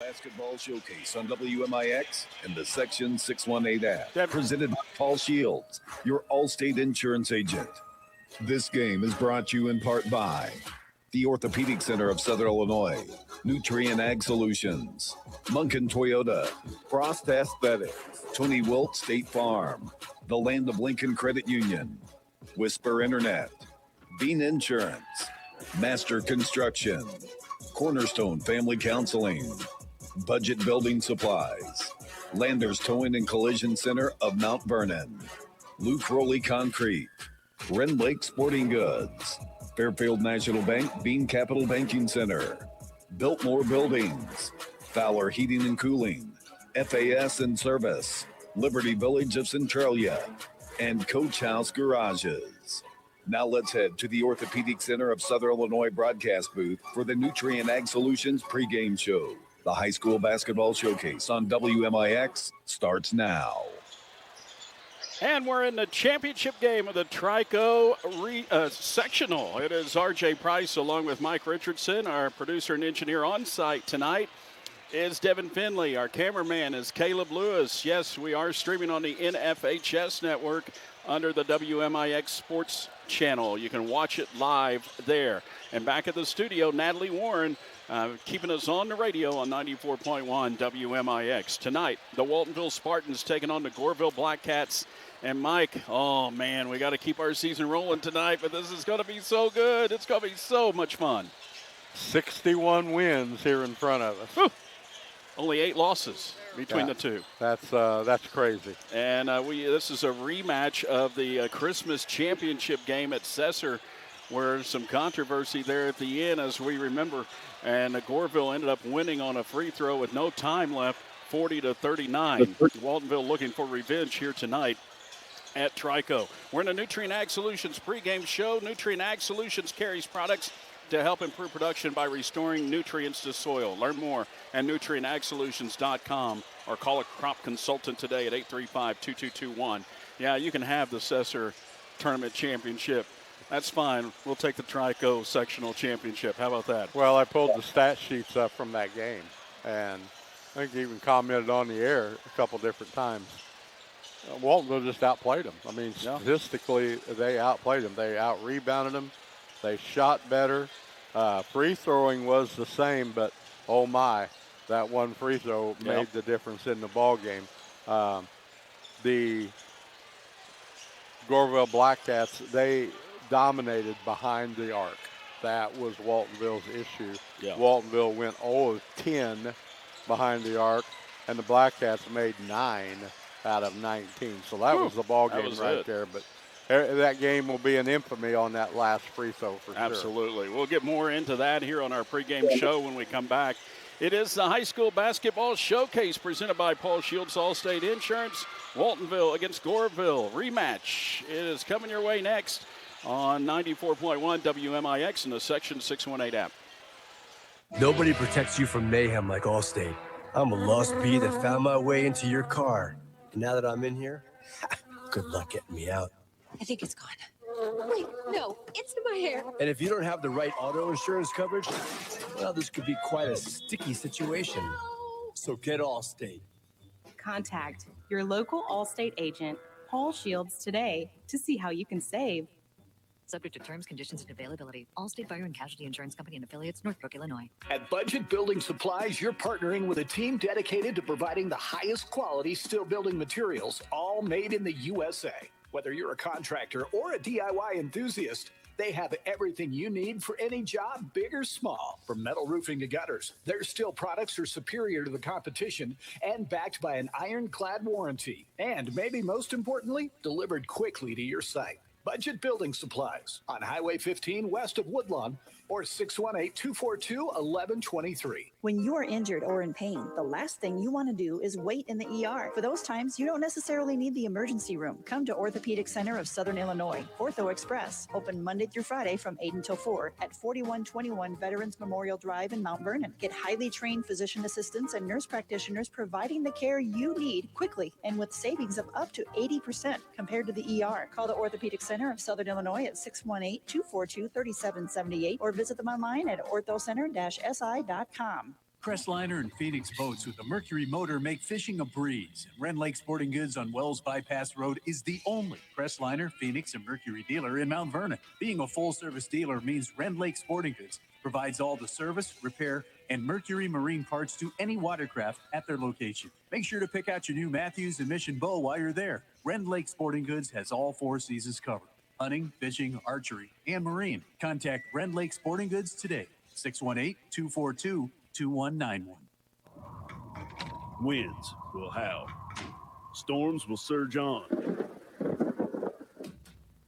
Basketball Showcase on WMIX and the Section 618 app. Presented by Paul Shields, your Allstate insurance agent. This game is brought to you in part by the Orthopedic Center of Southern Illinois, Nutrient Ag Solutions, Munkin Toyota, Frost Aesthetics, Tony Wilt State Farm, the Land of Lincoln Credit Union, Whisper Internet, Bean Insurance, Master Construction, Cornerstone Family Counseling, Budget Building Supplies, Landers Towing and Collision Center of Mount Vernon, Luke Rowley Concrete, Wren Lake Sporting Goods, Fairfield National Bank Bean Capital Banking Center, Biltmore Buildings, Fowler Heating and Cooling, FAS and Service, Liberty Village of Centralia, and Coach House Garages. Now let's head to the Orthopedic Center of Southern Illinois broadcast booth for the Nutrient Ag Solutions pregame show. The high school basketball showcase on WMIX starts now. And we're in the championship game of the Trico Sectional. It is R.J. Price along with Mike Richardson. Our producer and engineer on site tonight is Devin Finley. Our cameraman is Caleb Lewis. Yes, we are streaming on the NFHS network under the WMIX Sports channel. You can watch it live there. And back at the studio, Natalie Warren keeping us on the radio on 94.1 WMIX. Tonight, the Waltonville Spartans taking on the Goreville Blackcats. And Mike, oh man, we got to keep our season rolling tonight, but this is going to be so good. It's going to be so much fun. 61 wins here in front of us. Whew. Only 8 losses between the two. That's crazy. And this is a rematch of the Christmas championship game at Cesar, where some controversy there at the end, as we remember. And Goreville ended up winning on a free throw with no time left, 40-39. Waltonville looking for revenge here tonight at Trico. We're in the Nutrient Ag Solutions pregame show. Nutrient Ag Solutions carries products to help improve production by restoring nutrients to soil. Learn more at nutrientagsolutions.com or call a crop consultant today at 835-2221. Yeah, you can have the Cesar Tournament Championship. That's fine. We'll take the Trico Sectional Championship. How about that? Well, I pulled the stat sheets up from that game, and I think you even commented on the air a couple different times. Waltonville just outplayed them. I mean, statistically, they outplayed them. They out-rebounded them. They shot better. Free throwing was the same, but oh my, that one free throw made the difference in the ball game. The Goreville Blackcats, they dominated behind the arc. That was Waltonville's issue. Yeah. Waltonville went 0 of 10 behind the arc, and the Blackcats made 9 out of 19. So that was the ball game right there. But that game will be in infamy on that last free throw for sure. Absolutely. We'll get more into that here on our pregame show when we come back. It is the high school basketball showcase presented by Paul Shields Allstate Insurance. Waltonville against Goreville rematch. It is coming your way next on 94.1 WMIX and the Section 618 app. Nobody protects you from mayhem like Allstate. I'm a lost bee that found my way into your car. And now that I'm in here, good luck getting me out. I think it's gone. Wait, no, it's in my hair. And if you don't have the right auto insurance coverage, well, this could be quite a sticky situation. So get Allstate. Contact your local Allstate agent, Paul Shields, today to see how you can save. Subject to terms, conditions, and availability. Allstate Fire and Casualty Insurance Company and affiliates, Northbrook, Illinois. At Budget Building Supplies, you're partnering with a team dedicated to providing the highest quality steel building materials, all made in the USA. Whether you're a contractor or a DIY enthusiast, they have everything you need for any job, big or small. From metal roofing to gutters, their steel products are superior to the competition and backed by an ironclad warranty. And maybe most importantly, delivered quickly to your site. Budget Building Supplies on Highway 15 west of Woodlawn or 618-242-1123. When you are injured or in pain, the last thing you want to do is wait in the ER. For those times, you don't necessarily need the emergency room. Come to Orthopedic Center of Southern Illinois, Ortho Express, open Monday through Friday from 8 until 4 at 4121 Veterans Memorial Drive in Mount Vernon. Get highly trained physician assistants and nurse practitioners providing the care you need quickly and with savings of up to 80% compared to the ER. Call the Orthopedic Center of Southern Illinois at 618-242-3778 or visit them online at orthocenter-si.com. Crestliner and Phoenix boats with a Mercury motor make fishing a breeze. And Ren Lake Sporting Goods on Wells Bypass Road is the only Crestliner, Phoenix, and Mercury dealer in Mount Vernon. Being a full-service dealer means Ren Lake Sporting Goods provides all the service, repair, and Mercury marine parts to any watercraft at their location. Make sure to pick out your new Matthews and Mission Bow while you're there. Ren Lake Sporting Goods has all 4 seasons covered: hunting, fishing, archery, and marine. Contact Ren Lake Sporting Goods today, 618-242-2191. Winds will howl. Storms will surge on.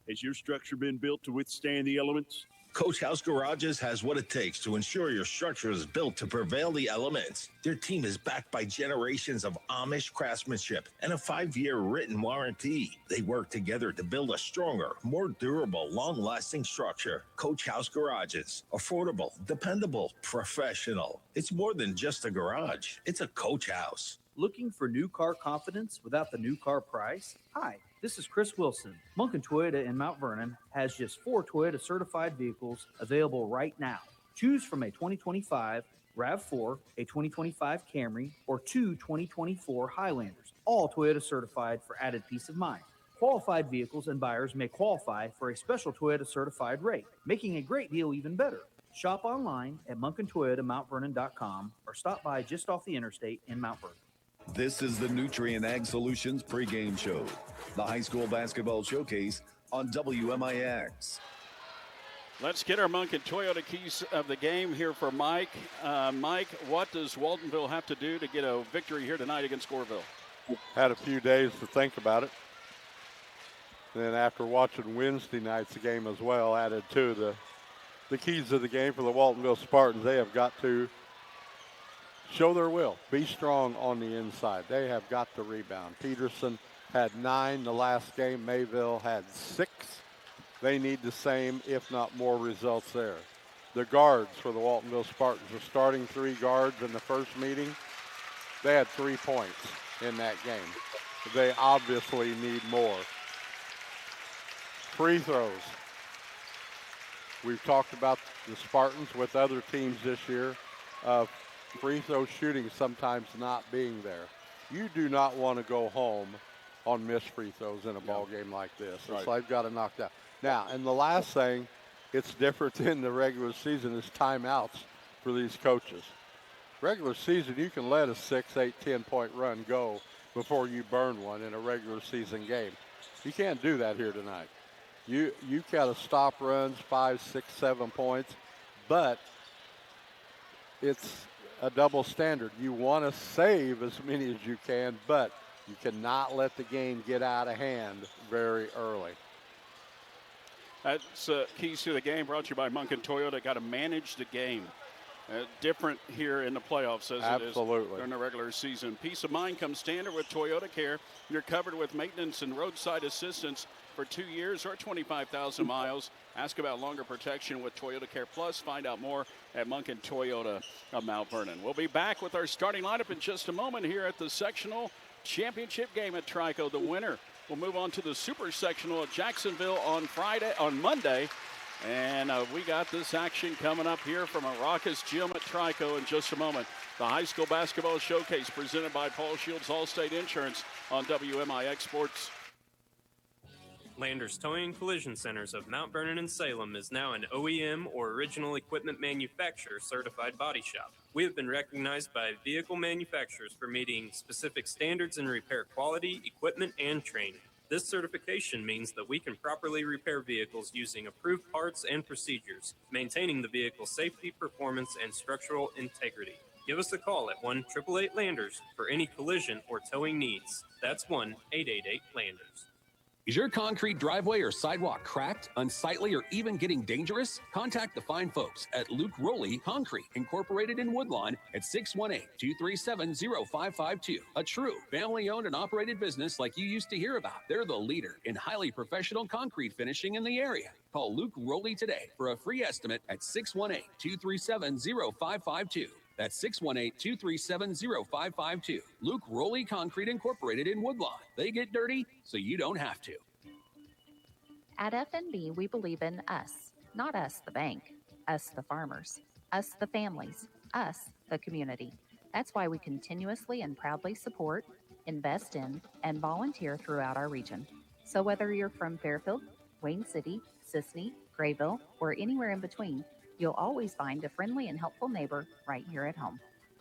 Has your structure been built to withstand the elements? Coach House Garages has what it takes to ensure your structure is built to prevail the elements. Their team is backed by generations of Amish craftsmanship and a 5-year written warranty. They work together to build a stronger, more durable, long-lasting structure. Coach House Garages. Affordable, dependable, professional. It's more than just a garage. It's a Coach House. Looking for new car confidence without the new car price? Hi, this is Chris Wilson. Munkin Toyota in Mount Vernon has just 4 Toyota certified vehicles available right now. Choose from a 2025 RAV4, a 2025 Camry, or 2 2024 Highlanders, all Toyota certified for added peace of mind. Qualified vehicles and buyers may qualify for a special Toyota certified rate, making a great deal even better. Shop online at MunkinToyotaMountVernon.com or stop by just off the interstate in Mount Vernon. This is the Nutrient Ag Solutions pregame show, the high school basketball showcase on WMIX. Let's get our Munkin Toyota keys of the game here for Mike. Mike, what does Waltonville have to do to get a victory here tonight against Goreville? Had a few days to think about it. Then after watching Wednesday night's game as well, added to the keys of the game for the Waltonville Spartans. They have got to show their will, be strong on the inside. They have got to rebound. Peterson had 9 the last game. Mayville had 6. They need the same, if not more, results there. The guards for the Waltonville Spartans, the starting 3 guards in the first meeting, they had 3 points in that game. They obviously need more. Free throws. We've talked about the Spartans with other teams this year of free throw shooting sometimes not being there. You do not want to go home on missed free throws in a ball game like this. It's like got to knock that. Now, and the last thing, it's different than the regular season, is timeouts for these coaches. Regular season, you can let a 6, 8, 10-point run go before you burn one in a regular season game. You can't do that here tonight. You got to stop runs 5, 6, 7 points, but it's a double standard. You want to save as many as you can, but you cannot let the game get out of hand very early. That's keys to the game brought to you by Munkin Toyota. Got to manage the game. Different here in the playoffs as it is during the regular season. Peace of mind comes standard with Toyota Care. You're covered with maintenance and roadside assistance for 2 years or 25,000 miles. Ask about longer protection with Toyota Care Plus. Find out more at Munkin Toyota of Mount Vernon. We'll be back with our starting lineup in just a moment here at the sectional championship game at Trico. The winner will move on to the super sectional at Jacksonville on Monday. And we got this action coming up here from a raucous gym at Trico in just a moment. The high school basketball showcase presented by Paul Shields Allstate Insurance on WMIX Sports. Landers Towing and Collision Centers of Mount Vernon and Salem is now an OEM or original equipment manufacturer certified body shop. We have been recognized by vehicle manufacturers for meeting specific standards in repair quality, equipment, and training. This certification means that we can properly repair vehicles using approved parts and procedures, maintaining the vehicle's safety, performance, and structural integrity. Give us a call at 1-888-LANDERS for any collision or towing needs. That's 1-888-LANDERS. Is your concrete driveway or sidewalk cracked, unsightly, or even getting dangerous? Contact the fine folks at Luke Rowley Concrete, Incorporated in Woodlawn at 618-237-0552. A true family-owned and operated business like you used to hear about. They're the leader in highly professional concrete finishing in the area. Call Luke Rowley today for a free estimate at 618-237-0552. That's 618-237-0552. Luke Rowley Concrete Incorporated in Woodlawn. They get dirty so you don't have to. At FNB, we believe in us. Not us, the bank. Us, the farmers. Us, the families. us, the community. That's why we continuously and proudly support, invest in, and volunteer throughout our region. So whether you're from Fairfield, Wayne City, Sisney, Grayville, or anywhere in between, you'll always find a friendly and helpful neighbor right here at home.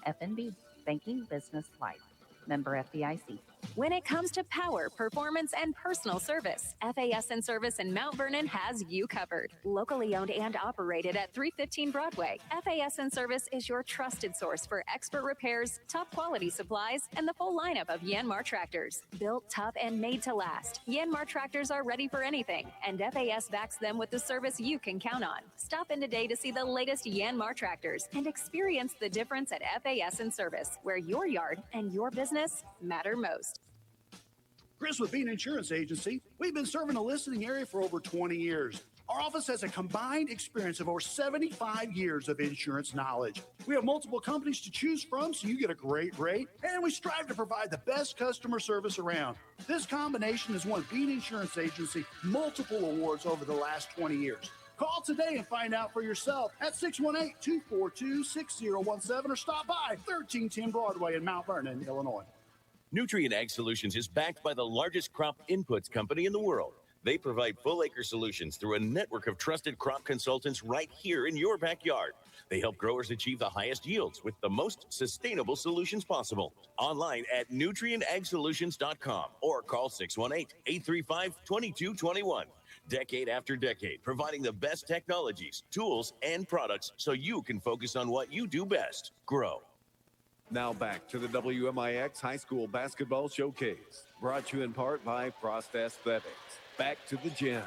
FNB, Banking Business Life. Member FDIC. When it comes to power, performance, and personal service, FASN Service in Mount Vernon has you covered. Locally owned and operated at 315 Broadway, FASN Service is your trusted source for expert repairs, top quality supplies, and the full lineup of Yanmar tractors. Built tough and made to last, Yanmar tractors are ready for anything, and FAS backs them with the service you can count on. Stop in today to see the latest Yanmar tractors and experience the difference at FASN Service, where your yard and your business matter most. Chris with Bean Insurance Agency. We've been serving the listening area for over 20 years. Our office has a combined experience of over 75 years of insurance knowledge. We have multiple companies to choose from, so you get a great rate, and we strive to provide the best customer service around. This combination has won Bean Insurance Agency multiple awards over the last 20 years. Call today and find out for yourself at 618-242-6017 or stop by 1310 Broadway in Mount Vernon, Illinois. Nutrient Ag Solutions is backed by the largest crop inputs company in the world. They provide full acre solutions through a network of trusted crop consultants right here in your backyard. They help growers achieve the highest yields with the most sustainable solutions possible. Online at nutrientagsolutions.com or call 618-835-2221. Decade after decade, providing the best technologies, tools, and products so you can focus on what you do best, grow. Now back to the WMIX High School Basketball Showcase, brought to you in part by Frost Aesthetics. Back to the gym.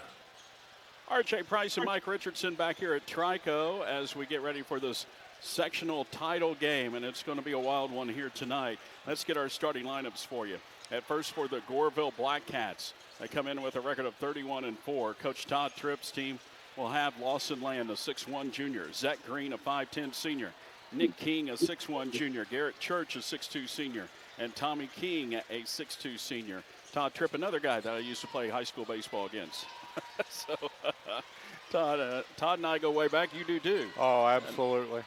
RJ Price and Mike Richardson back here at Trico as we get ready for this sectional title game, and it's going to be a wild one here tonight. Let's get our starting lineups for you. At first for the Goreville Blackcats, they come in with a record of 31-4. Coach Todd Tripp's team will have Lawson Land, a 6'1 junior, Zach Green, a 5'10 senior, Nick King, a 6'1 junior, Garrett Church, a 6'2 senior, and Tommy King, a 6'2 senior. Todd Tripp, another guy that I used to play high school baseball against. So, Todd and I go way back. You do too. Oh, absolutely. And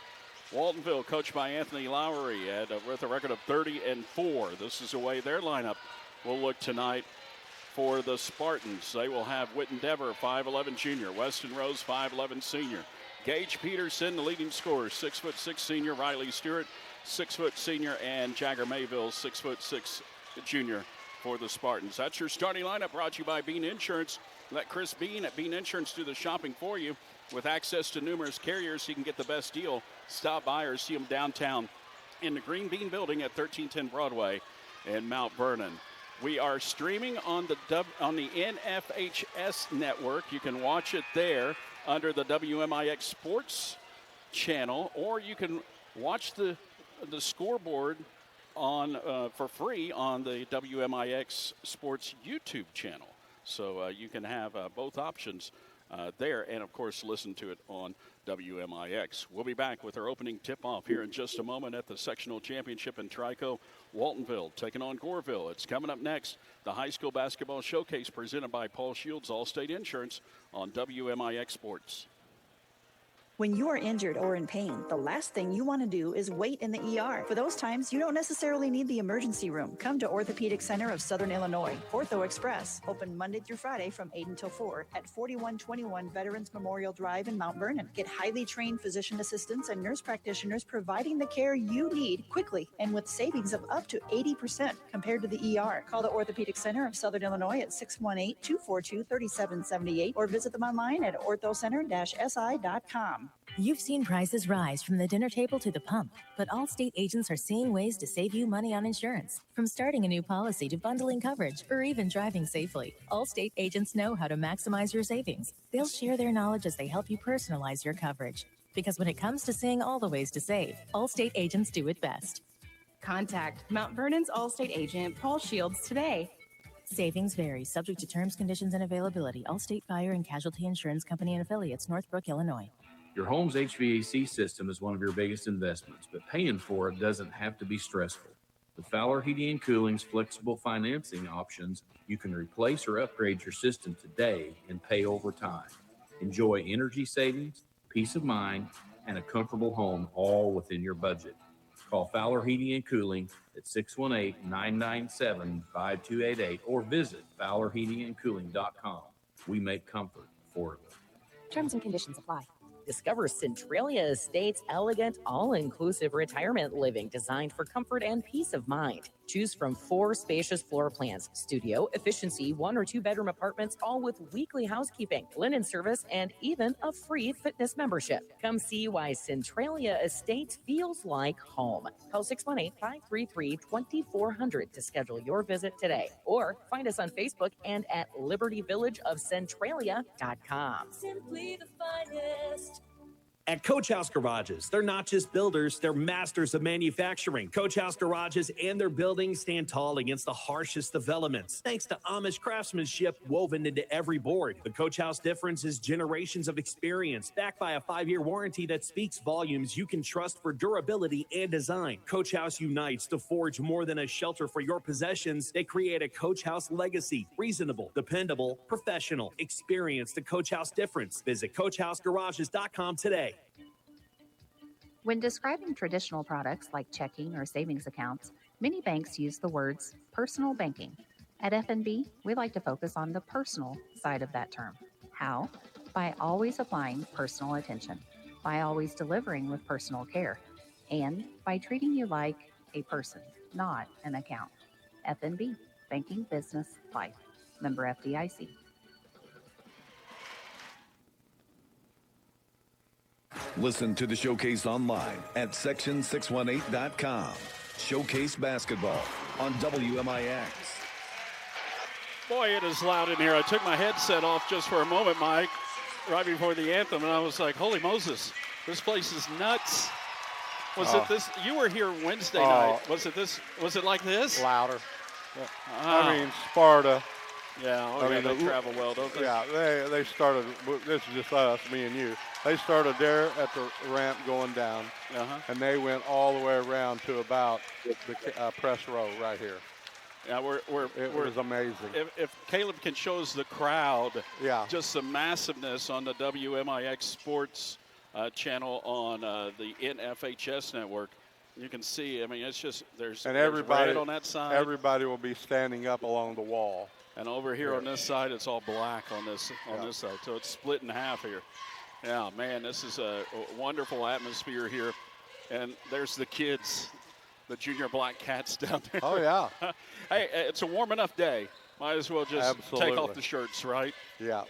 Waltonville, coached by Anthony Lowry, with a record of 30-4. This is the way their lineup will look tonight for the Spartans. They will have Witten Dever, 5'11 junior, Weston Rose, 5'11 senior, Gage Peterson, the leading scorer, 6'6 senior, Riley Stewart, 6' senior, and Jagger Mayville, 6'6 junior for the Spartans. That's your starting lineup, brought to you by Bean Insurance. Let Chris Bean at Bean Insurance do the shopping for you. With access to numerous carriers, so you can get the best deal. Stop by or see them downtown in the Green Bean Building at 1310 Broadway in Mount Vernon. We are streaming on the NFHS network. You can watch it there under the WMIX Sports channel, or you can watch the scoreboard on for free on the WMIX Sports YouTube channel. So you can have both options there, and of course listen to it on WMIX. We'll be back with our opening tip-off here in just a moment at the sectional championship in Trico. Waltonville taking on Goreville. It's coming up next. The high school basketball showcase presented by Paul Shields, Allstate Insurance on WMIX Sports. When you are injured or in pain, the last thing you want to do is wait in the ER. For those times, you don't necessarily need the emergency room. Come to Orthopedic Center of Southern Illinois, Ortho Express, open Monday through Friday from 8 until 4 at 4121 Veterans Memorial Drive in Mount Vernon. Get highly trained physician assistants and nurse practitioners providing the care you need quickly and with savings of up to 80% compared to the ER. Call the Orthopedic Center of Southern Illinois at 618-242-3778 or visit them online at orthocenter-si.com. You've seen prices rise from the dinner table to the pump, but Allstate agents are seeing ways to save you money on insurance. From starting a new policy to bundling coverage or even driving safely, Allstate agents know how to maximize your savings. They'll share their knowledge as they help you personalize your coverage. Because when it comes to seeing all the ways to save, Allstate agents do it best. Contact Mount Vernon's Allstate agent, Paul Shields, today. Savings vary, subject to terms, conditions, and availability. Allstate Fire and Casualty Insurance Company and Affiliates, Northbrook, Illinois. Your home's HVAC system is one of your biggest investments, but paying for it doesn't have to be stressful. With Fowler Heating and Cooling's flexible financing options, you can replace or upgrade your system today and pay over time. Enjoy energy savings, peace of mind, and a comfortable home all within your budget. Call Fowler Heating and Cooling at 618-997-5288 or visit FowlerHeatingandCooling.com. We make comfort affordable. Terms and conditions apply. Discover Centralia Estates' elegant, all-inclusive retirement living designed for comfort and peace of mind. Choose from 4 spacious floor plans, studio, efficiency, 1 or 2 bedroom apartments, all with weekly housekeeping, linen service, and even a free fitness membership. Come see why Centralia Estates feels like home. Call 618-533-2400 to schedule your visit today, or find us on Facebook and at libertyvillageofcentralia.com. Simply the finest. At Coach House Garages, they're not just builders, they're masters of manufacturing. Coach House Garages and their buildings stand tall against the harshest of elements, thanks to Amish craftsmanship woven into every board. The Coach House difference is generations of experience, backed by a 5-year warranty that speaks volumes you can trust for durability and design. Coach House unites to forge more than a shelter for your possessions. They create a Coach House legacy. Reasonable, dependable, professional. Experience the Coach House difference. Visit CoachHouseGarages.com today. When describing traditional products like checking or savings accounts, many banks use the words personal banking. At F&B, we like to focus on the personal side of that term. How? By always applying personal attention, by always delivering with personal care, and by treating you like a person, not an account. F&B, banking, business, life. Member FDIC. Listen to the Showcase online at section618.com. Showcase Basketball on WMIX. Boy, it is loud in here. I took my headset off just for a moment, Mike, right before the anthem, and I was like, holy Moses, this place is nuts. Was it this? You were here Wednesday night. Was it this? Was it like this? Louder. I mean, Sparta. Yeah, they travel well, don't they? Yeah, they started, this is just us, me and you. They started there at the ramp going down, and they went all the way around to about the press row right here. Yeah, it was amazing. If Caleb can show us the crowd, just the massiveness on the WMIX Sports channel on the NFHS network, you can see. I mean, it's just there's everybody red on that side. Everybody will be standing up along the wall. And over here on this side, it's all black on this side, so it's split in half here. Yeah, man, this is a wonderful atmosphere here. And there's the kids, the junior Blackcats down there. Oh, yeah. Hey, it's a warm enough day. Might as well just take off the shirts, right? Yeah,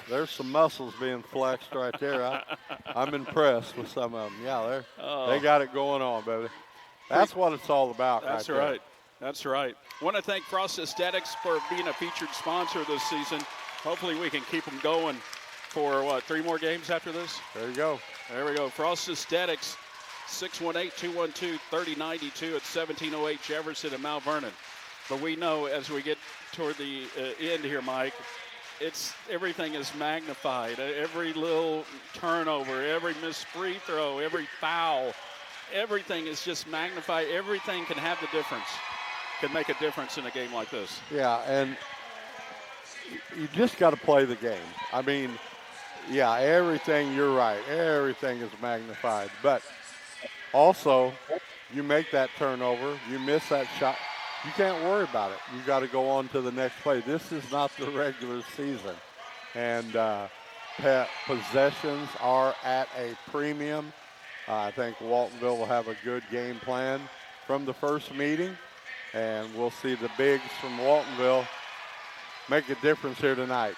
there's some muscles being flexed right there. I'm impressed with some of them. Yeah, they got it going on, baby. That's what it's all about. That's right. That's right. I want to thank Frost Aesthetics for being a featured sponsor this season. Hopefully we can keep them going for, 3 more games after this? There you go. There we go. Frost Aesthetics, 618-212-3092 at 1708 Jefferson in Mount Vernon. But we know as we get toward the end here, Mike, everything is magnified. Every little turnover, every missed free throw, every foul, everything is just magnified. Everything can have the difference. Can make a difference in a game like this. Yeah, and you just got to play the game. I mean, yeah, everything, you're right. Everything is magnified. But also, you make that turnover, you miss that shot, you can't worry about it. You got to go on to the next play. This is not the regular season. And possessions are at a premium. I think Waltonville will have a good game plan from the first meeting. And we'll see the bigs from Waltonville make a difference here tonight.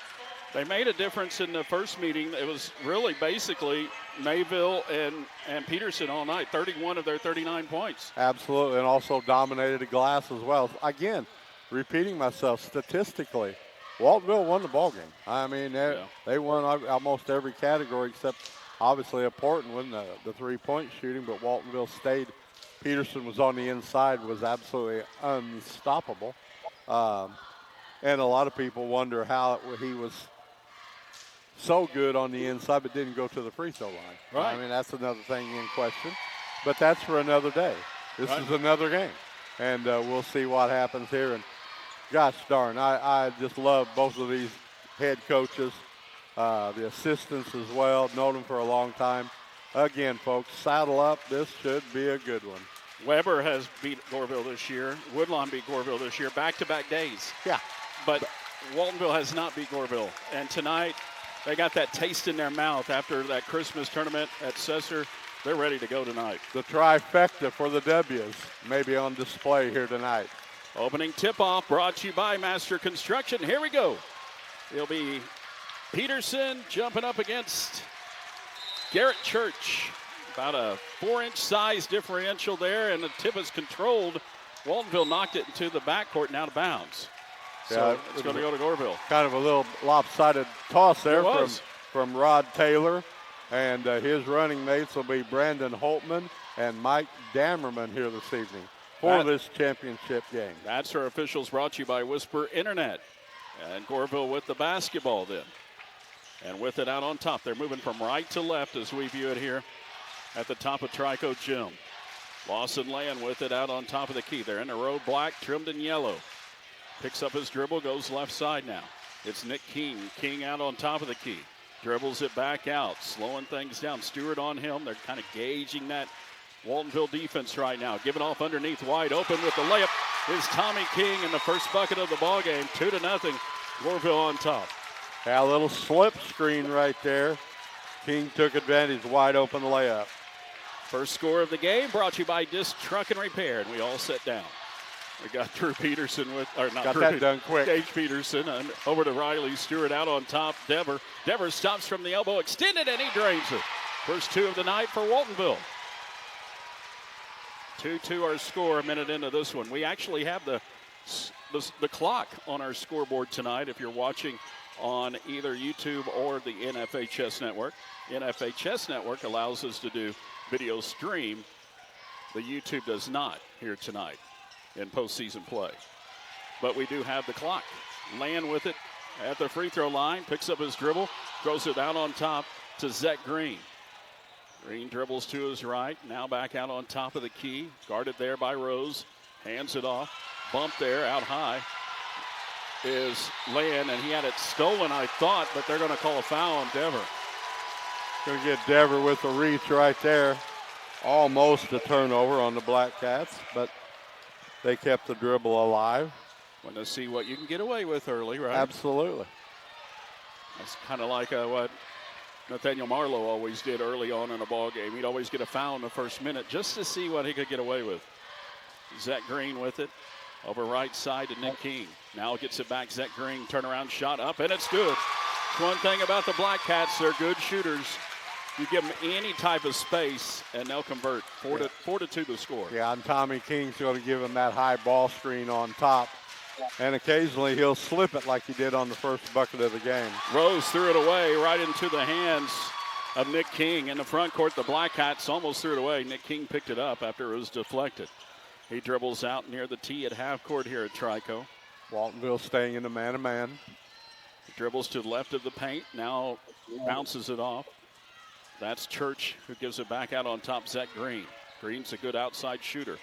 They made a difference in the first meeting. It was really basically Mayville and Peterson all night, 31 of their 39 points. Absolutely, and also dominated the glass as well. Again, repeating myself, statistically, Waltonville won the ballgame. I mean, they won almost every category except obviously Porton won the three-point shooting, but Waltonville stayed. Peterson was on the inside, was absolutely unstoppable. And a lot of people wonder how he was so good on the inside but didn't go to the free throw line. Right. I mean, that's another thing in question. But that's for another day. This is another game. And we'll see what happens here. And gosh darn, I just love both of these head coaches, the assistants as well, known them for a long time. Again, folks, saddle up. This should be a good one. Weber has beat Goreville this year. Woodlawn beat Goreville this year, back-to-back days. Yeah. But Waltonville has not beat Goreville. And tonight, they got that taste in their mouth after that Christmas tournament at Cesar. They're ready to go tonight. The trifecta for the W's may be on display here tonight. Opening tip-off brought to you by Master Construction. Here we go. It'll be Peterson jumping up against Garrett Church. About a 4-inch size differential there, and the tip is controlled. Waltonville knocked it into the backcourt and out of bounds. So it's going to go to Goreville. Kind of a little lopsided toss there from Rod Taylor. And his running mates will be Brandon Holtman and Mike Dammerman here this evening for this championship game. That's our officials, brought to you by Whisper Internet. And Goreville with the basketball then. And with it out on top. They're moving from right to left as we view it here at the top of Trico Gym. Lawson Land with it out on top of the key. They're in a row black, trimmed in yellow. Picks up his dribble, goes left side now. It's Nick King. King out on top of the key. Dribbles it back out, slowing things down. Stewart on him. They're kind of gauging that Waltonville defense right now. Giving off underneath, wide open with the layup is Tommy King in the first bucket of the ball game. 2-0, Goreville on top. Yeah, a little slip screen right there. King took advantage, wide open layup. First score of the game brought to you by Disc Truck and Repair, and we all sit down. We got Drew Peterson done quick. Gage Peterson and over to Riley Stewart out on top. Dever stops from the elbow, extended, and he drains it. First two of the night for Waltonville. 2-2 our score a minute into this one. We actually have the clock on our scoreboard tonight if you're watching on either YouTube or the NFHS Network. NFHS Network allows us to do video stream. The YouTube does not here tonight in postseason play. But we do have the clock. Land with it at the free throw line, picks up his dribble, throws it out on top to Zach Green. Green dribbles to his right, now back out on top of the key, guarded there by Rose, hands it off, bump there, out high is Land, and he had it stolen, I thought, but they're going to call a foul on Dever. Going to get Dever with a reach right there. Almost a turnover on the Blackcats, but they kept the dribble alive. Want to see what you can get away with early, right? Absolutely. That's kind of like what Nathaniel Marlowe always did early on in a ball game. He'd always get a foul in the first minute just to see what he could get away with. Zach Green with it. Over right side to Nick King. Now gets it back. Zach Green, turnaround shot up, and it's good. One thing about the Blackcats, they're good shooters. You give them any type of space, and they'll convert. 4-2 the score. Yeah, and Tommy King's going to give him that high ball screen on top. And occasionally he'll slip it like he did on the first bucket of the game. Rose threw it away right into the hands of Nick King. In the front court, the Blackcats almost threw it away. Nick King picked it up after it was deflected. He dribbles out near the tee at half court here at Trico. Waltonville staying in the man-to-man. Dribbles to the left of the paint, now bounces it off. That's Church who gives it back out on top, Zach Green. Green's a good outside shooter.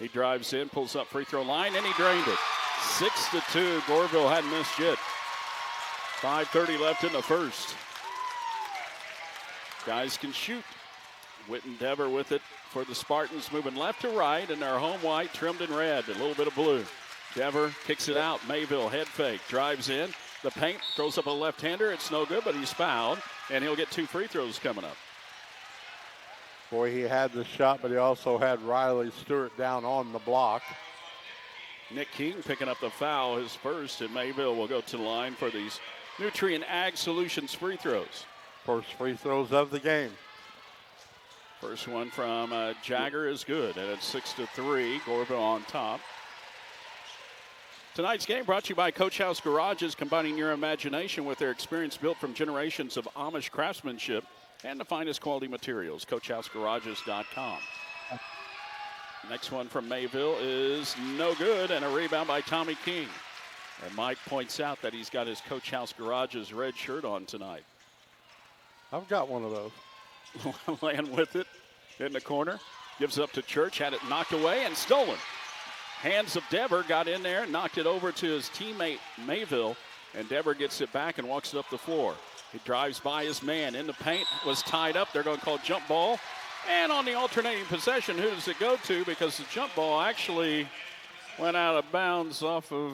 He drives in, pulls up free throw line, and he drained it. 6-2, Goreville hadn't missed yet. 5:30 left in the first. Guys can shoot. Witten Dever with it for the Spartans, moving left to right, and their home white trimmed in red, a little bit of blue. Dever kicks it out. Mayville head fake, drives in. The paint, throws up a left-hander. It's no good, but he's fouled, and he'll get 2 free throws coming up. Boy, he had the shot, but he also had Riley Stewart down on the block. Nick King picking up the foul, his first, and Mayville will go to the line for these Nutrient Ag Solutions free throws. First free throws of the game. First one from Jagger is good, and it's 6-3. Goreville on top. Tonight's game brought to you by Coach House Garages, combining your imagination with their experience built from generations of Amish craftsmanship and the finest quality materials. CoachHouseGarages.com. Next one from Mayville is no good, and a rebound by Tommy King. And Mike points out that he's got his Coach House Garages red shirt on tonight. I've got one of those. Land with it in the corner. Gives up to Church, had it knocked away and stolen. Hands of Dever got in there, knocked it over to his teammate Mayville, and Dever gets it back and walks it up the floor. He drives by his man in the paint, was tied up. They're going to call jump ball. And on the alternating possession, who does it go to? Because the jump ball actually went out of bounds off of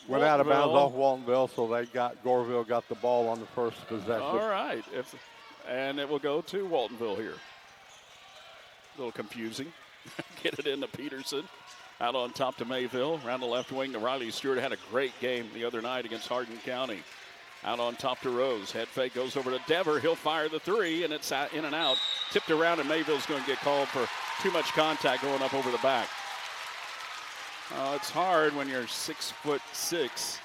Went out of bounds off Waltonville, so Goreville got the ball on the first possession. All right. And it will go to Waltonville here. A little confusing. Get it into Peterson. Out on top to Mayville. Around the left wing to Riley Stewart. Had a great game the other night against Hardin County. Out on top to Rose. Head fake goes over to Dever. He'll fire the three, and it's in and out. Tipped around, and Mayville's going to get called for too much contact going up over the back. It's hard when you're 6'6",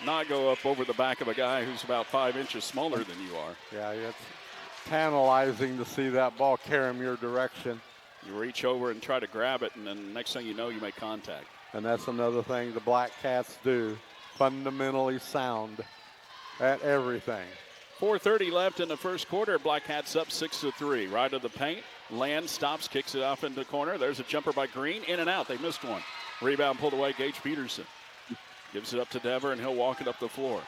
not go up over the back of a guy who's about 5 inches smaller than you are. Yeah, it's tantalizing to see that ball carry him your direction. You reach over and try to grab it, and then next thing you know, you make contact. And that's another thing the Blackcats do, fundamentally sound at everything. 4:30 left in the first quarter. Blackcats up 6-3. Right of the paint. Land stops, kicks it off into the corner. There's a jumper by Green. In and out. They missed one. Rebound pulled away. Gage Peterson gives it up to Dever, and he'll walk it up the floor.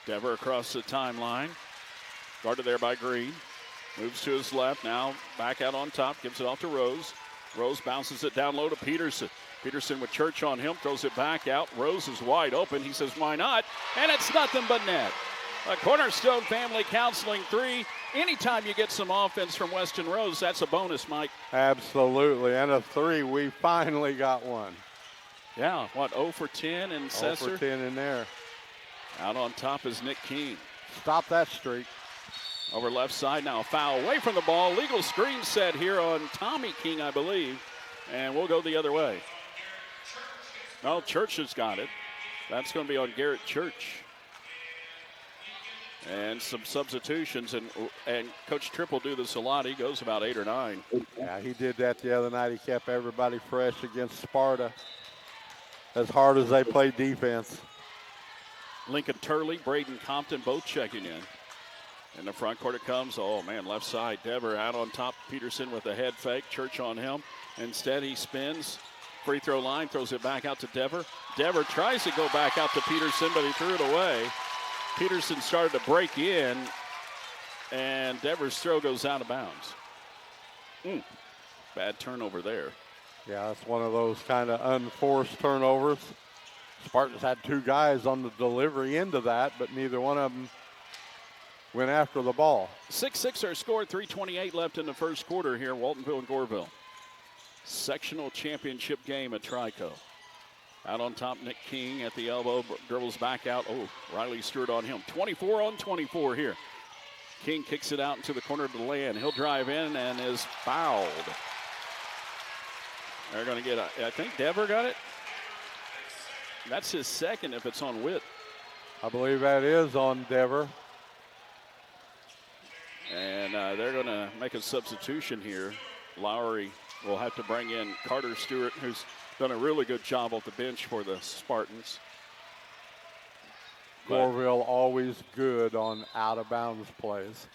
Dever across the timeline. Guarded there by Green. Moves to his left. Now back out on top. Gives it off to Rose. Rose bounces it down low to Peterson. Peterson with Church on him. Throws it back out. Rose is wide open. He says, why not? And it's nothing but net. A Cornerstone Family Counseling 3. Anytime you get some offense from Weston Rose, that's a bonus, Mike. Absolutely. And a 3. We finally got one. Yeah, 0 for 10 in Sesser? 0 for 10 in there. Out on top is Nick King. Stop that streak. Over left side now, a foul away from the ball. Legal screen set here on Tommy King, I believe. And we'll go the other way. No, Church has got it. That's going to be on Garrett Church. And some substitutions, and Coach Tripp will do this a lot. He goes about 8 or 9. Yeah, he did that the other night. He kept everybody fresh against Sparta as hard as they played defense. Lincoln Turley, Braden Compton, both checking in. In the front court it comes. Oh, man, left side. Dever out on top. Peterson with a head fake. Church on him. Instead, he spins. Free throw line, throws it back out to Dever. Dever tries to go back out to Peterson, but he threw it away. Peterson started to break in, and Dever's throw goes out of bounds. Bad turnover there. Yeah, it's one of those kind of unforced turnovers. Spartans had 2 guys on the delivery into that, but neither one of them went after the ball. 6-6 our score, 3:28 left in the first quarter here, Waltonville and Goreville. Sectional championship game at Trico. Out on top, Nick King at the elbow, dribbles back out. Oh, Riley Stewart on him. 24 on 24 here. King kicks it out into the corner of the lane. He'll drive in and is fouled. They're going to get I think Dever got it. That's his second if it's on Witt. I believe that is on Dever. And they're going to make a substitution here. Lowry will have to bring in Carter Stewart, who's done a really good job off the bench for the Spartans. Goreville always good on out-of-bounds plays.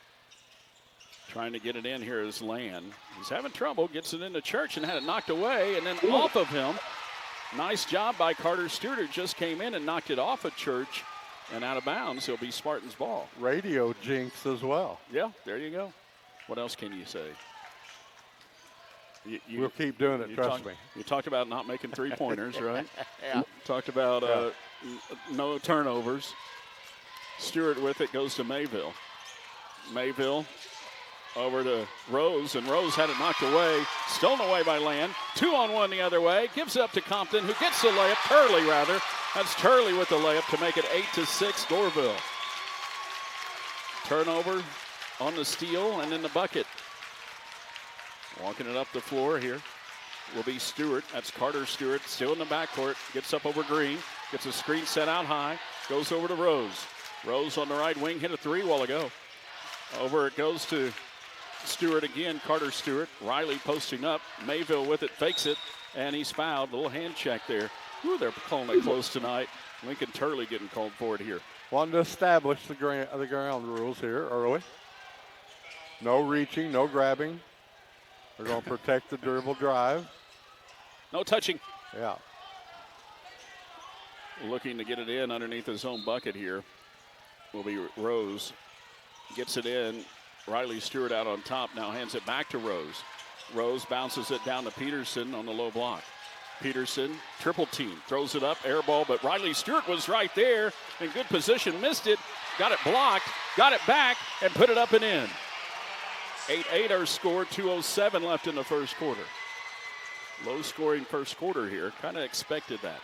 Trying to get it in here is Land. He's having trouble, gets it into Church and had it knocked away, and then off of him. Nice job by Carter Stewart, who just came in and knocked it off of Church and out of bounds. It'll be Spartans' ball. Radio jinx as well. Yeah, there you go. What else can you say? We'll keep doing it, trust me. You talked about not making three-pointers, right? Yeah. Talked about no turnovers. Stewart with it, goes to Mayville. Mayville over to Rose, and Rose had it knocked away. Stolen away by Land. 2-on-1 the other way. Gives it up to Compton, who gets the layup. Turley, rather. That's Turley with the layup to make it 8-6 Goreville. Turnover on the steal and in the bucket. Walking it up the floor here will be Stewart. That's Carter Stewart, still in the backcourt. Gets up over Green. Gets a screen set out high. Goes over to Rose. Rose on the right wing, hit a three while ago. Over it goes to Stewart again, Carter Stewart. Riley posting up. Mayville with it, fakes it, and he's fouled. A little hand check there. Ooh, they're calling it close tonight. Lincoln Turley getting called for it here. Wanted to establish the ground rules here early. No reaching, no grabbing. We're going to protect the dribble drive. No touching. Yeah. Looking to get it in underneath his own bucket here. will be Rose. Gets it in. Riley Stewart out on top. Now hands it back to Rose. Rose bounces it down to Peterson on the low block. Peterson, triple team, throws it up, air ball, but Riley Stewart was right there in good position, missed it, got it blocked, got it back, and put it up and in. 8-8 our score, 2:07 left in the first quarter. Low scoring first quarter here, kind of expected that.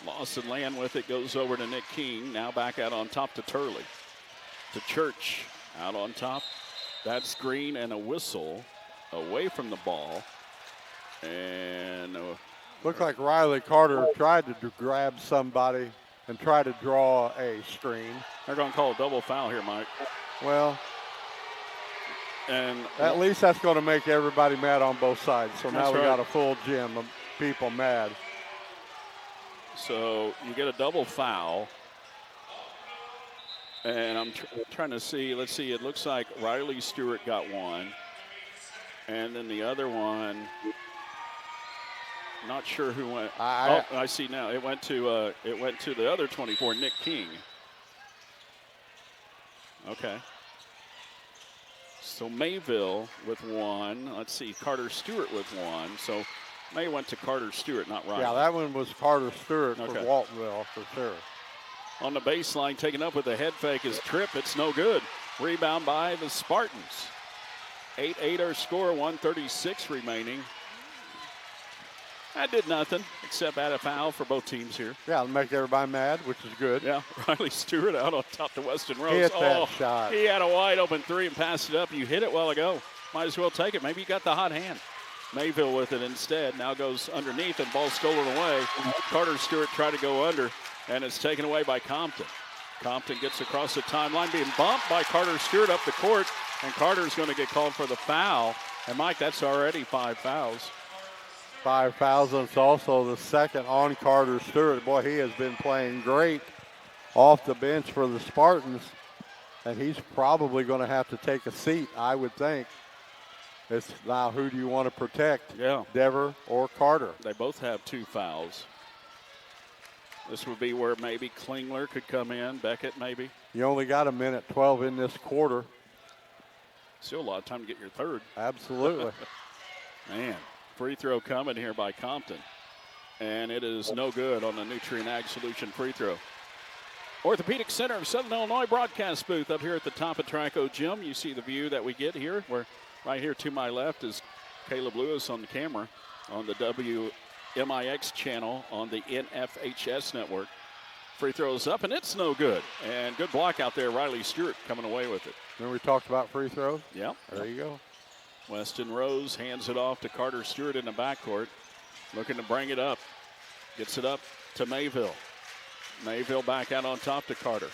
Lawson Land with it, goes over to Nick King, now back out on top to Turley. To Church, out on top. That's Green and a whistle away from the ball. And looked like Riley Carter tried to grab somebody and try to draw a screen. They're going to call a double foul here, Mike. Well, and at least that's going to make everybody mad on both sides. So now we got a full gym of people mad. So you get a double foul. And I'm trying to see. Let's see. It looks like Riley Stewart got one. And then the other one, not sure who went. I see now. It went to the other 24, Nick King. Okay. So Mayville with one. Let's see, Carter Stewart with one. So May went to Carter Stewart, not Riley. Yeah, that one was Carter Stewart for Waltonville for sure. On the baseline, taken up with a head fake is Tripp. It's no good. Rebound by the Spartans. 8-8 our score, 1:36 remaining. That did nothing except add a foul for both teams here. Yeah, it'll make everybody mad, which is good. Yeah, Riley Stewart out on top to Weston Rose. Hit that shot. He had a wide open three and passed it up. You hit it well ago. Might as well take it. Maybe you got the hot hand. Mayville with it instead. Now goes underneath and ball stolen away. Carter Stewart tried to go under, and it's taken away by Compton. Compton gets across the timeline, being bumped by Carter Stewart up the court, and Carter's going to get called for the foul. And, Mike, that's already 5 fouls. 5 fouls, and it's also the second on Carter Stewart. Boy, he has been playing great off the bench for the Spartans, and he's probably going to have to take a seat, I would think. It's now who do you want to protect? Yeah. Dever or Carter? They both have 2 fouls. This would be where maybe Klingler could come in, Beckett maybe. You only got a minute 12 in this quarter. Still a lot of time to get your third. Absolutely. Man, free throw coming here by Compton. And it is no good on the Nutrient Ag Solution free throw. Orthopedic Center of Southern Illinois broadcast booth up here at the top of Trico Gym. You see the view that we get here. Where right here to my left is Caleb Lewis on the camera on the WMIX channel on the NFHS network. Free throws up, and it's no good. And good block out there. Riley Stewart coming away with it. Remember we talked about free throws? Yeah. There you go. Weston Rose hands it off to Carter Stewart in the backcourt. Looking to bring it up. Gets it up to Mayville. Mayville back out on top to Carter.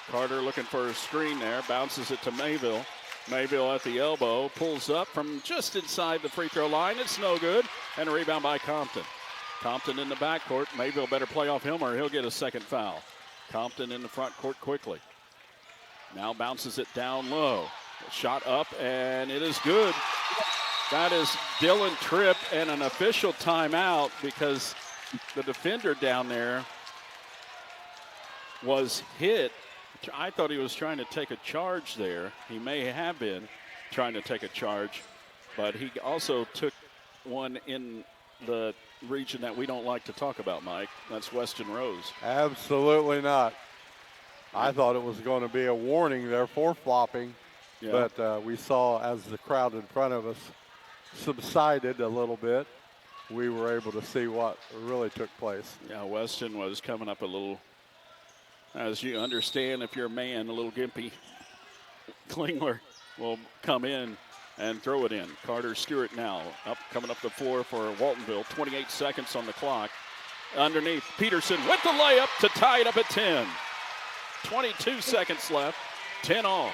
Carter looking for a screen there. Bounces it to Mayville. Mayville at the elbow. Pulls up from just inside the free throw line. It's no good. And a rebound by Compton. Compton in the backcourt. Mayville better play off him or he'll get a second foul. Compton in the front court quickly. Now bounces it down low. Shot up, and it is good. That is Dylan Tripp and an official timeout because the defender down there was hit. I thought he was trying to take a charge there. He may have been trying to take a charge, but he also took one in the region that we don't like to talk about, Mike. That's Weston Rose. Absolutely not. I thought it was going to be a warning there for flopping, but we saw as the crowd in front of us subsided a little bit, we were able to see what really took place. Yeah, Weston was coming up a little, as you understand, if you're a man, a little gimpy. Klingler will come in and throw it in. Carter Stewart now coming up the floor for Waltonville. 28 seconds on the clock. Underneath, Peterson with the layup to tie it up at 10. 22 seconds left, 10 all.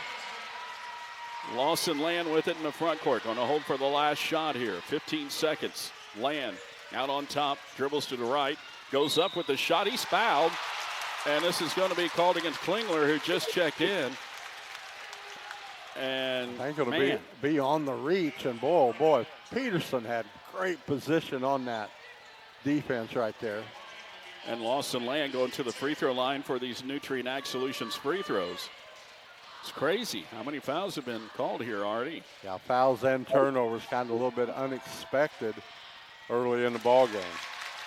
Lawson Land with it in the front court. Going to hold for the last shot here. 15 seconds. Land out on top, dribbles to the right, goes up with the shot. He's fouled, and this is going to be called against Klingler, who just checked in. And I think it'll be on the reach, and boy, oh boy, Peterson had great position on that defense right there. And Lawson Land going to the free throw line for these Nutrient Ag Solutions free throws. It's crazy how many fouls have been called here already. Yeah, fouls and turnovers kind of a little bit unexpected early in the ball game.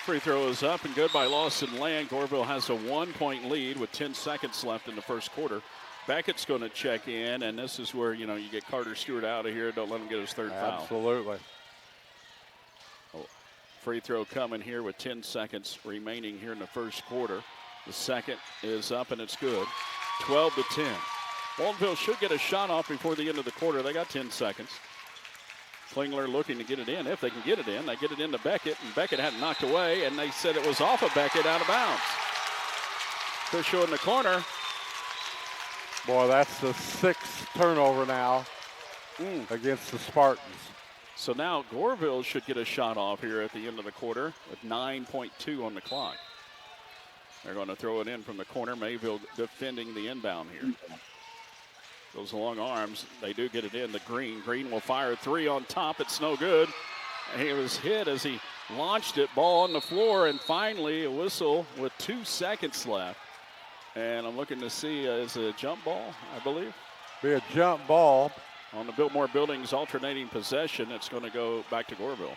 Free throw is up and good by Lawson Land. Goreville has a 1-point lead with 10 seconds left in the first quarter. Beckett's going to check in, and this is where, you get Carter Stewart out of here. Don't let him get his third foul. Absolutely. Free throw coming here with 10 seconds remaining here in the first quarter. The second is up, and it's good. 12-10. Waltonville should get a shot off before the end of the quarter. They got 10 seconds. Klingler looking to get it in. If they can get it in, they get it into Beckett, and Beckett had it knocked away, and they said it was off of Beckett out of bounds. Fisher in the corner. Boy, that's the 6th turnover now against the Spartans. So now Goreville should get a shot off here at the end of the quarter with 9.2 on the clock. They're going to throw it in from the corner. Mayville defending the inbound here. Those long arms, they do get it in to Green. Green will fire 3 on top. It's no good. And he was hit as he launched it. Ball on the floor, and finally a whistle with 2 seconds left. And I'm looking to see, is it a jump ball, I believe? Be a jump ball. On the Biltmore Buildings alternating possession, it's going to go back to Goreville.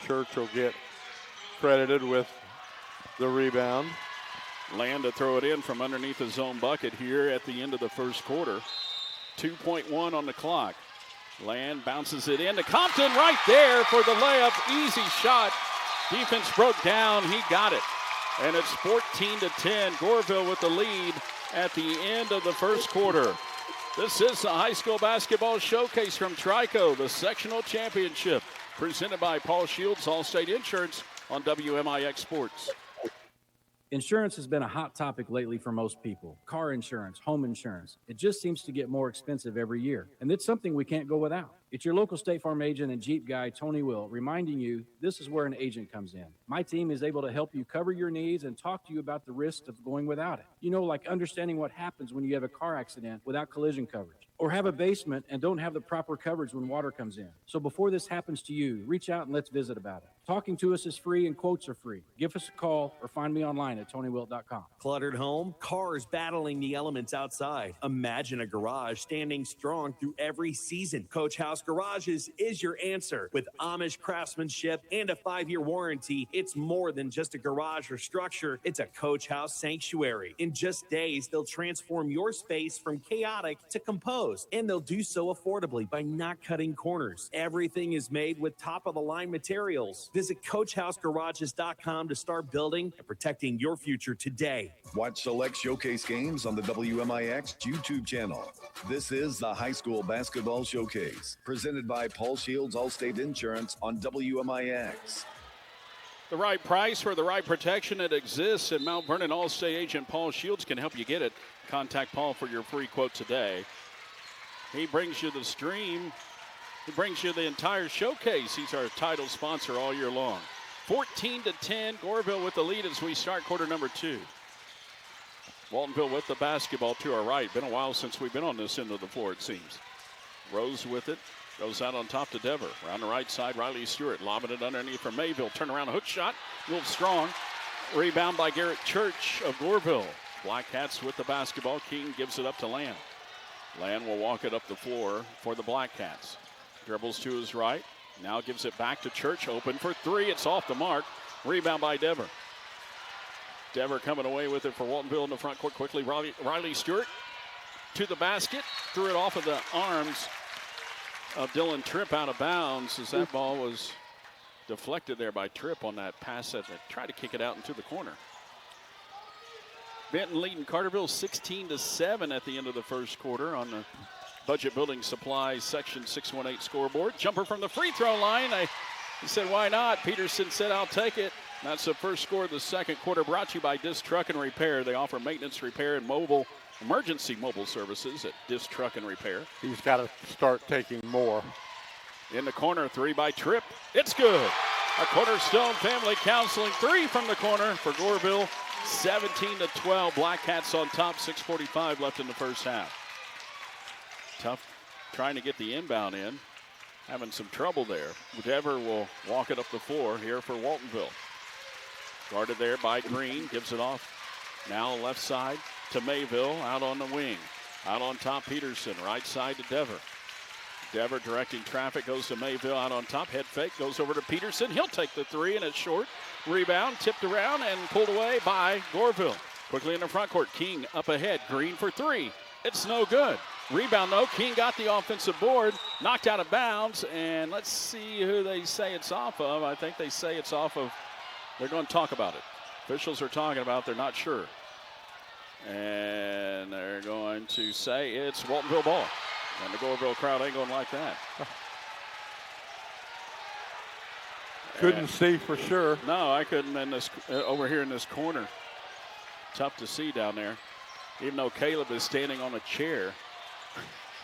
Church will get credited with the rebound. Land to throw it in from underneath his own bucket here at the end of the first quarter. 2.1 on the clock. Land bounces it in to Compton right there for the layup. Easy shot. Defense broke down. He got it. And it's 14-10. Goreville with the lead at the end of the first quarter. This is the high school basketball showcase from Trico, the sectional championship, presented by Paul Shields, Allstate Insurance on WMIX Sports. Insurance has been a hot topic lately for most people. Car insurance, home insurance. It just seems to get more expensive every year. And it's something we can't go without. It's your local State Farm agent and Jeep guy, Tony Will, reminding you this is where an agent comes in. My team is able to help you cover your needs and talk to you about the risks of going without it. Like understanding what happens when you have a car accident without collision coverage, or have a basement and don't have the proper coverage when water comes in. So before this happens to you, reach out and let's visit about it. Talking to us is free and quotes are free. Give us a call or find me online at TonyWilt.com. Cluttered home, cars battling the elements outside. Imagine a garage standing strong through every season. Coach House Garages is your answer. With Amish craftsmanship and a 5-year warranty, it's more than just a garage or structure. It's a Coach House sanctuary. In just days, they'll transform your space from chaotic to composed, and they'll do so affordably by not cutting corners. Everything is made with top-of-the-line materials. Visit CoachHouseGarages.com to start building and protecting your future today. Watch select showcase games on the WMIX YouTube channel. This is the High School Basketball Showcase, presented by Paul Shields Allstate Insurance on WMIX. The right price for the right protection, it exists, and Mount Vernon Allstate agent Paul Shields can help you get it. Contact Paul for your free quote today. He brings you the stream. He brings you the entire showcase. He's our title sponsor all year long. 14-10, Goreville with the lead as we start quarter number 2. Waltonville with the basketball to our right. Been a while since we've been on this end of the floor, it seems. Rose with it. Goes out on top to Dever. Around the right side, Riley Stewart lobbing it underneath for Mayville. Turn around, hook shot. Wolf strong. Rebound by Garrett Church of Goreville. Blackcats with the basketball. King gives it up to Land. Land will walk it up the floor for the Blackcats. Dribbles to his right. Now gives it back to Church. Open for 3. It's off the mark. Rebound by Dever. Dever coming away with it for Waltonville in the front court quickly. Riley Stewart to the basket. Threw it off of the arms of Dylan Tripp out of bounds as that ball was deflected there by Tripp on that pass that tried to kick it out into the corner. Benton leading Carterville 16-7 at the end of the first quarter on the Budget Building Supplies Section 618 scoreboard. Jumper from the free throw line. He said, why not? Peterson said, I'll take it. That's the first score of the second quarter, brought to you by Disc Truck and Repair. They offer maintenance, repair, and emergency mobile services at Disc Truck and Repair. He's got to start taking more. In the corner, 3 by Tripp. It's good. A Cornerstone Family Counseling 3 from the corner for Goreville. 17-12. Blackcats on top. 6:45 left in the first half. Tough trying to get the inbound in. Having some trouble there. Dever will walk it up the floor here for Waltonville. Guarded there by Green, gives it off. Now left side to Mayville, out on the wing. Out on top, Peterson, right side to Dever. Dever directing traffic, goes to Mayville, out on top. Head fake, goes over to Peterson. He'll take the three, and it's short. Rebound, tipped around, and pulled away by Goreville. Quickly in the front court, King up ahead. Green for three. It's no good. Rebound, though. King got the offensive board, knocked out of bounds, and let's see who they say it's off of. I think they say it's off of, they're going to talk about it. Officials are talking about it, they're not sure. And they're going to say it's Waltonville ball. And the Goreville crowd ain't going to like that. Couldn't see for sure. No, I couldn't in this over here in this corner. Tough to see down there, even though Caleb is standing on a chair.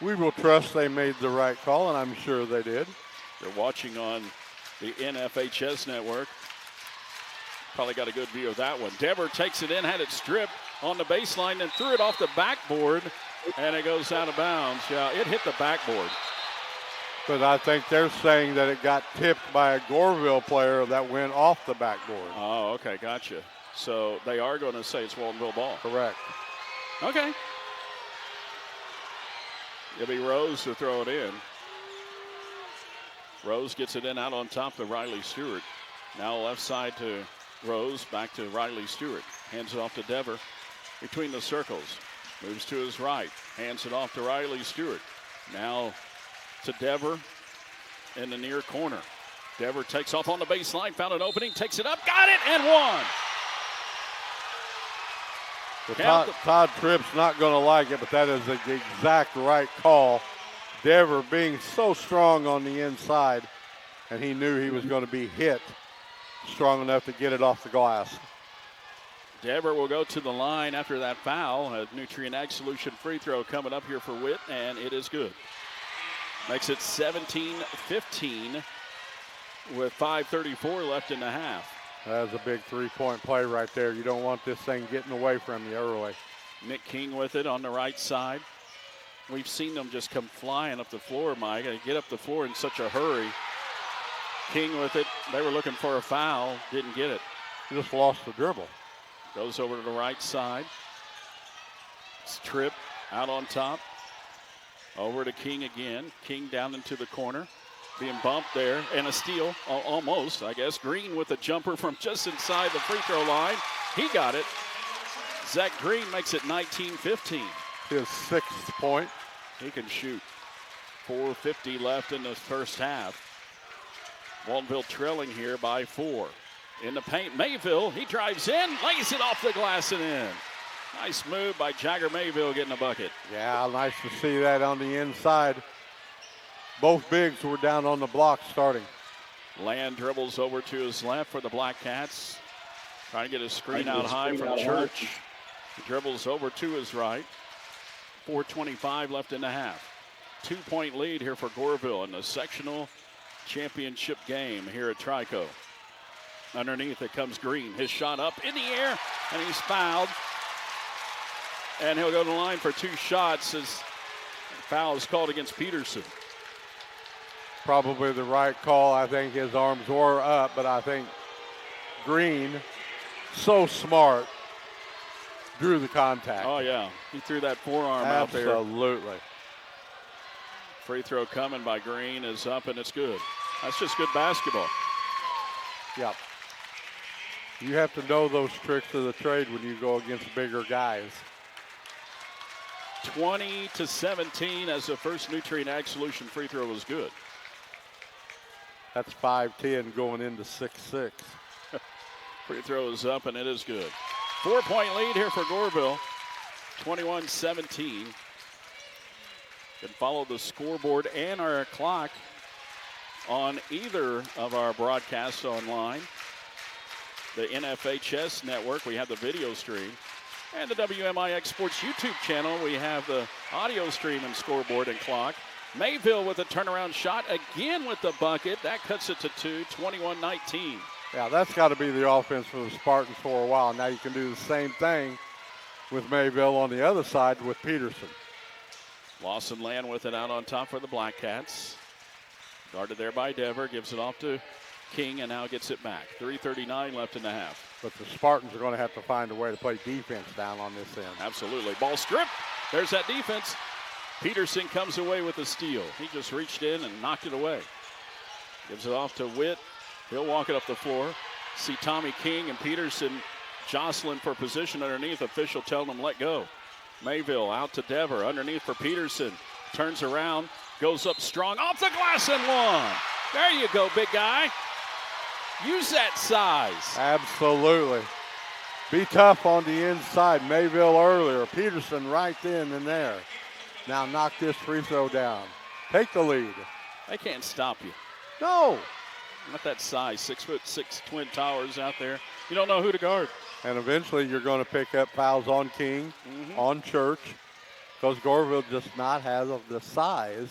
We will trust they made the right call, and I'm sure they did. You're watching on the NFHS network. Probably got a good view of that one. Dever takes it in, had it stripped on the baseline, then threw it off the backboard, and it goes out of bounds. Yeah, it hit the backboard. But I think they're saying that it got tipped by a Goreville player that went off the backboard. Oh, okay, gotcha. So they are going to say it's Waltonville ball. Correct. Okay. It'll be Rose to throw it in. Rose gets it in out on top to Riley Stewart. Now left side to Rose, back to Riley Stewart. Hands it off to Dever between the circles. Moves to his right. Hands it off to Riley Stewart. Now to Dever in the near corner. Dever takes off on the baseline, found an opening, takes it up, got it, and one. Todd Tripp's not going to like it, but that is the exact right call. Dever being so strong on the inside, and he knew he was going to be hit strong enough to get it off the glass. Dever will go to the line after that foul. A Nutrient Ag Solution free throw coming up here for Witt, and it is good. Makes it 17-15 with 5:34 left in the half. That's a big three-point play right there. You don't want this thing getting away from you early. Nick King with it on the right side. We've seen them just come flying up the floor, Mike. They get up the floor in such a hurry. King with it. They were looking for a foul. Didn't get it. He just lost the dribble. Goes over to the right side. It's Tripp out on top. Over to King again. King down into the corner. Being bumped there, and a steal, almost, I guess. Green with a jumper from just inside the free throw line. He got it. Zach Green makes it 19-15. His sixth point. He can shoot. 4:50 left in the first half. Waltonville trailing here by 4. In the paint, Mayville, he drives in, lays it off the glass and in. Nice move by Jagger Mayville getting a bucket. Yeah, nice to see that on the inside. Both bigs were down on the block starting. Land dribbles over to his left for the Blackcats. Trying to get a screen out high from Church. He dribbles over to his right. 4:25 left in the half. 2-point lead here for Goreville in the sectional championship game here at Trico. Underneath it comes Green. His shot up in the air, and he's fouled. And he'll go to the line for 2 shots as foul is called against Peterson. Probably the right call. I think his arms were up, but I think Green, so smart, drew the contact. Oh, yeah. He threw that forearm out there. Absolutely. Free throw coming by Green is up, and it's good. That's just good basketball. Yep. You have to know those tricks of the trade when you go against bigger guys. 20-17 as the first Nutrient Ag Solution free throw was good. That's 5-10 going into 6-6. Free throw is up, and it is good. 4-point lead here for Goreville. 21-17. Can follow the scoreboard and our clock on either of our broadcasts online. The NFHS network, we have the video stream. And the WMIX Sports YouTube channel, we have the audio stream and scoreboard and clock. Mayville with a turnaround shot again with the bucket. That cuts it to 2, 21-19. Yeah, that's got to be the offense for the Spartans for a while. Now you can do the same thing with Mayville on the other side with Peterson. Lawson Land with it out on top for the Blackcats. Guarded there by Dever. Gives it off to King and now gets it back. 3:39 left in the half. But the Spartans are going to have to find a way to play defense down on this end. Absolutely. Ball stripped. There's that defense. Peterson comes away with the steal. He just reached in and knocked it away. Gives it off to Witt. He'll walk it up the floor. See Tommy King and Peterson jostling for position underneath. Official telling them let go. Mayville out to Dever. Underneath for Peterson. Turns around. Goes up strong. Off the glass and one. There you go, big guy. Use that size. Absolutely. Be tough on the inside. Mayville earlier. Peterson right then and there. Now knock this free throw down. Take the lead. They can't stop you. No. Not that size. 6'6" Twin Towers out there. You don't know who to guard. And eventually you're going to pick up fouls on King, on Church, because Goreville does not have the size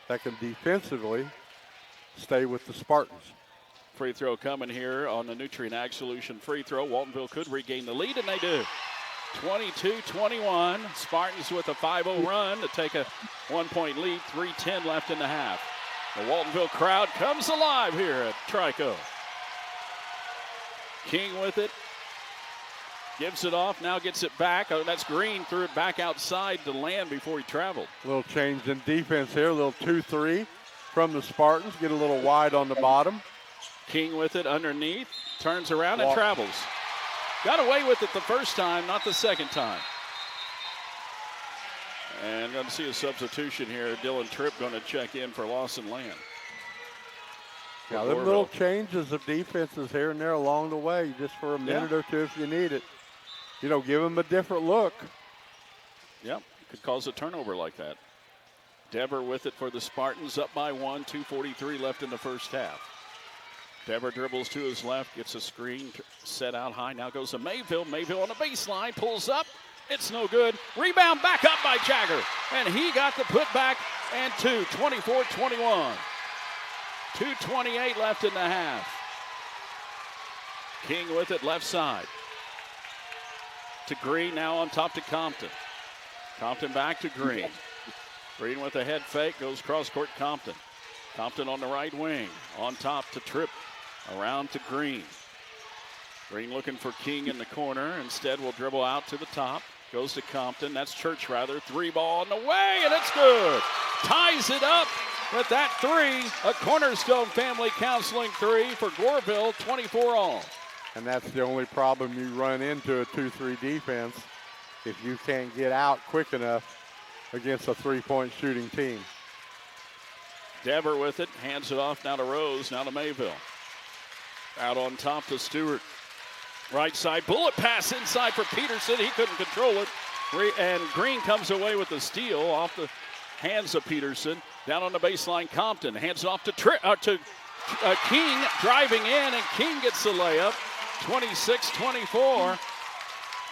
that can defensively stay with the Spartans. Free throw coming here on the Nutrient Ag Solution free throw. Waltonville could regain the lead, and they do. 22-21. Spartans with a 5-0 run to take a 1-point lead. 3:10 left in the half. The Waltonville crowd comes alive here at Trico. King with it. Gives it off, now gets it back. Oh, that's Green, threw it back outside to land before he traveled. A little change in defense here, a little 2-3 from the Spartans. Get a little wide on the bottom. King with it underneath, turns around and travels. Got away with it the first time, not the second time. And going to see a substitution here. Dylan Tripp going to check in for Lawson Land. Yeah, them little changes of defenses here and there along the way, just for a minute or two if you need it. You know, give them a different look. Yep, could cause a turnover like that. Dever with it for the Spartans, up by 1, 2:43 left in the first half. Dever dribbles to his left, gets a screen set out high. Now goes to Mayville. Mayville on the baseline, pulls up. It's no good. Rebound back up by Jagger. And he got the putback and 2, 24-21. 2:28 left in the half. King with it left side. To Green, now on top to Compton. Compton back to Green. Green with a head fake, goes cross court Compton. Compton on the right wing, on top to Tripp. Around to Green. Green looking for King in the corner. Instead will dribble out to the top. Goes to Compton, that's Church rather. 3 ball on the way, and it's good. Ties it up with that 3. A Cornerstone Family Counseling 3 for Goreville, 24 all. And that's the only problem you run into a 2-3 defense if you can't get out quick enough against a 3-point shooting team. Dever with it, hands it off now to Rose, now to Mayville. Out on top to Stewart. Right side, bullet pass inside for Peterson. He couldn't control it. And Green comes away with the steal off the hands of Peterson. Down on the baseline, Compton hands it off to King, driving in, and King gets the layup. 26-24.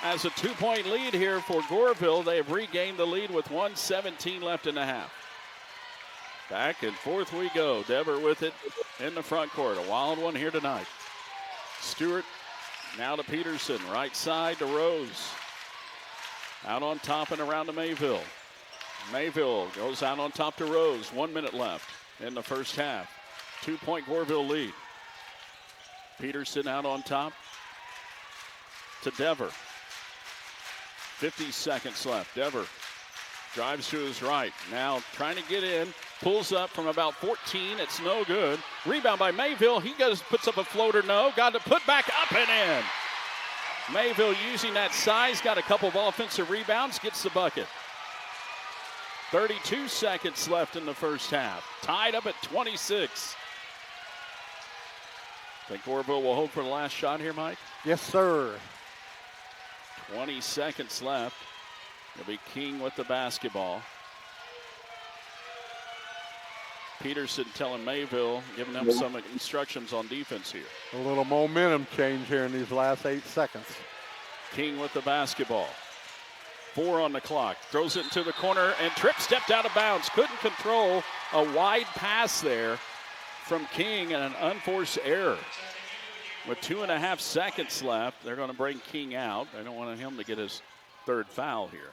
As a 2-point lead here for Goreville, they have regained the lead with 1:17 left in the half. Back and forth we go. Dever with it in the front court. A wild one here tonight. Stewart now to Peterson. Right side to Rose. Out on top and around to Mayville. Mayville goes out on top to Rose. 1 minute left in the first half. 2-point Goreville lead. Peterson out on top to Dever. 50 seconds left. Dever drives to his right. Now trying to get in. Pulls up from about 14. It's no good. Rebound by Mayville. He puts up a floater. No. Got to put back up and in. Mayville using that size. Got a couple of offensive rebounds. Gets the bucket. 32 seconds left in the first half. Tied up at 26. Think Goreville will hold for the last shot here, Mike? Yes, sir. 20 seconds left. It'll be King with the basketball. Peterson telling Mayville, giving them some instructions on defense here. A little momentum change here in these last 8 seconds. King with the basketball. 4 on the clock. Throws it into the corner, and Tripp stepped out of bounds. Couldn't control a wide pass there from King and an unforced error. With 2.5 seconds left, they're going to bring King out. They don't want him to get his 3rd foul here.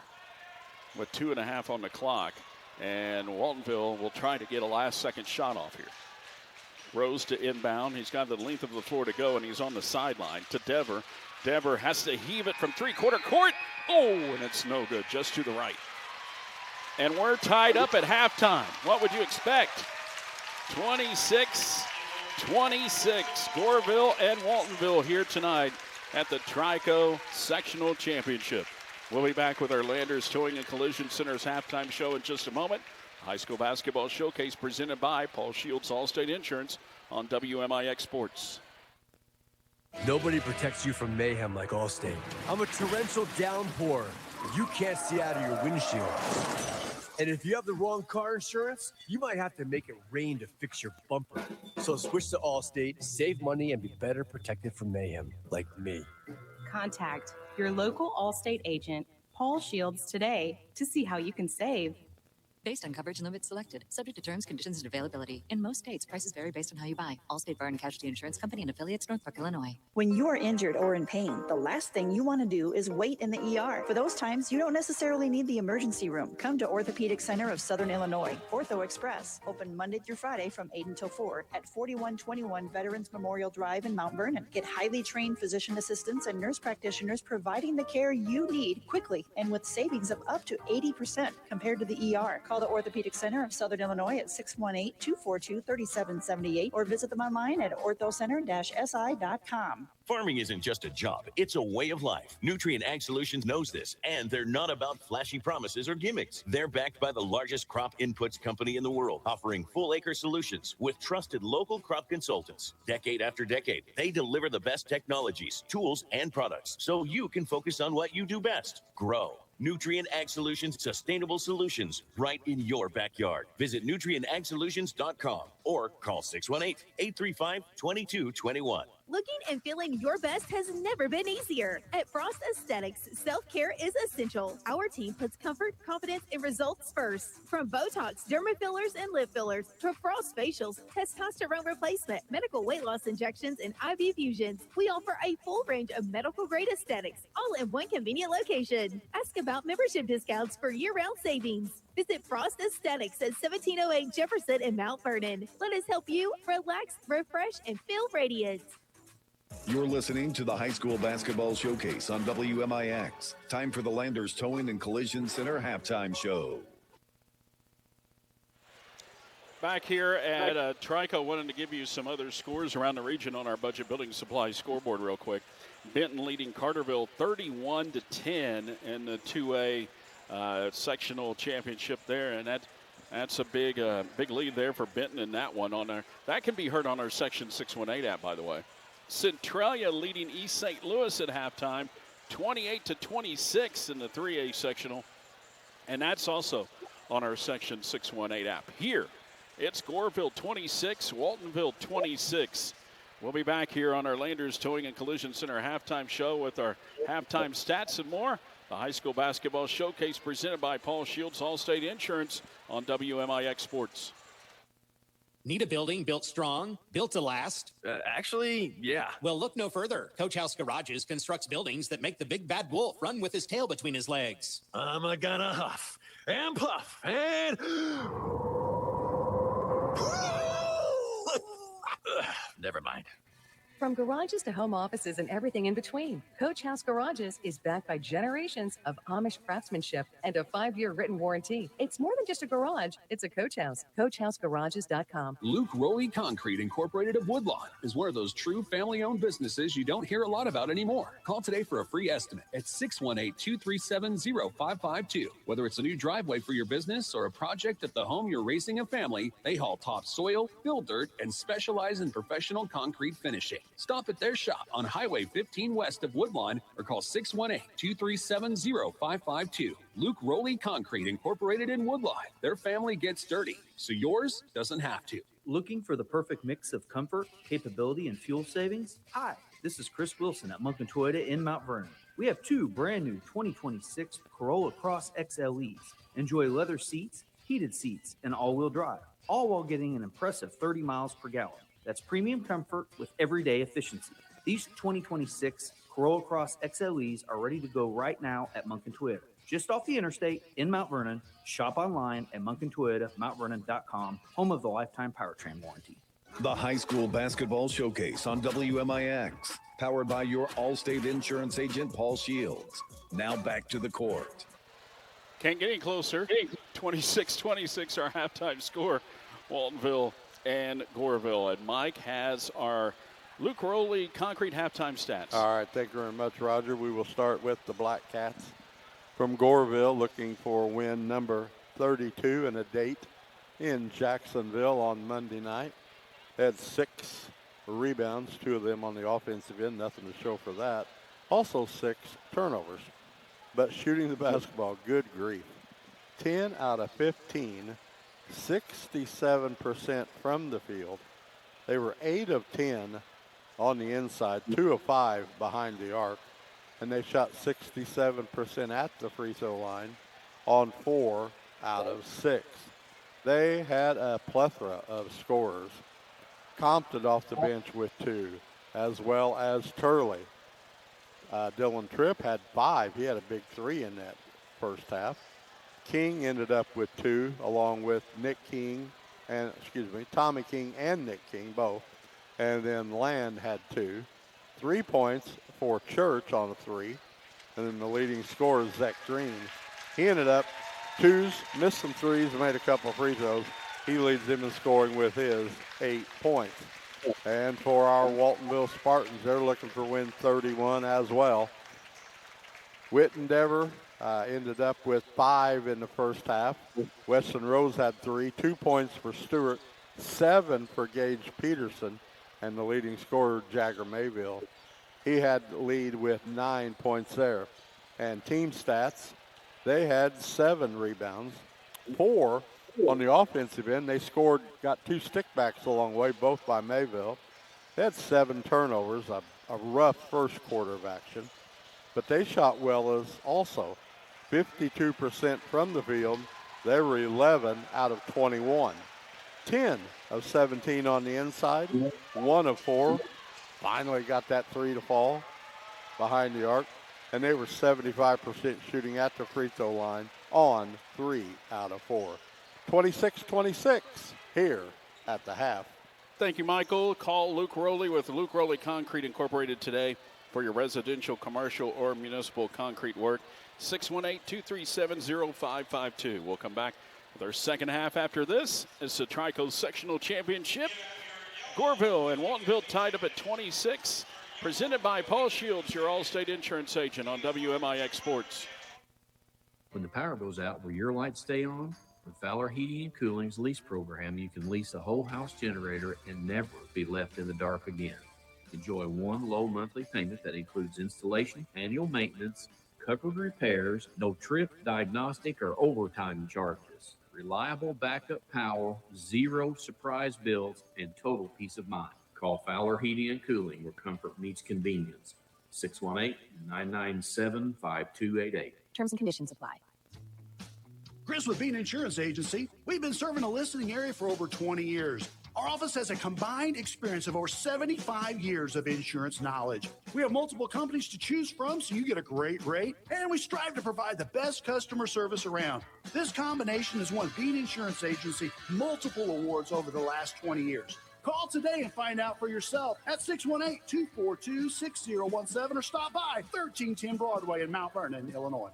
With 2.5 on the clock. And Waltonville will try to get a last-second shot off here. Rose to inbound. He's got the length of the floor to go, and he's on the sideline to Dever. Dever has to heave it from three-quarter court. Oh, and it's no good, just to the right. And we're tied up at halftime. What would you expect? 26-26. Goreville and Waltonville here tonight at the Trico Sectional Championship. We'll be back with our Landers Towing and Collision Center's halftime show in just a moment. High school basketball showcase presented by Paul Shields Allstate Insurance on WMIX Sports. Nobody protects you from mayhem like Allstate. I'm a torrential downpour. You can't see out of your windshield. And if you have the wrong car insurance, you might have to make it rain to fix your bumper. So switch to Allstate, save money, and be better protected from mayhem like me. Contact your local Allstate agent, Paul Shields, today to see how you can save. Based on coverage limits selected, subject to terms, conditions, and availability. In most states, prices vary based on how you buy. Allstate Fire and Casualty Insurance Company and affiliates, Northbrook, Illinois. When you are injured or in pain, the last thing you want to do is wait in the ER. For those times, you don't necessarily need the emergency room. Come to Orthopedic Center of Southern Illinois, Ortho Express, open Monday through Friday from 8 until 4 at 4121 Veterans Memorial Drive in Mount Vernon. Get highly trained physician assistants and nurse practitioners providing the care you need quickly and with savings of up to 80% compared to the ER. Call the Orthopedic Center of Southern Illinois at 618-242-3778 or visit them online at orthocenter-si.com. Farming isn't just a job, it's a way of life. Nutrient Ag Solutions knows this, and they're not about flashy promises or gimmicks. They're backed by the largest crop inputs company in the world, offering full acre solutions with trusted local crop consultants. Decade after decade, they deliver the best technologies, tools, and products so you can focus on what you do best: grow. Nutrient Ag Solutions, sustainable solutions right in your backyard. Visit nutrientagsolutions.com or call 618-835-2221. Looking and feeling your best has never been easier. At Frost Aesthetics, self-care is essential. Our team puts comfort, confidence, and results first. From Botox, derma fillers, and lip fillers to Frost facials, testosterone replacement, medical weight loss injections, and IV fusions, we offer a full range of medical-grade aesthetics, all in one convenient location. Ask about membership discounts for year-round savings. Visit Frost Aesthetics at 1708 Jefferson in Mount Vernon. Let us help you relax, refresh, and feel radiant. You're listening to the High School Basketball Showcase on WMIX. Time for the Landers Towing and Collision Center halftime show. Back here at Trico, wanted to give you some other scores around the region on our budget building supply scoreboard real quick. Benton leading Carterville 31-10 in the 2A sectional championship there, and that's a big lead there for Benton in that one. That can be heard on our Section 618 app, by the way. Centralia leading East St. Louis at halftime, 28-26 in the 3A sectional, and that's also on our Section 618 app. Here, it's Goreville 26, Waltonville 26. We'll be back here on our Landers Towing and Collision Center halftime show with our halftime stats and more. The High School Basketball Showcase presented by Paul Shields Allstate Insurance on WMIX Sports. Need a building built strong, built to last? Actually, yeah. Well, look no further. Coach House Garages constructs buildings that make the big bad wolf run with his tail between his legs. I'm gonna huff and puff and... Never mind. From garages to home offices and everything in between, Coach House Garages is backed by generations of Amish craftsmanship and a 5-year written warranty. It's more than just a garage, it's a Coach House. CoachHouseGarages.com. Luke Rowley Concrete Incorporated of Woodlawn is one of those true family-owned businesses you don't hear a lot about anymore. Call today for a free estimate at 618-237-0552. Whether it's a new driveway for your business or a project at the home you're raising a family, they haul top soil, fill dirt, and specialize in professional concrete finishing. Stop at their shop on Highway 15 west of Woodlawn or call 618-237-0552. Luke Rowley Concrete Incorporated in Woodlawn. Their family gets dirty, so yours doesn't have to. Looking for the perfect mix of comfort, capability, and fuel savings? Hi, this is Chris Wilson at Munkin Toyota in Mount Vernon. We have 2 brand new 2026 Corolla Cross XLEs. Enjoy leather seats, heated seats, and all-wheel drive, all while getting an impressive 30 miles per gallon. That's premium comfort with everyday efficiency. These 2026 Corolla Cross XLEs are ready to go right now at Munkin Toyota. Just off the interstate in Mount Vernon. Shop online at MunkinToyota, MountVernon.com, home of the lifetime powertrain warranty. The High School Basketball Showcase on WMIX, powered by your Allstate insurance agent, Paul Shields. Now back to the court. Can't get any closer. 26-26 our halftime score. Waltonville and Goreville. And Mike has our Luke Rowley concrete halftime stats. All right, thank you very much, Roger. We will start with the Blackcats from Goreville, looking for win number 32 and a date in Jacksonville on Monday night. They had 6 rebounds, 2 of them on the offensive end, nothing to show for that. Also 6 turnovers. But shooting the basketball, good grief. 10 out of 15, 67% from the field. They were 8 of 10 on the inside, 2 of 5 behind the arc. And they shot 67% at the free throw line on 4 out of 6. They had a plethora of scorers. Compton off the bench with 2, as well as Turley. Dylan Tripp had 5. He had a big 3 in that first half. King ended up with 2, along with Tommy King and Nick King both. And then Land had 2. 3 points for Church on a 3. And then the leading scorer, Zach Green. He ended up 2s, missed some 3s, and made a couple of free throws. He leads them in scoring with his 8 points. And for our Waltonville Spartans, they're looking for win 31 as well. Wittendever ended up with 5 in the first half. Weston Rose had 3, 2 points for Stewart, 7 for Gage Peterson, and the leading scorer, Jagger Mayville. He had the lead with 9 points there. And team stats, they had 7 rebounds, 4 on the offensive end. They got 2 stickbacks along the way, both by Mayville. They had 7 turnovers, a rough first quarter of action. But they shot well as also. 52% from the field. They were 11 out of 21. 10 of 17 on the inside, 1 of 4. Finally got that 3 to fall behind the arc. And they were 75% shooting at the free throw line on 3 out of 4. 26-26 here at the half. Thank you, Michael. Call Luke Rowley with Luke Rowley Concrete Incorporated today for your residential, commercial, or municipal concrete work. 618-237-0552. We'll come back with our second half after this. It's the Trico Sectional Championship. Goreville and Waltonville tied up at 26. Presented by Paul Shields, your Allstate insurance agent on WMIX Sports. When the power goes out, will your lights stay on? With Fowler Heating and Cooling's lease program, you can lease a whole house generator and never be left in the dark again. Enjoy one low monthly payment that includes installation, annual maintenance, covered repairs, no trip, diagnostic, or overtime charges. Reliable backup power, 0 surprise bills, and total peace of mind. Call Fowler Heating and Cooling, where comfort meets convenience. 618-997-5288. Terms and conditions apply. Chris with Bean Insurance Agency. We've been serving a listening area for over 20 years. Our office has a combined experience of over 75 years of insurance knowledge. We have multiple companies to choose from, so you get a great rate, and we strive to provide the best customer service around. This combination has won Bean Insurance Agency multiple awards over the last 20 years. Call today and find out for yourself at 618-242-6017 or stop by 1310 Broadway in Mount Vernon, Illinois.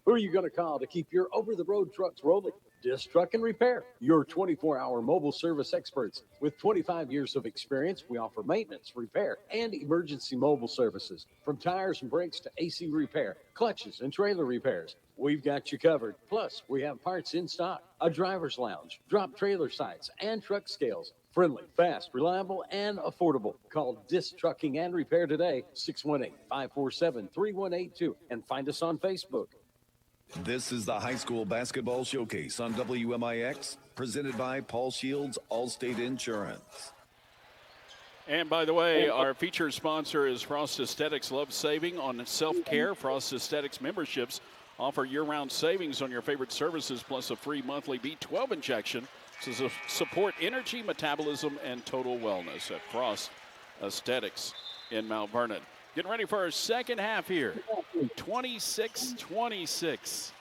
Who are you going to call to keep your over-the-road trucks rolling? Disc Truck and Repair, your 24-hour mobile service experts. With 25 years of experience, we offer maintenance, repair, and emergency mobile services. From tires and brakes to AC repair, clutches, and trailer repairs. We've got you covered. Plus, we have parts in stock, a driver's lounge, drop trailer sites, and truck scales. Friendly, fast, reliable, and affordable. Call Disc Trucking and Repair today, 618-547-3182, and find us on Facebook. This is the High School Basketball Showcase on WMIX, presented by Paul Shields, Allstate Insurance. And by the way, our featured sponsor is Frost Aesthetics. Love saving on self-care. Frost Aesthetics memberships offer year-round savings on your favorite services, plus a free monthly B12 injection to support energy, metabolism, and total wellness at Frost Aesthetics in Mount Vernon. Getting ready for our second half here. 26-26.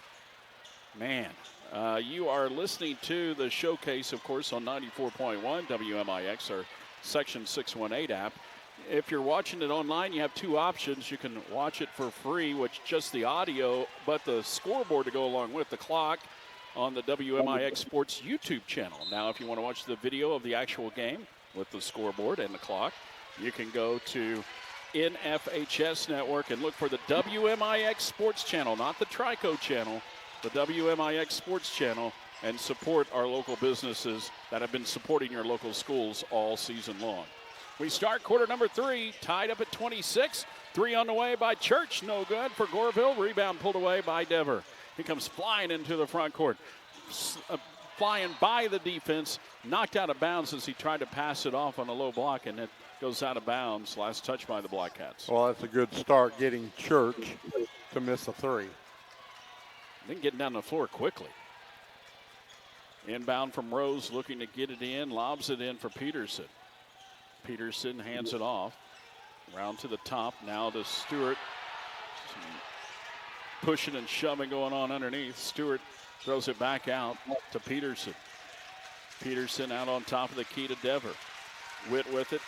Man, You are listening to the showcase, of course, on 94.1 WMIX, our Section 618 app. If you're watching it online, you have two options. You can watch it for free, which just the audio, but the scoreboard to go along with the clock on the WMIX Sports YouTube channel. Now, if you want to watch the video of the actual game with the scoreboard and the clock, you can go to NFHS Network and look for the WMIX Sports channel, not the Trico channel, the WMIX Sports channel, and support our local businesses that have been supporting your local schools all season long. We start quarter number 3, tied up at 26. 3 on the way by Church, no good for Goreville. Rebound pulled away by Dever. He comes flying into the front court, flying by the defense, knocked out of bounds as he tried to pass it off on a low block, and it goes out of bounds. Last touch by the Blackcats. Well, that's a good start getting Church to miss a 3. Then getting down the floor quickly. Inbound from Rose, looking to get it in, lobs it in for Peterson. Peterson hands it off. Round to the top, now to Stewart. Pushing and shoving going on underneath. Stewart throws it back out to Peterson. Peterson out on top of the key to Dever. Witt with it.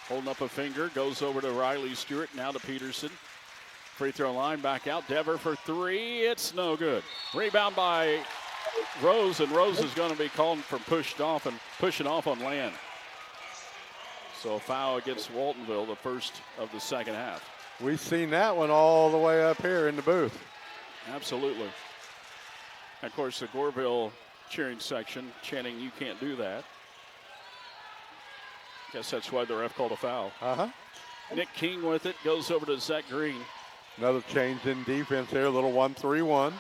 Holding up a finger, goes over to Riley Stewart, now to Peterson. Free throw line back out. Dever for 3. It's no good. Rebound by Rose, and Rose is going to be called for pushed off and pushing off on Land. So a foul against Waltonville, the first of the second half. We've seen that one all the way up here in the booth. Absolutely. Of course, the Goreville cheering section chanting, "You can't do that." Guess that's why the ref called a foul. Nick King with it, goes over to Zach Green. Another change in defense here, a little 1-3-1.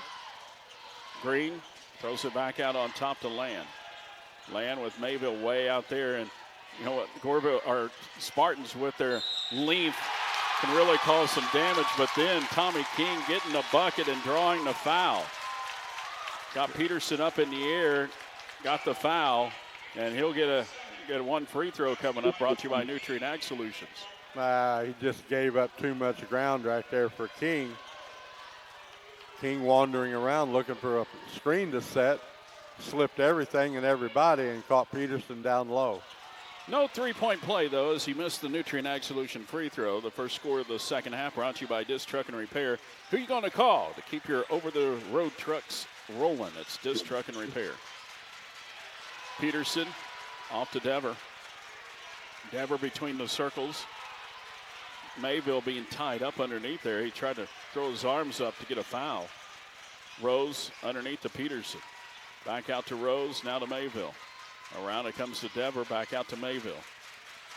Green throws it back out on top to Land. Land with Mayville way out there, and you know what, Goreville, our Spartans with their length can really cause some damage, but then Tommy King getting the bucket and drawing the foul. Got Peterson up in the air, got the foul, and he'll get one free throw coming up, brought to you by Nutrient Ag Solutions. He just gave up too much ground right there for King. King wandering around looking for a screen to set, slipped everything and everybody and caught Peterson down low. No three-point play, though, as he missed the Nutrient Ag Solution free throw. The first score of the second half brought to you by Disc Truck and Repair. Who are you going to call to keep your over-the-road trucks rolling? It's Disc Truck and Repair. Peterson off to Dever. Dever between the circles. Mayville being tied up underneath there. He tried to throw his arms up to get a foul. Rose underneath to Peterson. Back out to Rose, now to Mayville. Around it comes to Dever, back out to Mayville.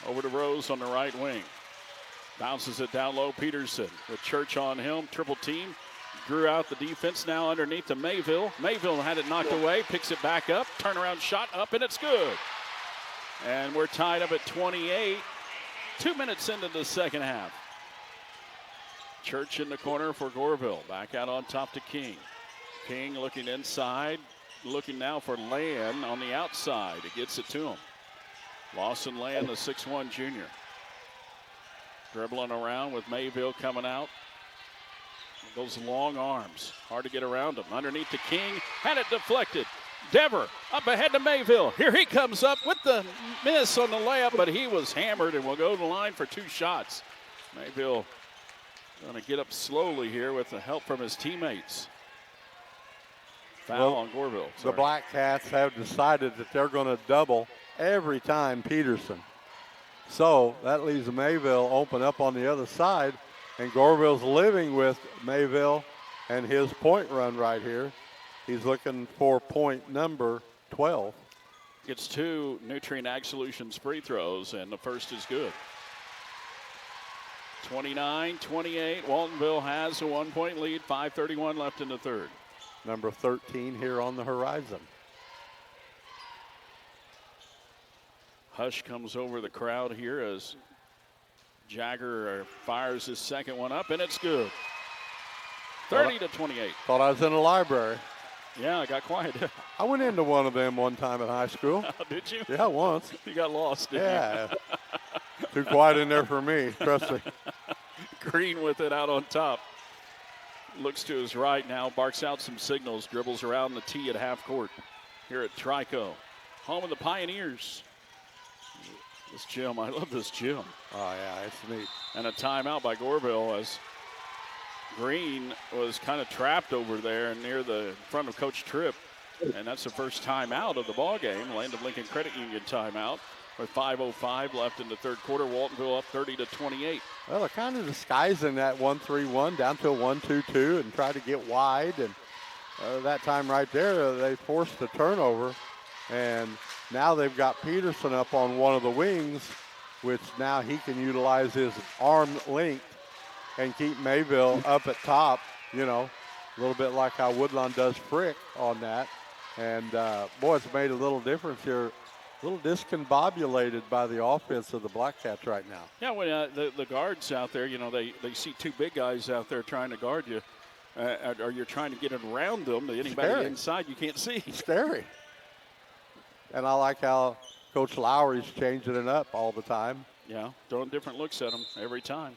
Over to Rose on the right wing. Bounces it down low, Peterson with Church on him, triple team. Drew out the defense, now underneath to Mayville. Mayville had it knocked away, picks it back up, turnaround shot up, and it's good. And we're tied up at 28, 2 minutes into the second half. Church in the corner for Goreville, back out on top to King. King looking inside. Looking now for Land on the outside. It gets it to him. Lawson Land, the 6'1 junior. Dribbling around with Mayville coming out. Those long arms. Hard to get around him. Underneath to King. Had it deflected. Dever up ahead to Mayville. Here he comes up with the miss on the layup, but he was hammered and will go to the line for 2 shots. Mayville going to get up slowly here with the help from his teammates. Foul on Goreville. The Blackcats have decided that they're going to double every time Peterson. So that leaves Mayville open up on the other side, and Goreville's living with Mayville and his point run right here. He's looking for point number 12. Gets 2 Nutrient Ag Solutions free throws, and the first is good. 29-28, Waltonville has a 1-point lead, 5:31 left in the third. Number 13 here on the horizon. Hush comes over the crowd here as Jagger fires his second one up, and it's good. 30-28. Thought I was in a library. Yeah, I got quiet. I went into one of them one time in high school. Did you? Yeah, once. You got lost, didn't you? Too quiet in there for me, trust me. Green with it out on top. looks to his right now, barks out some signals, dribbles around the tee at half court here at Trico. Home of the Pioneers. This gym, I love this gym. Oh, yeah, it's neat. And a timeout by Goreville as Green was kind of trapped over there near the front of Coach Tripp. And that's the first timeout of the ball game. Land of Lincoln Credit Union timeout with 5:05 left in the third quarter. Waltonville up 30-28. Well, they're kind of disguising that 1-3-1 down to a 1-2-2 and try to get wide. And that time right there, they forced the turnover. And now they've got Peterson up on one of the wings, which now he can utilize his arm length and keep Mayville up at top, you know, a little bit like how Woodlawn does Frick on that. And, boy, it's made a little difference here. A little discombobulated by the offense of the Blackcats right now. Yeah, when the guards out there, you know, they see two big guys out there trying to guard you, or you're trying to get around them. Anybody Scary. inside you can't see. Scary. And I like how Coach Lowry's changing it up all the time. Yeah, throwing different looks at them every time.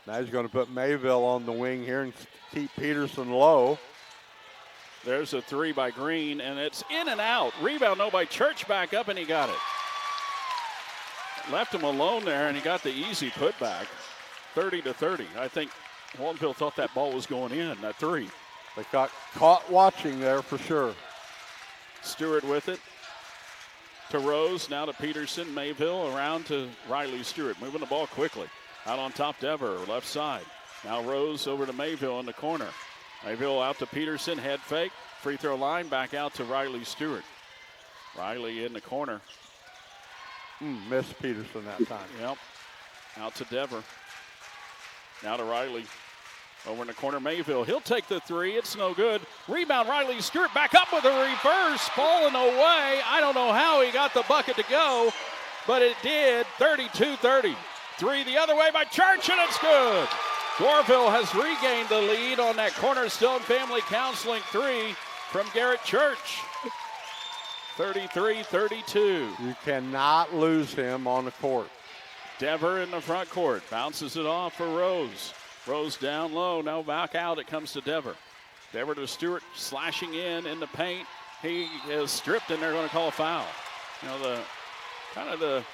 Now he's going to put Mayville on the wing here and keep Peterson low. There's a three by Green, and it's in and out. Rebound, no, by Church, back up, and he got it. Left him alone there, and he got the easy putback. 30-30. I think Waltonville thought that ball was going in, that three. They got caught watching there for sure. Stewart with it. To Rose, now to Peterson. Mayville around to Riley Stewart. Moving the ball quickly. Out on top, Dever, left side. Now Rose over to Mayville in the corner. Mayville out to Peterson, head fake. Free throw line, back out to Riley Stewart. Riley in the corner. Missed Peterson that time. Yep. Out to Dever. Now to Riley. Over in the corner, Mayville. He'll take the three. It's no good. Rebound, Riley Stewart back up with a reverse. Falling away. I don't know how he got the bucket to go, but it did. 32-30. Three the other way by Church, and it's good. Goreville has regained the lead on that Cornerstone Family Counseling three from Garrett Church. 33-32. You cannot lose him on the court. Dever in the front court. Bounces it off for Rose. Rose down low. Now back out. It comes to Dever. Dever to Stewart, slashing in the paint. He is stripped, and they're going to call a foul. You know, the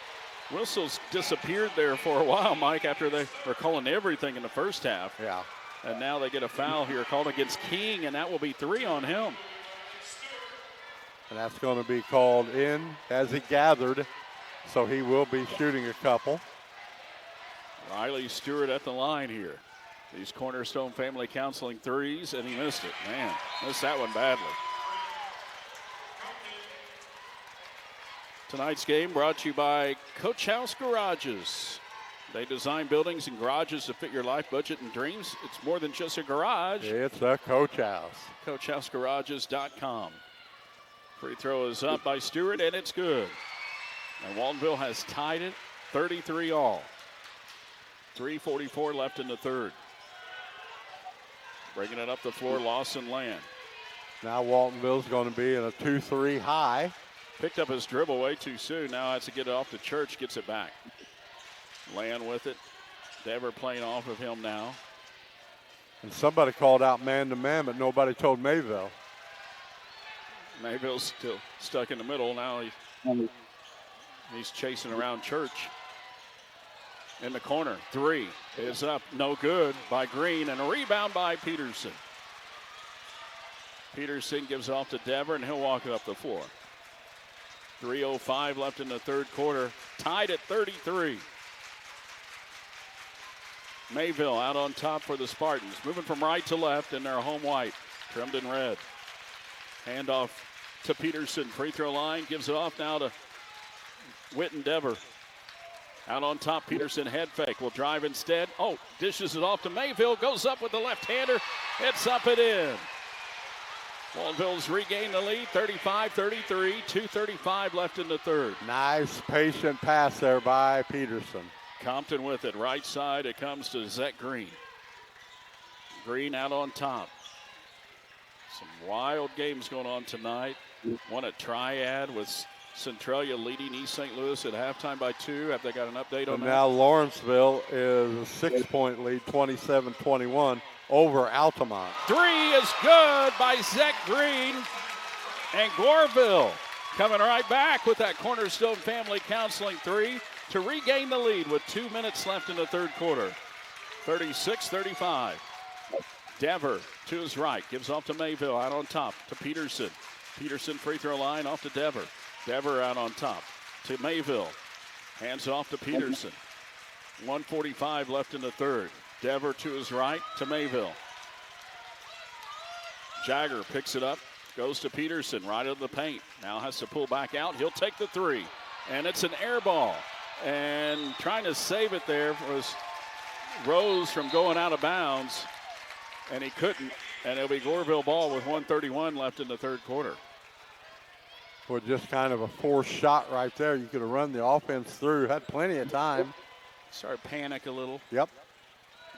whistles disappeared there for a while, Mike, after they were calling everything in the first half. Yeah. And now they get a foul here called against King, and that will be three on him. And that's going to be called in as he gathered, so he will be shooting a couple. Riley Stewart at the line here. These Cornerstone Family Counseling threes, and he missed it. Man, missed that one badly. Tonight's game brought to you by Coach House Garages. They design buildings and garages to fit your life budget and dreams. It's more than just a garage. It's a Coach House. CoachHouseGarages.com. Free throw is up by Stewart, and it's good. And Waltonville has tied it 33 all. 3:44 left in the third. Bringing it up the floor, Lawson Land. Now Waltonville's going to be in a 2-3 high. Picked up his dribble way too soon. Now has to get it off to Church, gets it back. Land with it. Dever playing off of him now. And somebody called out man-to-man, but nobody told Mayville. Mayville's still stuck in the middle. Now he's chasing around Church. In the corner, three is up, no good by Green, and a rebound by Peterson. Peterson gives off to Dever, and he'll walk it up the floor. 3:05 left in the third quarter, tied at 33. Mayville out on top for the Spartans, moving from right to left in their home white, trimmed in red. Handoff to Peterson, free throw line, gives it off now to Witten Dever. Out on top, Peterson head fake. Will drive instead. Oh, dishes it off to Mayville. Goes up with the left-hander. It's up and in. Waltonville's regained the lead, 35-33. 2:35 left in the third. Nice, patient pass there by Peterson. Compton with it. Right side, it comes to Zach Green. Green out on top. Some wild games going on tonight. One at Triad with Centralia leading East St. Louis at halftime by 2. Have they got an update on And that? now Lawrenceville is a 6-point lead, 27-21 over Altamont. 3 is good by Zach Green. And Goreville coming right back with that Cornerstone Family Counseling 3 to regain the lead with 2 minutes left in the third quarter. 36-35. Dever to his right, gives off to Mayville, out on top to Peterson. Peterson free throw line off to Dever. Dever out on top to Mayville. Hands it off to Peterson. 1:45 left in the third. Dever to his right to Mayville. Jagger picks it up, goes to Peterson, right of the paint. Now has to pull back out. He'll take the 3. And it's an air ball. And trying to save it there was Rose from going out of bounds. And he couldn't. And it'll be Goreville ball with 1:31 left in the third quarter. Well, just kind of a forced shot right there. You could have run the offense through, had plenty of time. Started to panic a little. Yep.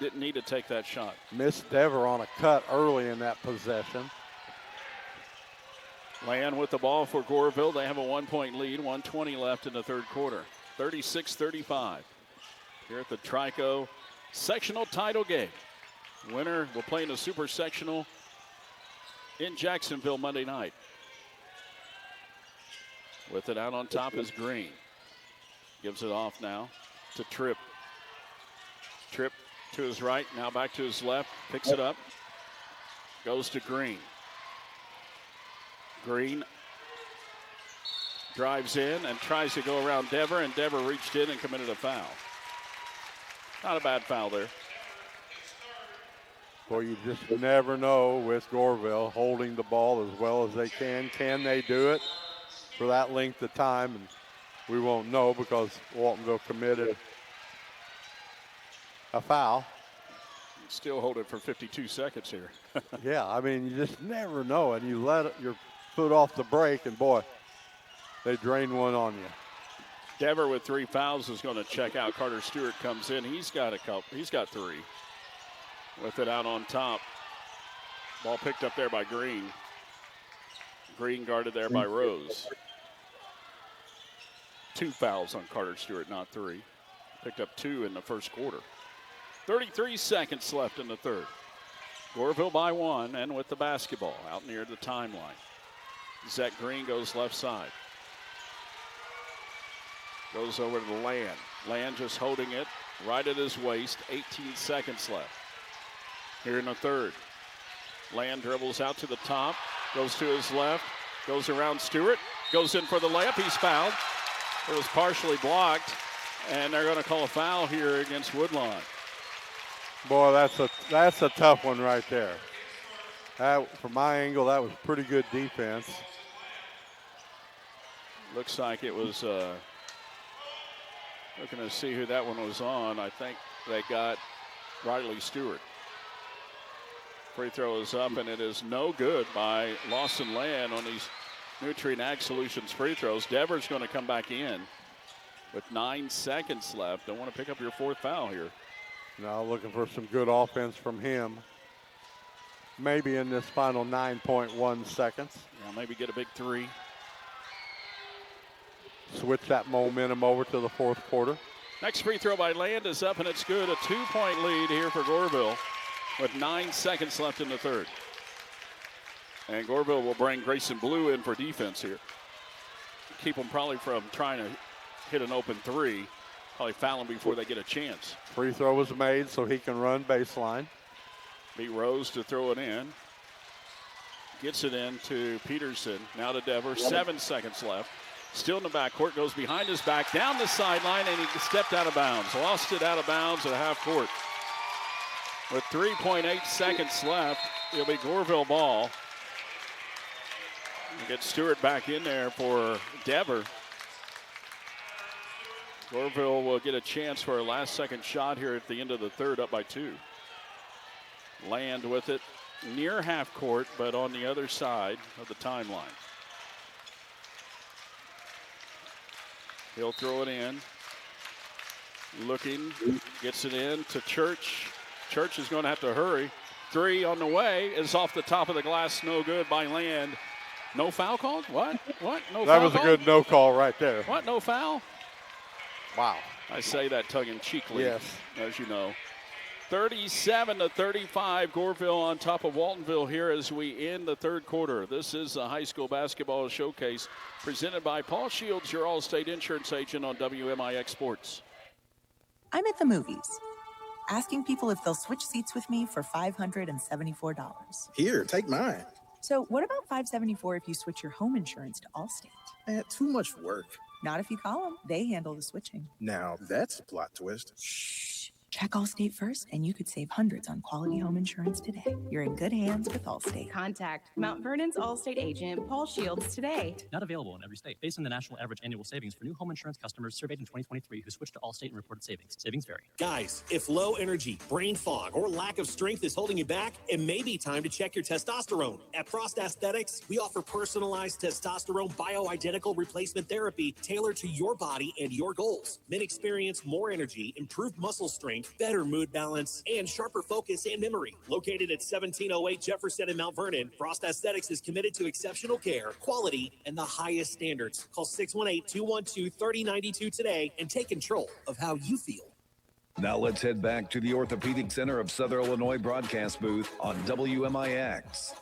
Didn't need to take that shot. Missed Dever on a cut early in that possession. Land with the ball for Goreville. They have a 1-point lead, 1:20 left in the third quarter. 36-35. Here at the Trico sectional title game. Winner will play in the Super Sectional in Jacksonville Monday night. With it out on top is Green. Gives it off now to Tripp. Tripp to his right, now back to his left. Picks it up. Goes to Green. Green drives in and tries to go around Dever, and Dever reached in and committed a foul. Not a bad foul there. Well, you just never know with Goreville holding the ball as well as they can. Can they do it for that length of time? And we won't know because Waltonville committed a foul. Still hold it for 52 seconds here. Yeah, I mean, you just never know. And you let your foot off the brake, and boy, they drain one on you. Dever with 3 fouls is going to check out. Carter Stewart comes in. He's got 3. With it out on top. Ball picked up there by Green. Green guarded there by Rose. 2 fouls on Carter Stewart, not 3. Picked up 2 in the first quarter. 33 seconds left in the third. Goreville by 1 and with the basketball out near the timeline. Zach Green goes left side. Goes over to Land. Land just holding it right at his waist. 18 seconds left. Here in the third. Land dribbles out to the top, goes to his left, goes around Stewart, goes in for the layup. He's fouled. It was partially blocked, and they're going to call a foul here against Woodlawn. Boy, that's a tough one right there. From my angle, that was pretty good defense. Looks like it was, looking to see who that one was on. I think they got Riley Stewart. Free throw is up, and it is no good by Lawson Land on these Nutrient Ag Solutions free throws. Dever's going to come back in with 9 seconds left. Don't want to pick up your 4th foul here. Now looking for some good offense from him. Maybe in this final 9.1 seconds. Yeah, maybe get a big 3. Switch that momentum over to the fourth quarter. Next free throw by Land is up, and it's good. A 2-point lead here for Goreville with 9 seconds left in the third. And Goreville will bring Grayson Blue in for defense here. Keep them probably from trying to hit an open 3. Probably foul them before they get a chance. Free throw was made so he can run baseline. Beat Rose to throw it in. Gets it in to Peterson. Now to Dever. 7 seconds left. Still in the backcourt. Goes behind his back. Down the sideline, and he stepped out of bounds. Lost it out of bounds at half court. With 3.8 seconds left, it'll be Goreville ball. We'll get Stewart back in there for Dever. Goreville will get a chance for a last-second shot here at the end of the third, up by 2. Land with it near half court, but on the other side of the timeline. He'll throw it in. Looking, gets it in to Church. Church is going to have to hurry. 3 on the way is off the top of the glass, no good by Land. No foul called? What? What? No That foul was a called? good no call right there. What? No foul? Wow. I say that tongue-in-cheekly, Yes. as you know. 37-35, Goreville on top of Waltonville here as we end the third quarter. This is the high school basketball showcase presented by Paul Shields, your All-State insurance agent on WMIX Sports. I'm at the movies, asking people if they'll switch seats with me for $574. Here, take mine. So what about $574 if you switch your home insurance to Allstate? Too much work. Not if you call them. They handle the switching. Now, that's a plot twist. Shh. Check Allstate first, and you could save hundreds on quality home insurance today. You're in good hands with Allstate. Contact Mount Vernon's Allstate agent, Paul Shields, today. Not available in every state. Based on the national average annual savings for new home insurance customers surveyed in 2023 who switched to Allstate and reported savings. Savings vary. Guys, if low energy, brain fog, or lack of strength is holding you back, it may be time to check your testosterone. At Frost Aesthetics, we offer personalized testosterone bioidentical replacement therapy tailored to your body and your goals. Men experience more energy, improved muscle strength, better mood balance, and sharper focus and memory. Located at 1708 Jefferson in Mount Vernon, Frost Aesthetics is committed to exceptional care, quality, and the highest standards. Call 618-212-3092 today and take control of how you feel. Now let's head back to the Orthopedic Center of Southern Illinois broadcast booth on WMIX.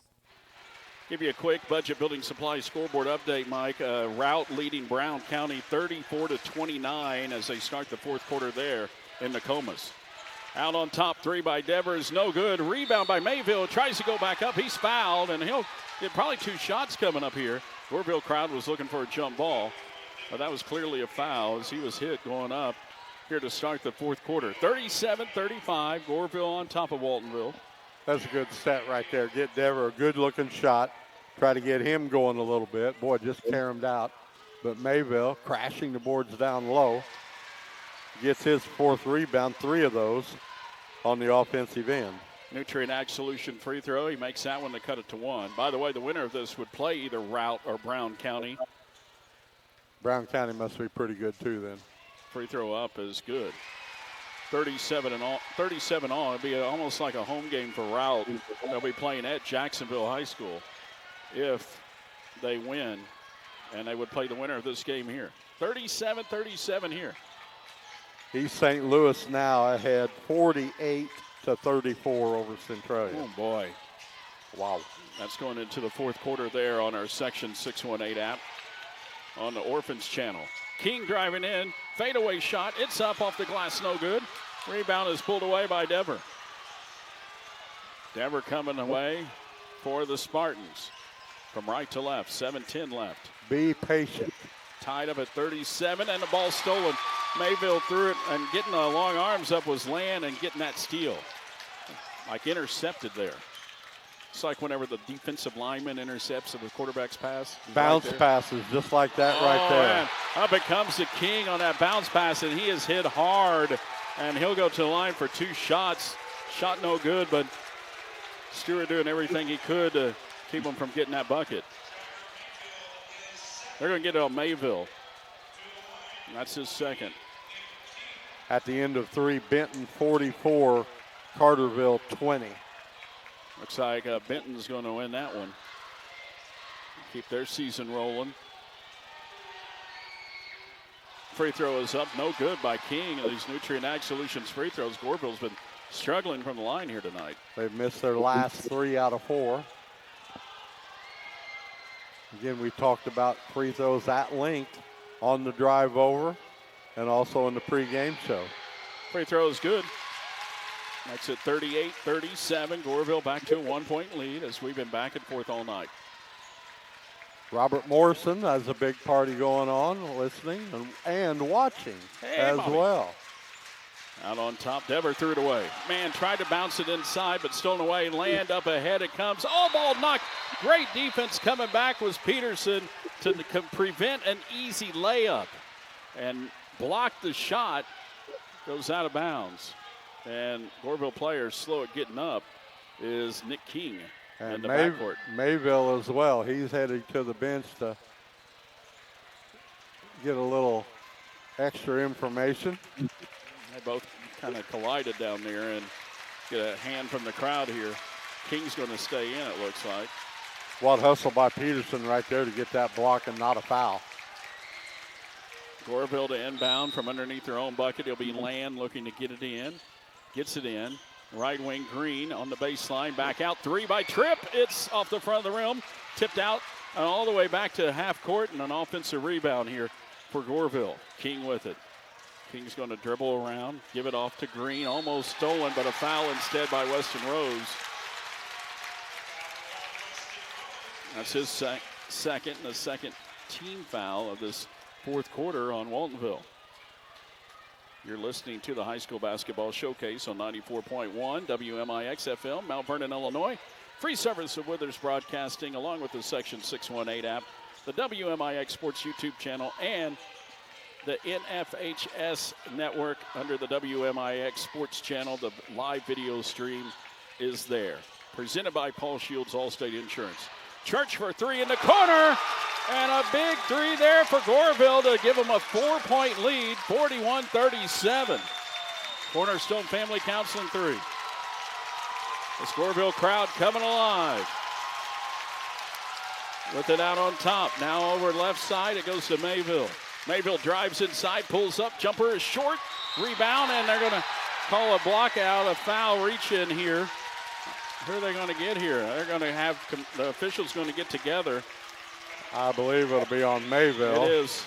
Give you a quick budget building supply scoreboard update, Mike. Route leading Brown County 34-29 as they start the fourth quarter there in Nokomis. Out on top, three by Devers, no good. Rebound by Mayville, tries to go back up. He's fouled, and he'll get probably two shots coming up here. Goreville crowd was looking for a jump ball, but that was clearly a foul as he was hit going up here to start the fourth quarter. 37-35, Goreville on top of Waltonville. That's a good set right there. Get Dever a good-looking shot. Try to get him going a little bit. Boy, just caromed out. But Mayville crashing the boards down low. Gets his fourth rebound, three of those on the offensive end. Nutrient Ag Solution free throw. He makes that one to cut it to one. By the way, the winner of this would play either Route or Brown County. Brown County must be pretty good too then. Free throw up is good. 37 all. It'd be almost like a home game for Route. They'll be playing at Jacksonville High School if they win, and they would play the winner of this game here. 37-37 here. East St. Louis now ahead 48-34 over Centralia. Oh, boy. Wow. That's going into the fourth quarter there on our Section 618 app on the Orphans channel. King driving in, fadeaway shot. It's up off the glass, no good. Rebound is pulled away by Dever. Dever coming away for the Spartans. From right to left, 7:10 left. Be patient. Tied up at 37, and the ball stolen. Mayville threw it, and getting the long arms up was Land and getting that steal. Like intercepted there. It's like whenever the defensive lineman intercepts the quarterback's pass. Bounce passes just like that right there. Man. Up it comes to King on that bounce pass, and he is hit hard. And he'll go to the line for two shots. Shot no good, but Stewart doing everything he could to keep him from getting that bucket. They're going to get it on Mayville. That's his second. At the end of three, Benton 44, Carterville 20. Looks like Benton's going to win that one. Keep their season rolling. Free throw is up, no good by King. And these Nutrient Ag Solutions free throws. Goreville's been struggling from the line here tonight. They've missed their last 3 out of 4. Again, we talked about free throws at length on the drive over and also in the pregame show. Free throw is good. Makes it 38-37. Goreville back to a 1-point lead as we've been back and forth all night. Robert Morrison has a big party going on, listening and watching as Bobby. well. Out on top, Dever threw it away. Man tried to bounce it inside, but stolen away. Land up ahead, it comes. Oh, ball knocked. Great defense coming back was Peterson to prevent an easy layup. And blocked the shot, goes out of bounds. And Goreville players slow at getting up is Nick King in the backcourt. Mayville as well. He's headed to the bench to get a little extra information. They both kind of collided down there and get a hand from the crowd here. King's going to stay in, it looks like. What hustle by Peterson right there to get that block and not a foul. Goreville to inbound from underneath their own bucket. It'll be Land looking to get it in. Gets it in. Right wing Green on the baseline. Back out. 3 by Tripp. It's off the front of the rim. Tipped out and all the way back to half court, and an offensive rebound here for Goreville. King with it. King's going to dribble around. Give it off to Green. Almost stolen, but a foul instead by Weston Rose. That's his second, and the second team foul of this fourth quarter on Waltonville. You're listening to the High School Basketball Showcase on 94.1 WMIX FM, Mount Vernon, Illinois. Free service of Withers Broadcasting, along with the Section 618 app, the WMIX Sports YouTube channel, and the NFHS network under the WMIX Sports channel. The live video stream is there. Presented by Paul Shields Allstate Insurance. Church for 3 in the corner. And a big 3 there for Goreville to give them a 4-point lead, 41-37. Cornerstone Family Counseling 3. This Goreville crowd coming alive. With it out on top. Now over left side, it goes to Mayville. Mayville drives inside, pulls up, jumper is short, rebound, and they're going to call a block out, a foul reach in here. Who are they going to get here? They're going to have the officials going to get together. I believe it'll be on Mayville. It is.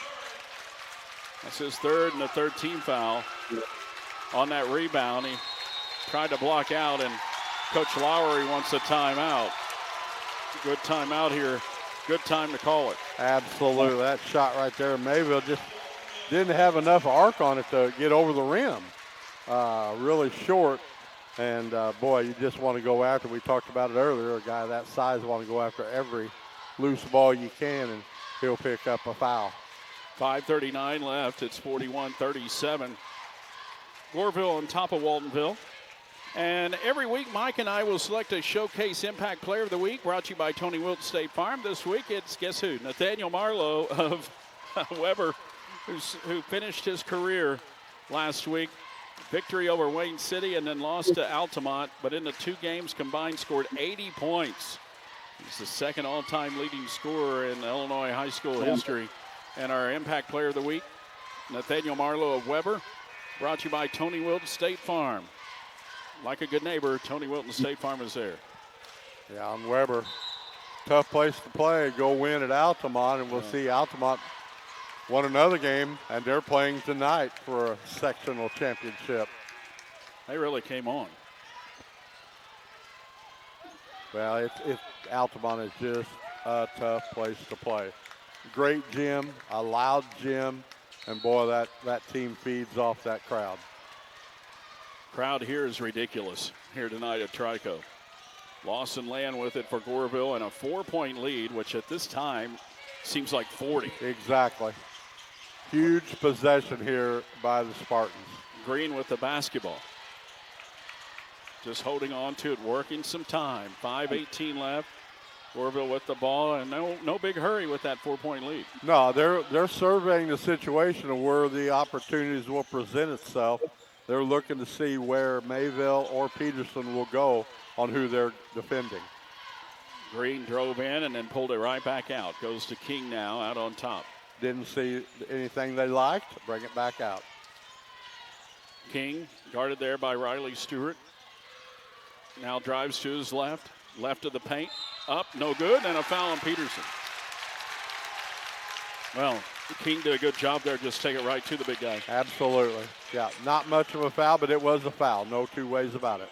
That's his third and the third team foul. On that rebound, he tried to block out, and Coach Lowry wants a timeout. Good timeout here. Good time to call it. Absolutely. That shot right there, Mayville just didn't have enough arc on it to get over the rim. Really short. And, boy, you just want to go after. We talked about it earlier. A guy that size want to go after every loose ball you can, and he'll pick up a foul. 5:39 left. It's 41-37. Goreville on top of Waltonville. And every week, Mike and I will select a Showcase Impact Player of the Week, brought to you by Tony Wilton State Farm. This week, it's, guess who? Nathaniel Marlowe of Weber, who finished his career last week. Victory over Wayne City and then lost to Altamont, but in the 2 games combined scored 80 points. He's the second all-time leading scorer in Illinois high school history. And our Impact Player of the Week, Nathaniel Marlowe of Weber, brought to you by Tony Wilton State Farm. Like a good neighbor, Tony Wilton State Farm is there. Yeah, on Weber. Tough place to play. Go win at Altamont, and we'll see Altamont won another game, and they're playing tonight for a sectional championship. They really came on. Well, Altamont is just a tough place to play. Great gym, a loud gym, and boy, that team feeds off that crowd. Crowd here is ridiculous here tonight at Trico. Lawson Land with it for Goreville, and a 4-point lead, which at this time seems like 40. Exactly. Huge possession here by the Spartans. Green with the basketball. Just holding on to it, working some time. 5:18 left. Goreville with the ball, and no big hurry with that 4-point lead. No, they're surveying the situation of where the opportunities will present itself. They're looking to see where Mayville or Peterson will go on who they're defending. Green drove in and then pulled it right back out. Goes to King now, out on top. Didn't see anything they liked, bring it back out. King guarded there by Riley Stewart. Now drives to his left of the paint. Up, no good, and a foul on Peterson. Well, King did a good job there, just take it right to the big guy. Absolutely. Yeah, not much of a foul, but it was a foul. No 2 ways about it.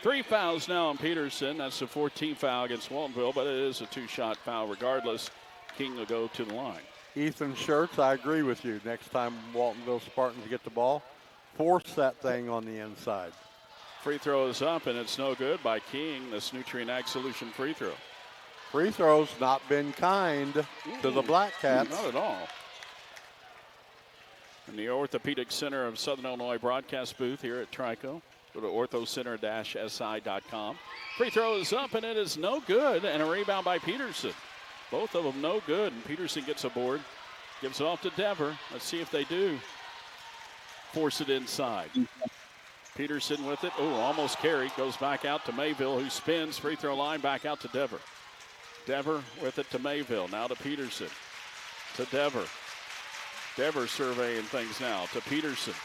3 fouls now on Peterson. That's the 14th foul against Waltonville, but it is a 2-shot foul regardless. King will go to the line. Ethan Schertz, I agree with you. Next time Waltonville Spartans get the ball, force that thing on the inside. Free throw is up, and it's no good by King, this Nutrient Ag Solution free throw. Free throws not been kind to the Blackcats. Not at all. In the Orthopedic Center of Southern Illinois broadcast booth here at Trico. Go to orthocenter-si.com. Free throw is up, and it is no good, and a rebound by Peterson. Both of them no good, and Peterson gets a board. Gives it off to Dever. Let's see if they do force it inside. Peterson with it. Oh, almost carried. Goes back out to Mayville, who spins. Free throw line back out to Dever. Dever with it to Mayville. Now to Peterson. To Dever. Dever surveying things now to Peterson.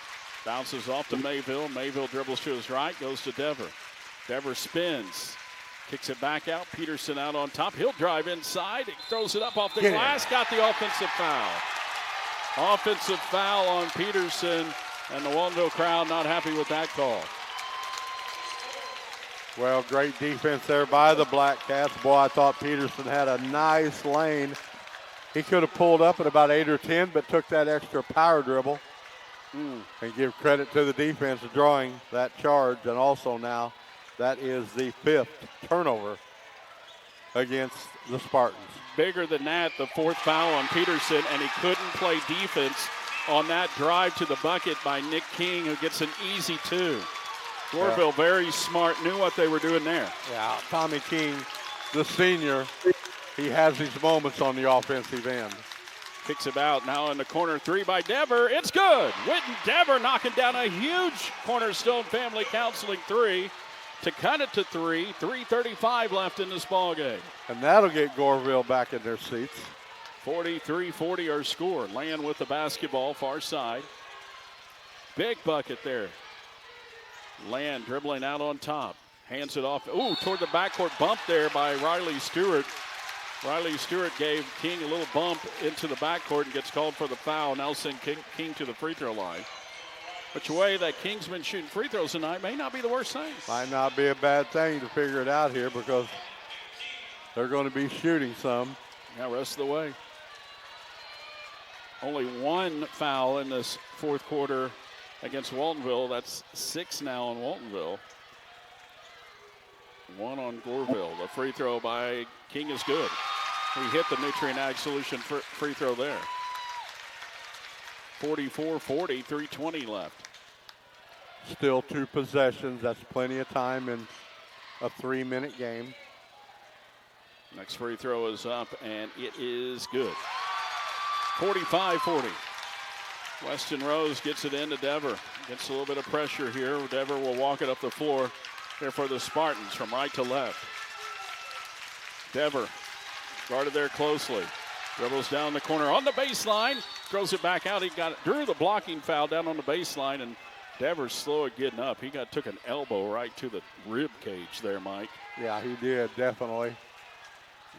Bounces off to Mayville. Mayville dribbles to his right, goes to Dever. Dever spins. Kicks it back out. Peterson out on top. He'll drive inside. He throws it up off the glass. Got the offensive foul. Offensive foul on Peterson. And the Waltonville crowd not happy with that call. Well, great defense there by the Blackcats. Boy, I thought Peterson had a nice lane. He could have pulled up at about 8 or 10, but took that extra power dribble. And give credit to the defense for drawing that charge. And also now, that is the 5th turnover against the Spartans. Bigger than that, the 4th foul on Peterson, and he couldn't play defense on that drive to the bucket by Nick King, who gets an easy 2. Goreville very smart, knew what they were doing there. Yeah, Tommy King, the senior, he has these moments on the offensive end. Kicks it out now in the corner, 3 by Dever. It's good. Whitten Dever knocking down a huge Cornerstone Family Counseling 3 to cut it to 3. 3:35 left in this ball game. And that'll get Goreville back in their seats. 43-40 our score. Land with the basketball, far side. Big bucket there. Land dribbling out on top. Hands it off. Ooh, toward the backcourt bump there by Riley Stewart. Riley Stewart gave King a little bump into the backcourt and gets called for the foul. Now send King to the free throw line. Which way that King's been shooting free throws tonight may not be the worst thing. Might not be a bad thing to figure it out here because they're going to be shooting some. Yeah, rest of the way. Only 1 foul in this 4th quarter against Waltonville. That's 6 now on Waltonville. 1 on Goreville. The free throw by King is good. He hit the Nutrient Ag Solution free throw there. 44-40, 3:20 left. Still 2 possessions. That's plenty of time in a 3-minute game. Next free throw is up, and it is good. 45-40. Weston Rose gets it into Dever. Gets a little bit of pressure here. Dever will walk it up the floor here for the Spartans from right to left. Dever guarded there closely. Dribbles down the corner on the baseline. Throws it back out. He drew the blocking foul down on the baseline, and Dever's slow at getting up. He took an elbow right to the rib cage there, Mike. Yeah, he did, definitely.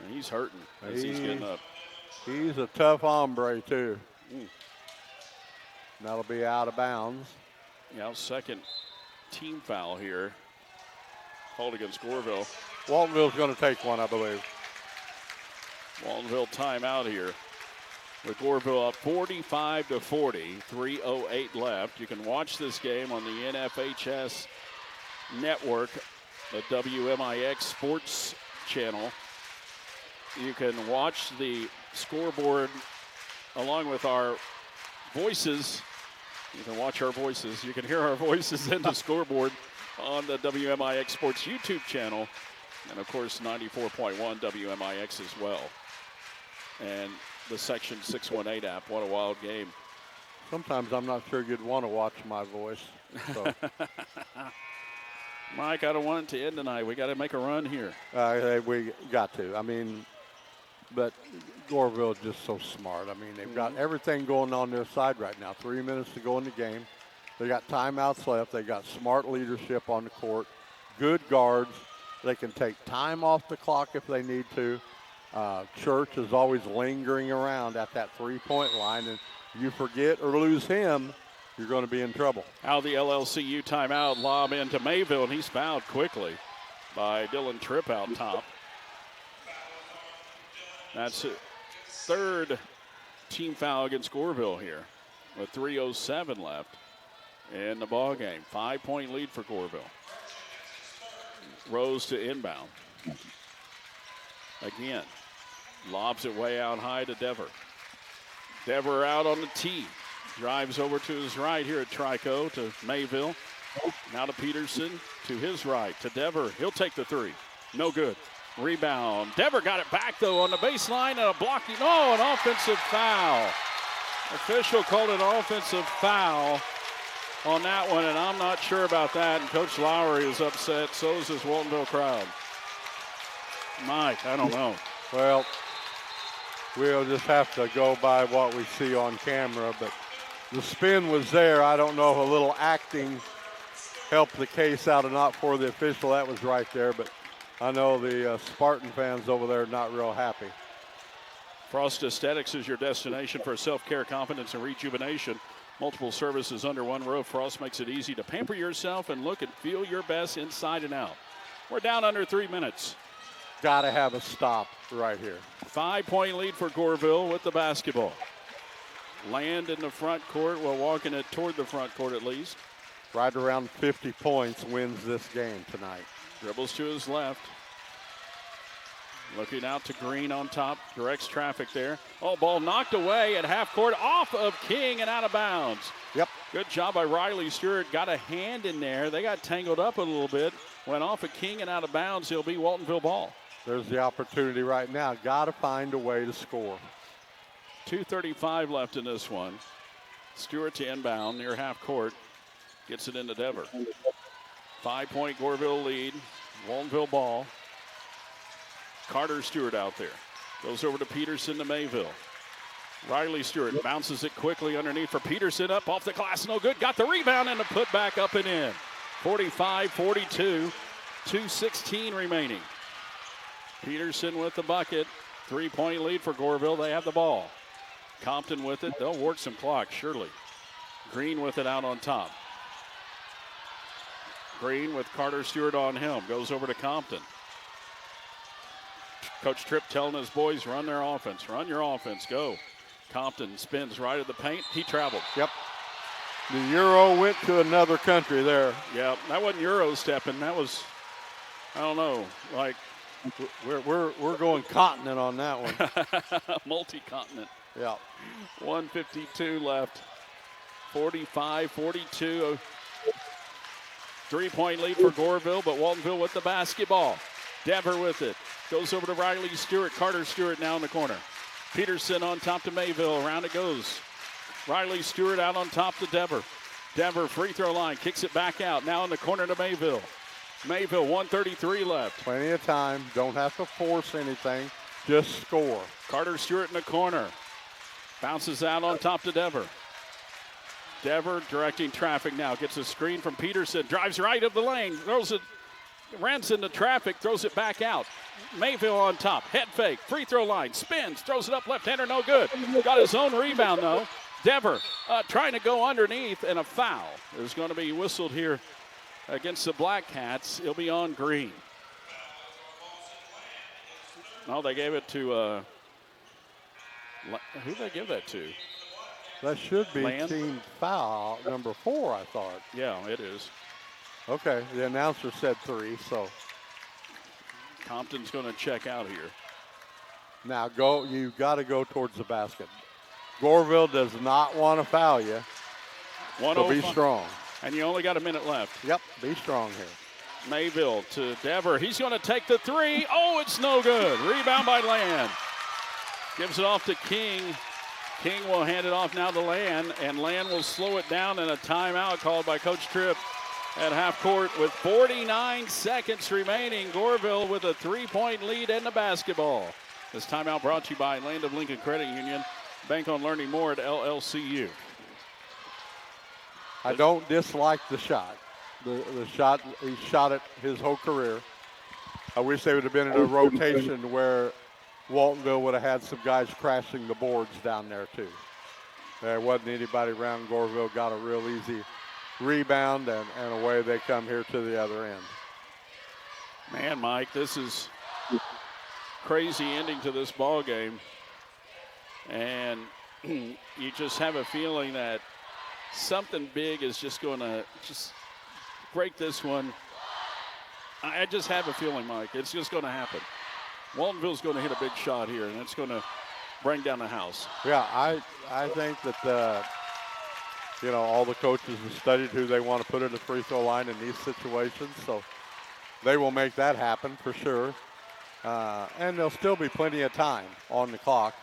And he's hurting as he's getting up. He's a tough hombre, too. That'll be out of bounds. Yeah, 2nd team foul here. Called against Goreville. Waltonville's going to take one, I believe. Waltonville timeout here. With Goreville up 45-40, 3:08 left. You can watch this game on the NFHS network, the WMIX Sports channel. You can watch the scoreboard along with our voices. You can watch our voices. You can hear our voices in the scoreboard on the WMIX Sports YouTube channel. And, of course, 94.1 WMIX as well. And the Section 618 app. What a wild game. Sometimes I'm not sure you'd want to watch my voice. So. Mike, I don't want it to end tonight. We got to make a run here. We got to. I mean, but Goreville is just so smart. I mean, they've got everything going on their side right now. 3 minutes to go in the game. They got timeouts left. They got smart leadership on the court. Good guards. They can take time off the clock if they need to. Church is always lingering around at that three-point line, and you forget or lose him, you're going to be in trouble. Out the LLCU timeout, lob into Mayville, and he's fouled quickly by Dylan Tripp out top. That's it. 3rd team foul against Goreville here with 3:07 left in the ball game. 5-point lead for Goreville. Rose to inbound. Again, lobs it way out high to Dever. Dever out on the tee. Drives over to his right here at Trico to Mayville. Now to Peterson to his right to Dever. He'll take the 3. No good. Rebound. Dever got it back, though, on the baseline and a blocking. Oh, an offensive foul. Official called an offensive foul on that one, and I'm not sure about that. And Coach Lowry is upset. So is his Waltonville crowd. Mike, I don't know. Well, we'll just have to go by what we see on camera, but the spin was there. I don't know if a little acting helped the case out or not for the official. That was right there, but I know the Spartan fans over there are not real happy. Frost Aesthetics is your destination for self-care, confidence, and rejuvenation. Multiple services under one roof. Frost makes it easy to pamper yourself and look and feel your best inside and out. We're down under 3 minutes. Got to have a stop right here. 5-point lead for Goreville with the basketball. Land in the front court, well, walking it toward the front court at least. Right around 50 points wins this game tonight. Dribbles to his left. Looking out to Green on top, directs traffic there. Oh, ball knocked away at half court, off of King and out of bounds. Yep. Good job by Riley Stewart. Got a hand in there. They got tangled up a little bit. Went off of King and out of bounds. He'll be Waltonville ball. There's the opportunity right now. Got to find a way to score. 2:35 left in this one. Stewart to inbound near half court. Gets it into Dever. 5-point Goreville lead. Waltonville ball. Carter Stewart out there. Goes over to Peterson to Mayville. Riley Stewart bounces it quickly underneath for Peterson. Up off the glass, no good. Got the rebound and the put back up and in. 45-42, 2:16 remaining. Peterson with the bucket. 3-point lead for Goreville. They have the ball. Compton with it. They'll work some clock, surely. Green with it out on top. Green with Carter Stewart on him. Goes over to Compton. Coach Tripp telling his boys, run their offense. Run your offense. Go. Compton spins right at the paint. He traveled. Yep. The Euro went to another country there. Yeah, that wasn't Euro stepping. That was, I don't know, like. We're going continent on that one. Multi-continent. Yeah. 1:52 left. 45-42. 3-point lead for Goreville, but Waltonville with the basketball. Dever with it. Goes over to Riley Stewart. Carter Stewart now in the corner. Peterson on top to Mayville. Around it goes. Riley Stewart out on top to Dever. Dever free throw line. Kicks it back out. Now in the corner to Mayville. Mayville, 1:33 left. Plenty of time. Don't have to force anything. Just score. Carter Stewart in the corner. Bounces out on top to Dever. Dever directing traffic now. Gets a screen from Peterson. Drives right of the lane. Throws it. Rents into traffic. Throws it back out. Mayville on top. Head fake. Free throw line. Spins. Throws it up left-hander. No good. Got his own rebound, though. Dever trying to go underneath, and a foul is going to be whistled here against the Blackcats. He'll be on Green. No, they gave it to, who did they give that to? That should be Land? team foul number 4, I thought. Yeah, it is. Okay, the announcer said 3, so. Compton's going to check out here. Now you've got to go towards the basket. Goreville does not want to foul you, so be strong. And you only got a minute left. Yep, be strong here. Mayville to Dever. He's going to take the 3. Oh, it's no good. Rebound by Land. Gives it off to King. King will hand it off now to Land, and Land will slow it down in a timeout called by Coach Tripp at half court with 49 seconds remaining. Goreville with a 3-point lead in the basketball. This timeout brought to you by Land of Lincoln Credit Union. Bank on learning more at LLCU. I don't dislike the shot. The shot, he shot it his whole career. I wish they would have been in a rotation where Waltonville would have had some guys crashing the boards down there too. There wasn't anybody around. Goreville got a real easy rebound, and away they come here to the other end. Man, Mike, this is crazy ending to this ball game. And you just have a feeling that something big is just going to just break this one. I just have a feeling, Mike, it's just going to happen. Waltonville's going to hit a big shot here, and it's going to bring down the house. Yeah, I think that, all the coaches have studied who they want to put in the free throw line in these situations, so they will make that happen for sure. And there'll still be plenty of time on the clock.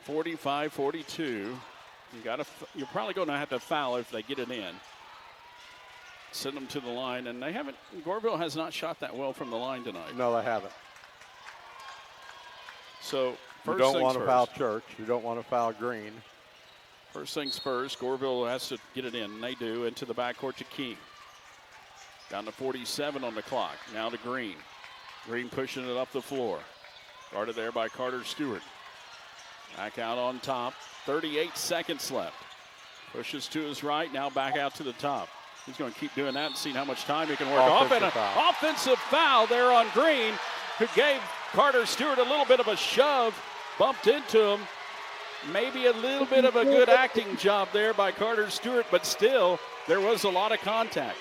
45-42. You're probably going to have to foul if they get it in. Send them to the line, and Goreville has not shot that well from the line tonight. No, they haven't. So you first don't want to first. foul Church. You don't want to foul Green. First things first, Goreville has to get it in, and they do, into the backcourt to King. Down to 47 on the clock. Now to Green. Green pushing it up the floor. Guarded there by Carter Stewart. Back out on top. 38 seconds left. Pushes to his right, now back out to the top. He's going to keep doing that and see how much time he can work. Offensive foul there on Green, who gave Carter Stewart a little bit of a shove, bumped into him. Maybe a little bit of a good acting job there by Carter Stewart, but still, there was a lot of contact.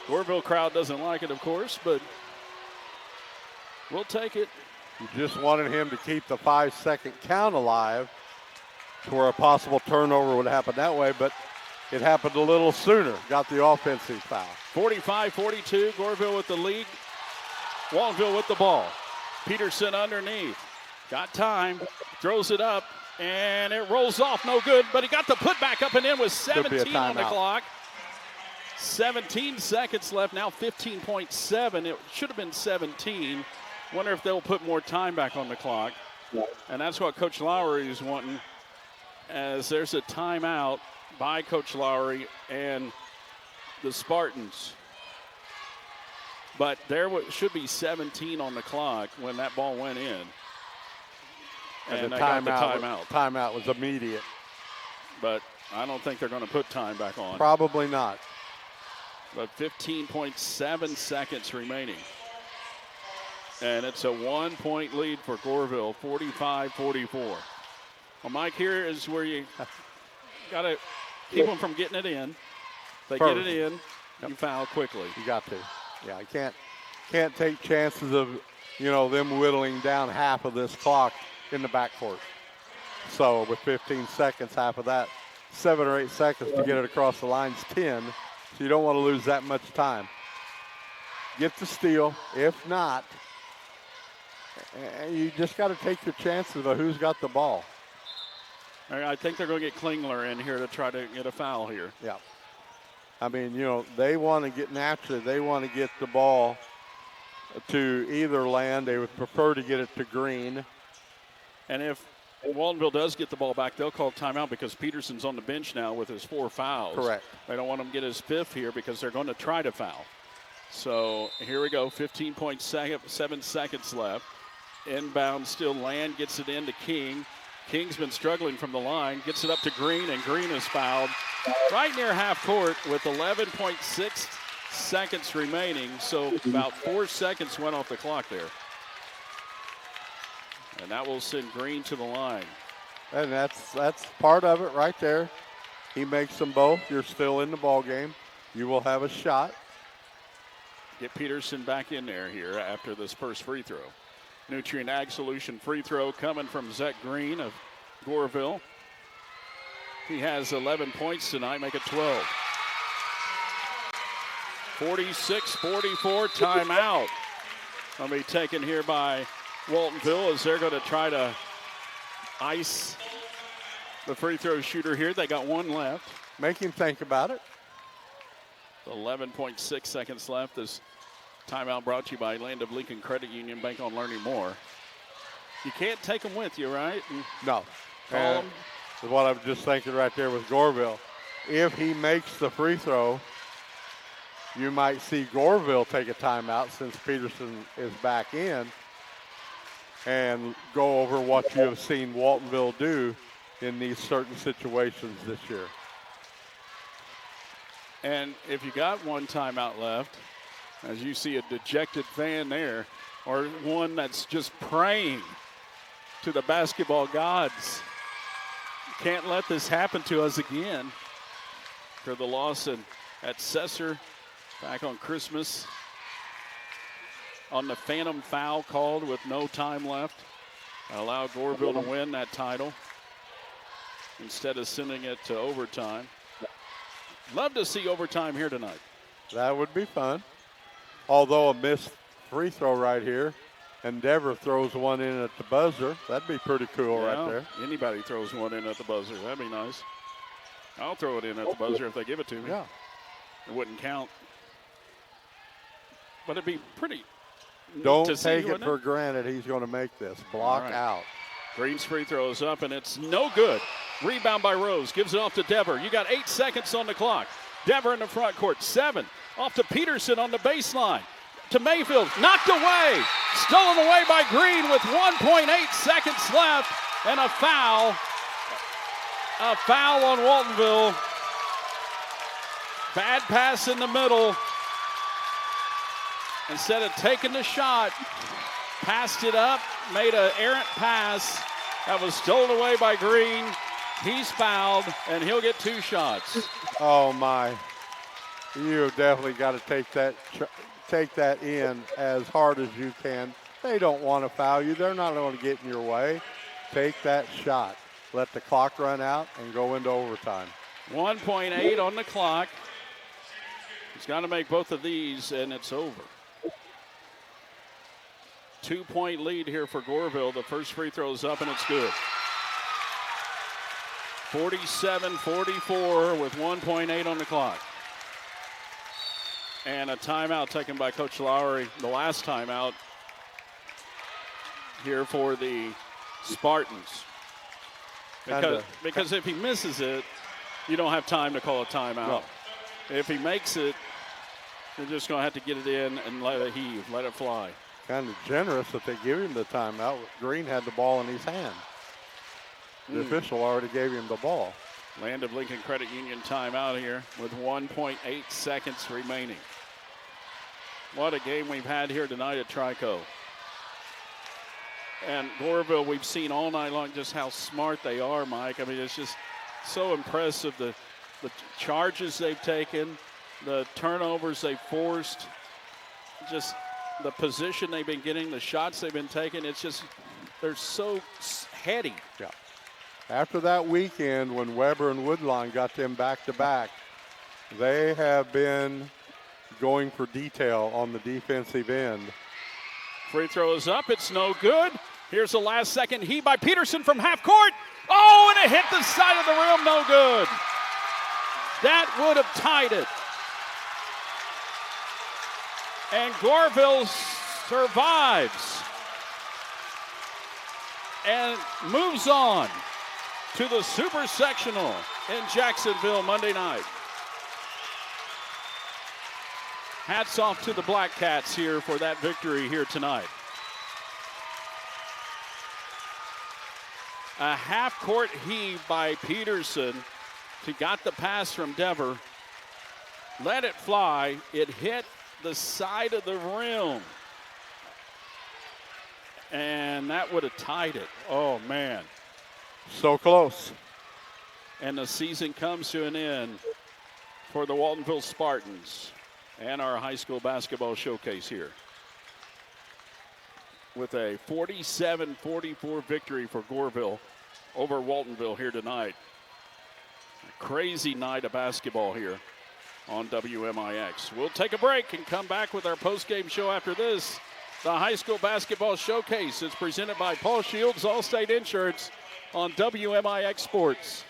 Goreville crowd doesn't like it, of course, but we'll take it. You just wanted him to keep the 5-second count alive to where a possible turnover would happen that way, but it happened a little sooner. Got the offensive foul. 45-42, Goreville with the lead. Waltonville with the ball. Peterson underneath. Got time, throws it up, and it rolls off, no good, but he got the putback up and in with 17 on the clock. 17 seconds left, now 15.7. It should have been 17. Wonder if they'll put more time back on the clock. And that's what Coach Lowry is wanting, as there's a timeout by Coach Lowry and the Spartans. But there should be 17 on the clock when that ball went in. And the they got the timeout. Timeout was immediate. But I don't think they're going to put time back on. Probably not. But 15.7 seconds remaining. And it's a 1-point lead for Goreville, 45-44. Well, Mike, here is where you got to keep them from getting it in. If they get it in, you foul quickly. You got to. Yeah, you can't take chances of, them whittling down half of this clock in the backcourt. So with 15 seconds, half of that, 7 or 8 seconds to get it across the line's 10. So you don't want to lose that much time. Get the steal. If not, you just got to take your chances of who's got the ball. I think they're going to get Klingler in here to try to get a foul here. Yeah. I mean, they want to get naturally. They want to get the ball to either land. They would prefer to get it to Green. And if Waltonville does get the ball back, they'll call timeout because Peterson's on the bench now with his 4 fouls. Correct. They don't want him to get his 5th here because they're going to try to foul. So here we go, 15.7 seconds left. Inbound still, Land gets it into King. King's been struggling from the line, gets it up to Green, and Green is fouled right near half court with 11.6 seconds remaining. So about 4 seconds went off the clock there. And that will send Green to the line. And that's part of it right there. He makes them both. You're still in the ball game. You will have a shot. Get Peterson back in there here after this first free throw. Nutrient Ag Solution free throw coming from Zach Green of Goreville. He has 11 points tonight, make it 12. 46-44, timeout. Will be taken here by Waltonville as they're going to try to ice the free throw shooter here. They got 1 left. Make him think about it. 11.6 seconds left. This timeout brought to you by Land of Lincoln Credit Union. Bank on learning more. You can't take them with you, right? No. Call them. What I was just thinking right there with Goreville. If he makes the free throw, you might see Goreville take a timeout since Peterson is back in and go over what you have seen Waltonville do in these certain situations this year. And if you got 1 timeout left, as you see a dejected fan there, or one that's just praying to the basketball gods, can't let this happen to us again. For the loss at Cesar back on Christmas on the phantom foul called with no time left. Allowed Goreville to win that title instead of sending it to overtime. Love to see overtime here tonight. That would be fun. Although a missed free throw right here. Endeavor throws one in at the buzzer. That'd be pretty cool right there. Anybody throws one in at the buzzer. That'd be nice. I'll throw it in at the buzzer if they give it to me. Yeah. It wouldn't count. But it'd be pretty Don't take it for granted he's going to make this. Block out. Green's free throw is up, and it's no good. Rebound by Rose. Gives it off to Dever. You got 8 seconds on the clock. Dever in the front court. 7. Off to Peterson on the baseline. To Mayfield. Knocked away. Stolen away by Green with 1.8 seconds left. And a foul. A foul on Waltonville. Bad pass in the middle. Instead of taking the shot, passed it up, made an errant pass. That was stolen away by Green. He's fouled, and he'll get 2 shots. Oh, my. You definitely got to take that in as hard as you can. They don't want to foul you. They're not going to get in your way. Take that shot. Let the clock run out and go into overtime. 1.8 on the clock. He's got to make both of these, and it's over. 2-point lead here for Goreville. The first free throw is up, and it's good. 47-44 with 1.8 on the clock. And a timeout taken by Coach Lowry, the last timeout here for the Spartans. Because if he misses it, you don't have time to call a timeout. No. If he makes it, you're just going to have to get it in and let it heave, let it fly. Kind of generous that they give him the timeout. Green had the ball in his hand. The official already gave him the ball. Land of Lincoln Credit Union timeout here with 1.8 seconds remaining. What a game we've had here tonight at Trico. And Goreville, we've seen all night long just how smart they are, Mike. I mean, it's just so impressive, the charges they've taken, the turnovers they've forced, just the position they've been getting, the shots they've been taking. It's just, they're so heady. Yeah. After that weekend when Weber and Woodlawn got them back-to-back, they have been going for detail on the defensive end. Free throw is up. It's no good. Here's the last second heat by Peterson from half court. Oh, and it hit the side of the rim. No good. That would have tied it. And Goreville survives and moves on to the Super Sectional in Jacksonville Monday night. Hats off to the Blackcats here for that victory here tonight. A half-court heave by Peterson. He got the pass from Dever. Let it fly. It hit the side of the rim. And that would have tied it. Oh, man. So close. And the season comes to an end for the Waltonville Spartans and our high school basketball showcase here with a 47-44 victory for Goreville over Waltonville here tonight. A crazy night of basketball here on WMIX. We'll take a break and come back with our post-game show after this. The high school basketball showcase is presented by Paul Shields, Allstate Insurance on WMIX Sports.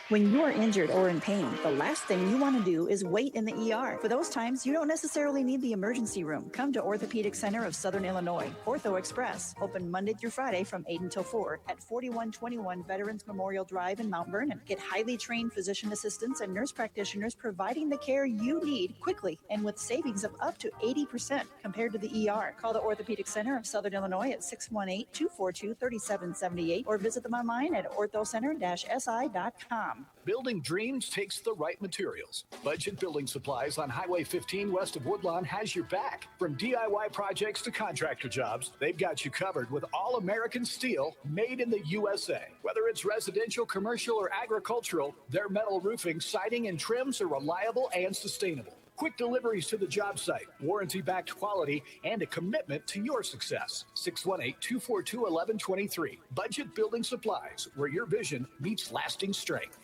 When you're injured or in pain, the last thing you want to do is wait in the ER. For those times, you don't necessarily need the emergency room. Come to Orthopedic Center of Southern Illinois, Ortho Express, open Monday through Friday from 8 until 4 at 4121 Veterans Memorial Drive in Mount Vernon. Get highly trained physician assistants and nurse practitioners providing the care you need quickly and with savings of up to 80% compared to the ER. Call the Orthopedic Center of Southern Illinois at 618-242-3778 or visit them online at orthocenter-si.com. Building dreams takes the right materials. Budget Building Supplies on Highway 15 west of Woodlawn has your back. From DIY projects to contractor jobs, they've got you covered with all-American steel made in the USA. Whether it's residential, commercial, or agricultural, their metal roofing, siding, and trims are reliable and sustainable. Quick deliveries to the job site, warranty-backed quality, and a commitment to your success. 618-242-1123. Budget Building Supplies, where your vision meets lasting strength.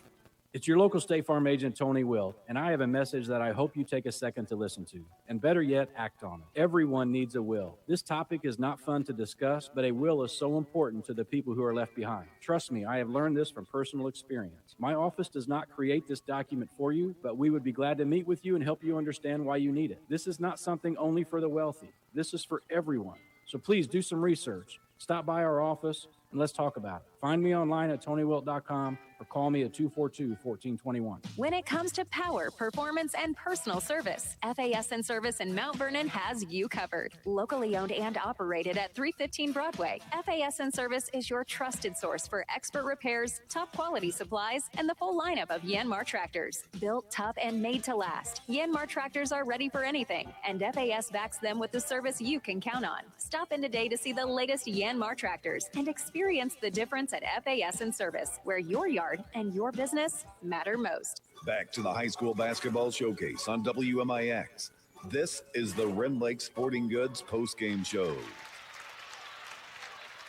It's your local State Farm agent, Tony Will, and I have a message that I hope you take a second to listen to, and better yet, act on it. Everyone needs a will. This topic is not fun to discuss, but a will is so important to the people who are left behind. Trust me, I have learned this from personal experience. My office does not create this document for you, but we would be glad to meet with you and help you understand why you need it. This is not something only for the wealthy. This is for everyone. So please do some research. Stop by our office and let's talk about it. Find me online at TonyWilt.com or call me at 242-1421. When it comes to power, performance, and personal service, FASN Service in Mount Vernon has you covered. Locally owned and operated at 315 Broadway, FASN Service is your trusted source for expert repairs, top quality supplies, and the full lineup of Yanmar tractors. Built tough and made to last, Yanmar tractors are ready for anything, and FAS backs them with the service you can count on. Stop in today to see the latest Yanmar tractors and experience the difference at FASN Service, where your yard and your business matter most. Back to the high school basketball showcase on WMIX. This is the Ren Lake Sporting Goods postgame show.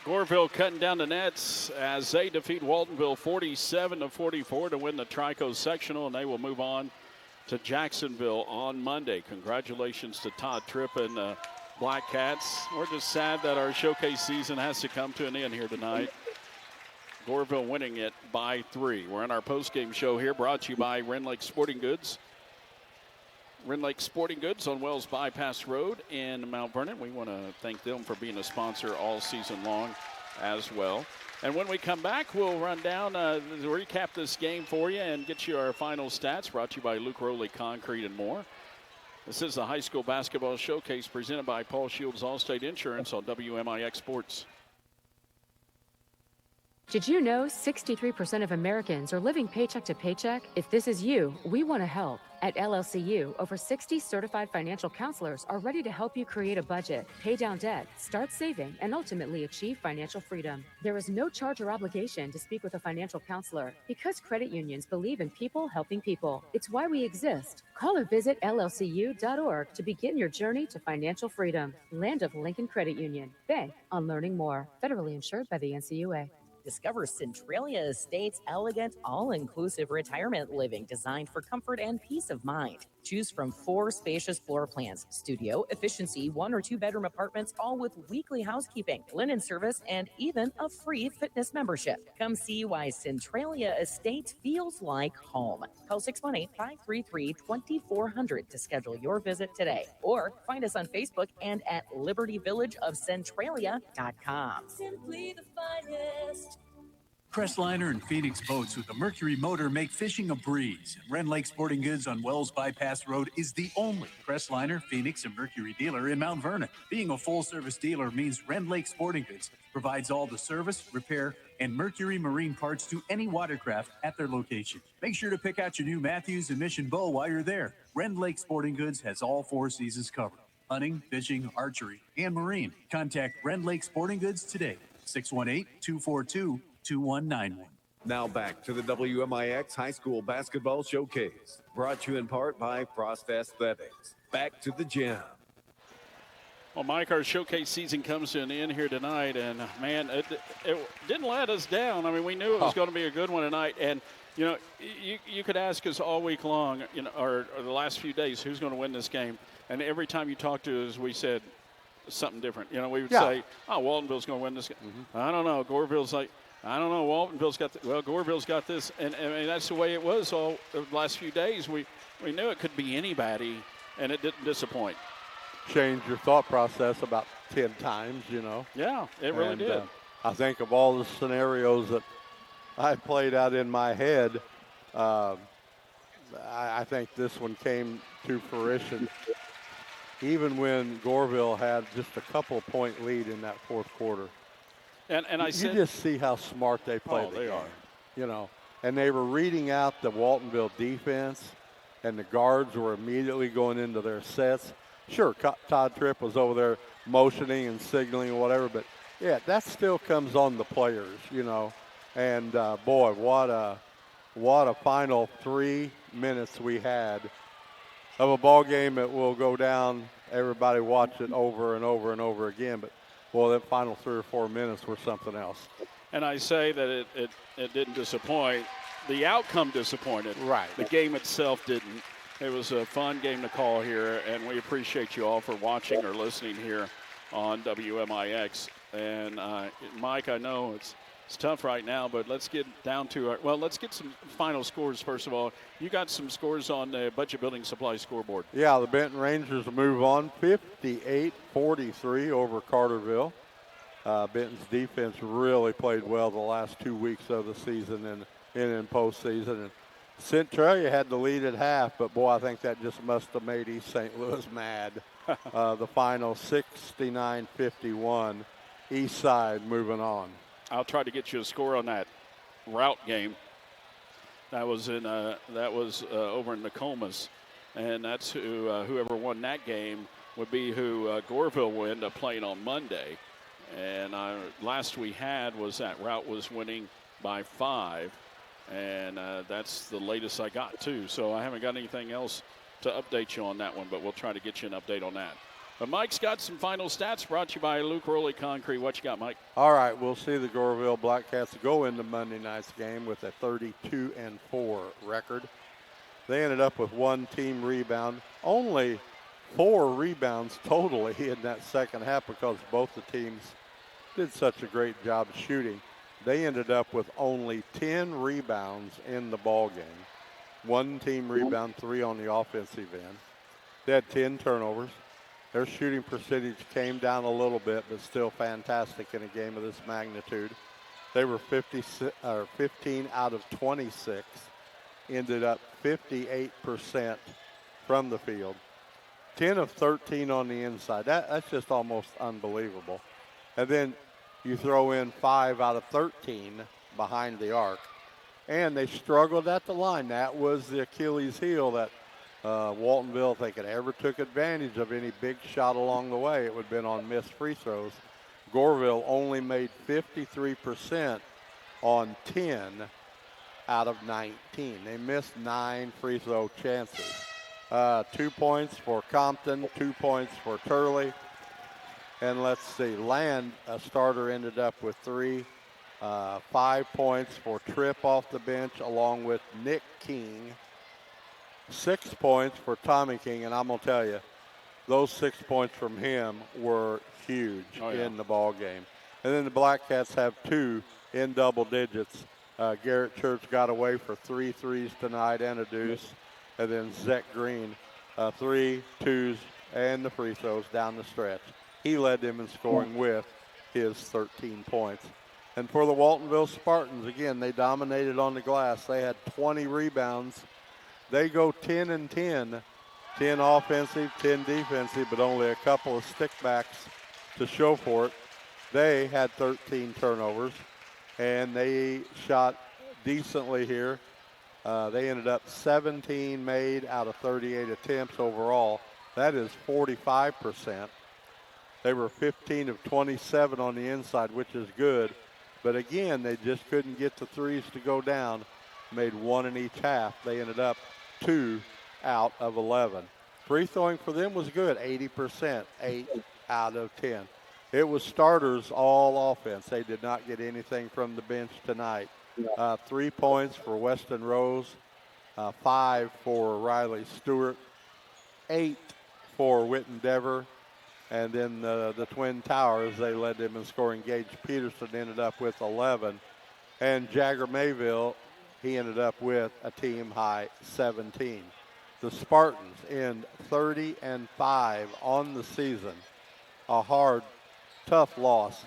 Goreville cutting down the nets as they defeat Waltonville 47-44 to win the Trico Sectional, and they will move on to Jacksonville on Monday. Congratulations to Todd Tripp and Blackcats. We're just sad that our showcase season has to come to an end here tonight. Goreville winning it by 3. We're in our postgame show here, brought to you by Ren Lake Sporting Goods. Ren Lake Sporting Goods on Wells Bypass Road in Mount Vernon. We want to thank them for being a sponsor all season long as well. And when we come back, we'll run down, recap this game for you and get you our final stats, brought to you by Luke Rowley Concrete and more. This is the high school basketball showcase presented by Paul Shields Allstate Insurance on WMIX Sports. Did you know 63% of Americans are living paycheck to paycheck? If this is you, we want to help. At LLCU, over 60 certified financial counselors are ready to help you create a budget, pay down debt, start saving, and ultimately achieve financial freedom. There is no charge or obligation to speak with a financial counselor because credit unions believe in people helping people. It's why we exist. Call or visit llcu.org to begin your journey to financial freedom. Land of Lincoln Credit Union. Bank on learning more. Federally insured by the NCUA. Discover Centralia Estates' elegant, all-inclusive retirement living designed for comfort and peace of mind. Choose from 4 spacious floor plans, studio, efficiency, 1 or 2 bedroom apartments, all with weekly housekeeping, linen service, and even a free fitness membership. Come see why Centralia Estates feels like home. Call 618-533-2400 to schedule your visit today. Or find us on Facebook and at libertyvillageofcentralia.com. Simply the finest. Crestliner and Phoenix Boats with a Mercury motor make fishing a breeze. Ren Lake Sporting Goods on Wells Bypass Road is the only Crestliner, Phoenix, and Mercury dealer in Mount Vernon. Being a full-service dealer means Ren Lake Sporting Goods provides all the service, repair, and Mercury marine parts to any watercraft at their location. Make sure to pick out your new Matthews and Mission Bow while you're there. Ren Lake Sporting Goods has all 4 seasons covered: hunting, fishing, archery, and marine. Contact Ren Lake Sporting Goods today, 618-242-2191. Now back to the WMIX High School Basketball Showcase, brought to you in part by Frost Aesthetics. Back to the gym. Well, Mike, our showcase season comes to an end here tonight, and man, it didn't let us down. I mean, we knew it was going to be a good one tonight, and you know, you could ask us all week long, you know, or the last few days, who's going to win this game, and every time you talk to us, we said something different. You know, we would say, "Oh, Waltonville's going to win this game." I don't know. Goreville's like, I don't know. Waltonville's got Goreville's got this, and I mean that's the way it was all the last few days. We knew it could be anybody, and it didn't disappoint. Change your thought process about 10 times, you know. Yeah, it really did. I think of all the scenarios that I played out in my head, I think this one came to fruition. Even when Goreville had just a couple-point lead in that fourth quarter. And I said, you just see how smart they play. Oh, they are. You know, and they were reading out the Waltonville defense, and the guards were immediately going into their sets. Sure, Todd Tripp was over there motioning and signaling and whatever, but yeah, that still comes on the players, you know. And boy, what a final 3 minutes we had of a ball game that will go down. Everybody watch it over and over and over again, but boy, that final 3 or 4 minutes were something else. And I say that it didn't disappoint the outcome disappointed. Right. The game itself didn't. It was a fun game to call here, and we appreciate you all for watching or listening here on WMIX. And Mike, I know it's tough right now, but let's get down to let's get some final scores first of all. You got some scores on the Budget Building Supply scoreboard. Yeah, the Benton Rangers move on 58-43 over Carterville. Benton's defense really played well the last 2 weeks of the season and in postseason. And Centralia had the lead at half, but boy, I think that just must have made East St. Louis mad. The final 69-51. East Side moving on. I'll try to get you a score on that route game. That was over in Nokomis, and that's whoever won that game would be who Goreville will end up playing on Monday. And last we had was that route was winning by 5, and that's the latest I got too. So I haven't got anything else to update you on that one, but we'll try to get you an update on that. But Mike's got some final stats brought to you by Luke Rowley Concrete. What you got, Mike? All right, we'll see the Goreville Blackcats go into Monday night's game with a 32-4 record. They ended up with 1 team rebound, only 4 rebounds totally in that second half because both the teams did such a great job shooting. They ended up with only 10 rebounds in the ball game. 1 team rebound, 3 on the offensive end. They had 10 turnovers. Their shooting percentage came down a little bit, but still fantastic in a game of this magnitude. They were 15 out of 26, ended up 58% from the field. 10 of 13 on the inside. That's just almost unbelievable. And then you throw in 5 out of 13 behind the arc. And they struggled at the line. That was the Achilles heel that Waltonville, if they could ever took advantage of any big shot along the way, it would have been on missed free throws. Goreville only made 53% on 10 out of 19. They missed 9 free throw chances. 2 points for Compton, 2 points for Turley. And let's see, Land, a starter, ended up with 3. 5 points for Tripp off the bench along with Nick King. 6 points for Tommy King, and I'm going to tell you, those 6 points from him were huge in the ball game. And then the Blackcats have 2 in double digits. Garrett Church got away for 3 threes tonight and a deuce. And then Zach Green, 3, 2s, and the free throws down the stretch. He led them in scoring with his 13 points. And for the Waltonville Spartans, again, they dominated on the glass. They had 20 rebounds. They go 10-10, 10 offensive, 10 defensive, but only a couple of stickbacks to show for it. They had 13 turnovers, and they shot decently here. They ended up 17 made out of 38 attempts overall. That is 45%. They were 15 of 27 on the inside, which is good. But again, they just couldn't get the threes to go down. Made 1 in each half. They ended up 2 out of 11. Free throwing for them was good, 80%, 8 out of 10. It was starters all offense. They did not get anything from the bench tonight. 3 points for Weston Rose, 5 for Riley Stewart, 8 for Witten Dever, and then the Twin Towers, they led them in scoring. Gage Peterson ended up with 11, and Jagger Mayville, he ended up with a team high 17. The Spartans end 30-5 on the season. A hard, tough loss,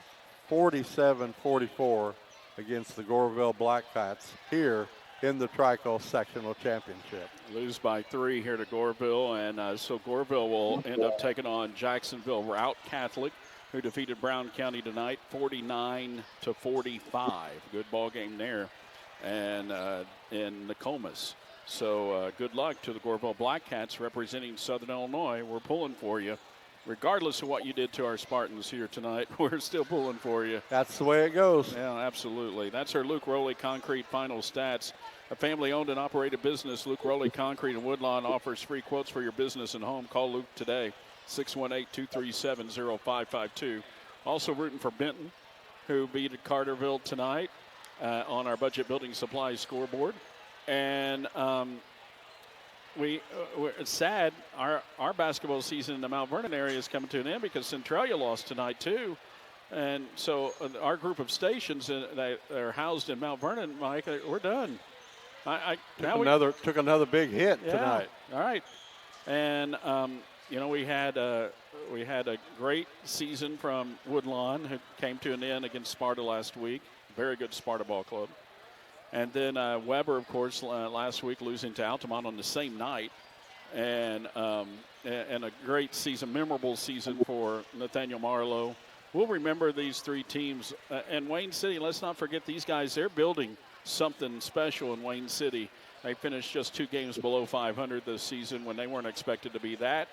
47-44 against the Goreville Blackcats here in the Trico Sectional Championship. Lose by 3 here to Goreville, and so Goreville will end up taking on Jacksonville Route Catholic, who defeated Brown County tonight 49-45. Good ball game there, and in Nokomis. So good luck to the Goreville Blackcats representing Southern Illinois. We're pulling for you. Regardless of what you did to our Spartans here tonight, we're still pulling for you. That's the way it goes. Yeah, absolutely. That's our Luke Rowley Concrete final stats. A family-owned and operated business, Luke Rowley Concrete in Woodlawn offers free quotes for your business and home. Call Luke today, 618-237-0552. Also rooting for Benton, who beat Carterville tonight. on our budget building supplies scoreboard. And we're it's sad. Our basketball season in the Mount Vernon area is coming to an end because Centralia lost tonight too. And so our group of stations that are housed in Mount Vernon, Mike, we're done. Took another big hit tonight. All right. And, we had a great season from Woodlawn, who came to an end against Sparta last week. Very good Sparta ball club. And then Weber, of course, last week losing to Altamont on the same night. And a great season, memorable season for Nathaniel Marlowe. We'll remember these three teams. And Wayne City, let's not forget these guys. They're building something special in Wayne City. They finished just 2 games below 500 this season when they weren't expected to be that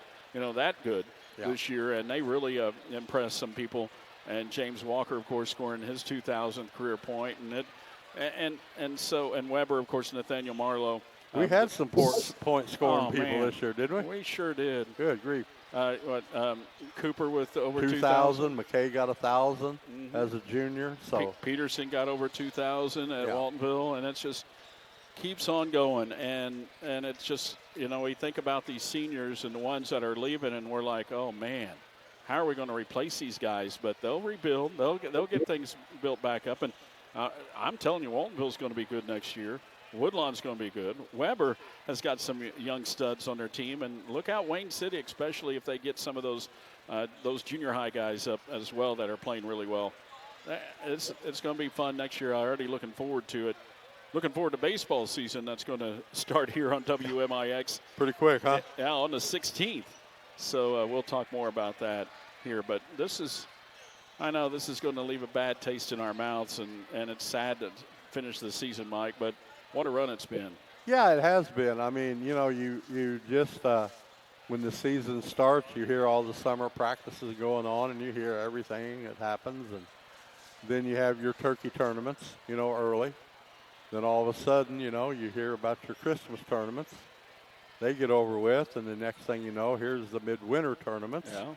good this year. And they really impressed some people. And James Walker, of course, scoring his 2,000th career point. And Weber, of course, Nathaniel Marlowe. We had some point scoring people this year, didn't we? We sure did. Good grief. Cooper with over 2,000. McKay got 1,000 as a junior. So Peterson got over 2,000 at Waltonville, and it's just keeps on going. And it's just, we think about these seniors and the ones that are leaving, and we're like, oh man, how are we going to replace these guys? But they'll rebuild. They'll get things built back up. And I'm telling you, Waltonville's going to be good next year. Woodlawn's going to be good. Weber has got some young studs on their team, and look out Wayne City, especially if they get some of those junior high guys up as well that are playing really well. It's going to be fun next year. I'm already looking forward to it. Looking forward to baseball season that's going to start here on WMIX. Pretty quick, huh? Yeah, on the 16th. So we'll talk more about that here. But I know this is going to leave a bad taste in our mouths, and it's sad to finish the season, Mike, but what a run it's been. Yeah, it has been. I mean, you just when the season starts, you hear all the summer practices going on, and you hear everything that happens, and then you have your turkey tournaments, early. Then all of a sudden, you hear about your Christmas tournaments. They get over with, and the next thing you know, here's the midwinter tournaments. Yeah.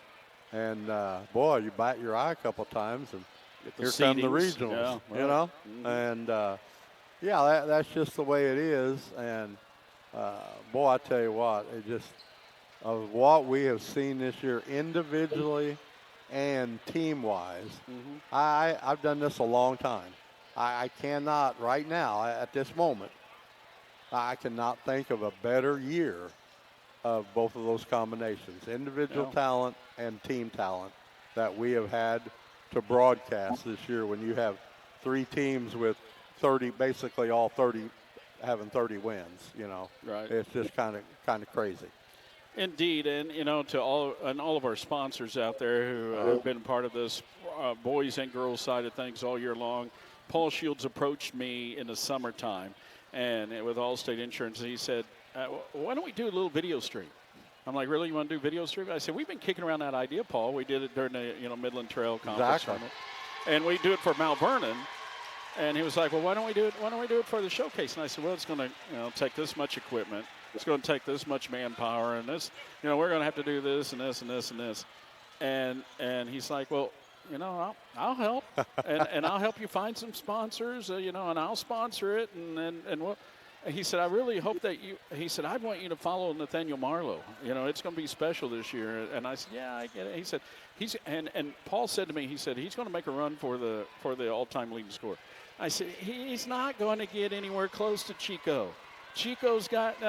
And, boy, you bite your eye a couple times, and here come the regionals, And, that's just the way it is. And, boy, I tell you what, of what we have seen this year individually and team-wise, I've done this a long time. I cannot right now, at this moment, I cannot think of a better year of both of those combinations, individual talent and team talent, that we have had to broadcast this year when you have 3 teams with 30, basically all 30 having 30 wins, Right. It's just kind of crazy. Indeed, and to all of our sponsors out there who have been part of this boys and girls side of things all year long. Paul Shields approached me in the summertime, and with Allstate Insurance, and he said, "Why don't we do a little video stream?" I'm like, "Really? You want to do video stream?" I said, "We've been kicking around that idea, Paul. We did it during the Midland Trail Conference tournament, and we do it for Mount Vernon." And he was like, "Well, why don't we do it for the showcase?" And I said, "Well, it's going to take this much equipment. It's going to take this much manpower, and this, we're going to have to do this and this and this and this." And he's like, "Well, I'll help, and I'll help you find some sponsors, and I'll sponsor it, and what." He said, "I really hope that you." He said, "I want you to follow Nathaniel Marlowe. It's going to be special this year." And I said, "Yeah, I get it." He said, and Paul said to me, he said he's going to make a run for the all-time leading scorer. I said, he's not going to get anywhere close to Chico. Chico's got,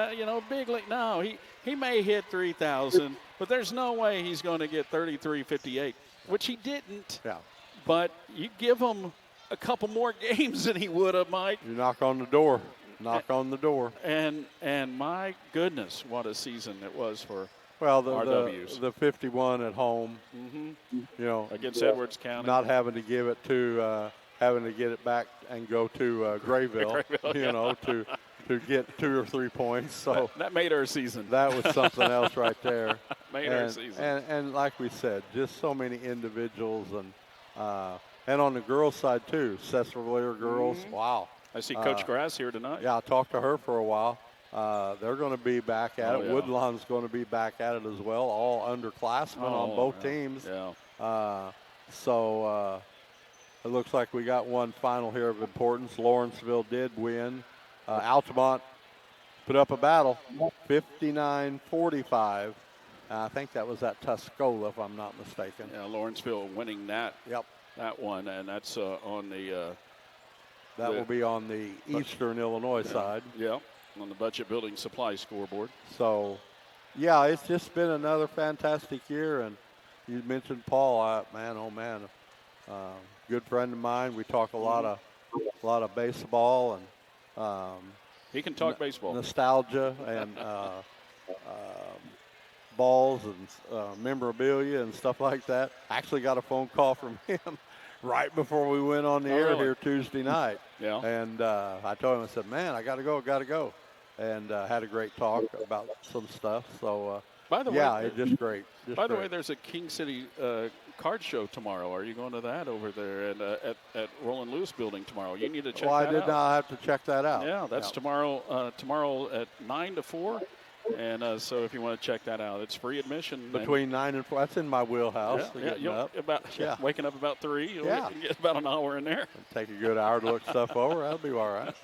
big league. No, he may hit 3,000, but there's no way he's going to get 33.58, which he didn't. Yeah. But you give him a couple more games than he would have, Mike. You knock on the door. Knock on the door. And my goodness, what a season it was for RWs. The 51 at home, against Edwards County. Not having to give it to, having to get it back and go to Goreville, to get 2 or 3 points. So that made our season. That was something else right there. Made our season. And like we said, just so many individuals, and on the girls' side too, Cecil girls. Wow. I see Coach Grass here tonight. Yeah, I talked to her for a while. They're going to be back at it. Yeah. Woodlawn's going to be back at it as well, all underclassmen on both teams. Yeah. it looks like we got one final here of importance. Lawrenceville did win. Altamont put up a battle, 59-45. I think that was at Tuscola, if I'm not mistaken. Yeah, Lawrenceville winning that. Yep. That one, and that's on the. That will be on the Eastern Illinois side. Yeah, on the budget building supply scoreboard. So, yeah, it's just been another fantastic year. And you mentioned Paul, good friend of mine. We talk a lot of baseball and. He can talk baseball. Nostalgia and balls and memorabilia and stuff like that. Actually got a phone call from him right before we went on the air here Tuesday night. Yeah. And I told him, I said, man, I got to go. And had a great talk about some stuff. So, by the way, it's just great. By the way, there's a King City card show tomorrow. Are you going to that over there and at Roland Lewis Building tomorrow? You need to check that out. I did not have to check that out. Yeah, that's tomorrow. Tomorrow at 9 to 4. And so if you want to check that out, it's free admission. Between 9 and 4. That's in my wheelhouse. Waking up about 3. You'll get about an hour in there. Take a good hour to look stuff over. That'll be all right.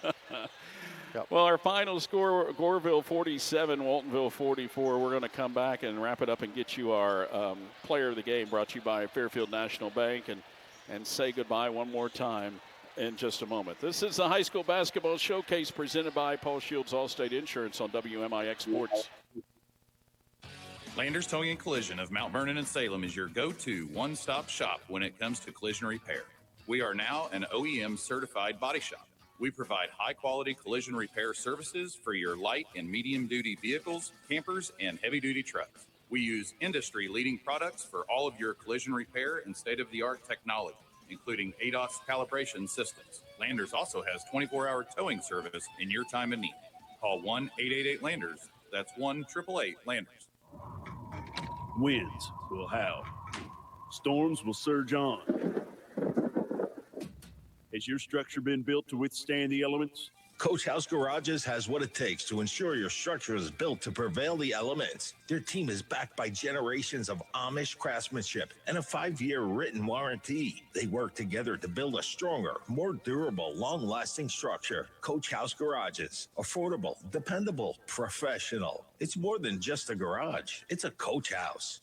Yep. Well, our final score, Goreville 47, Waltonville 44. We're going to come back and wrap it up and get you our player of the game, brought to you by Fairfield National Bank, and say goodbye one more time in just a moment. This is the High School Basketball Showcase presented by Paul Shields Allstate Insurance on WMIX Sports. Landers Towing and Collision of Mount Vernon and Salem is your go-to one-stop shop when it comes to collision repair. We are now an OEM certified body shop. We provide high-quality collision repair services for your light and medium-duty vehicles, campers, and heavy-duty trucks. We use industry-leading products for all of your collision repair and state-of-the-art technology, including ADAS calibration systems. Landers also has 24-hour towing service in your time of need. Call 1-888-LANDERS. That's 1-888-LANDERS. Winds will howl. Storms will surge on. Has your structure been built to withstand the elements? Coach House Garages has what it takes to ensure your structure is built to prevail the elements. Their team is backed by generations of Amish craftsmanship and a 5-year written warranty. They work together to build a stronger, more durable, long-lasting structure. Coach House Garages. Affordable, dependable, professional. It's more than just a garage. It's a Coach House.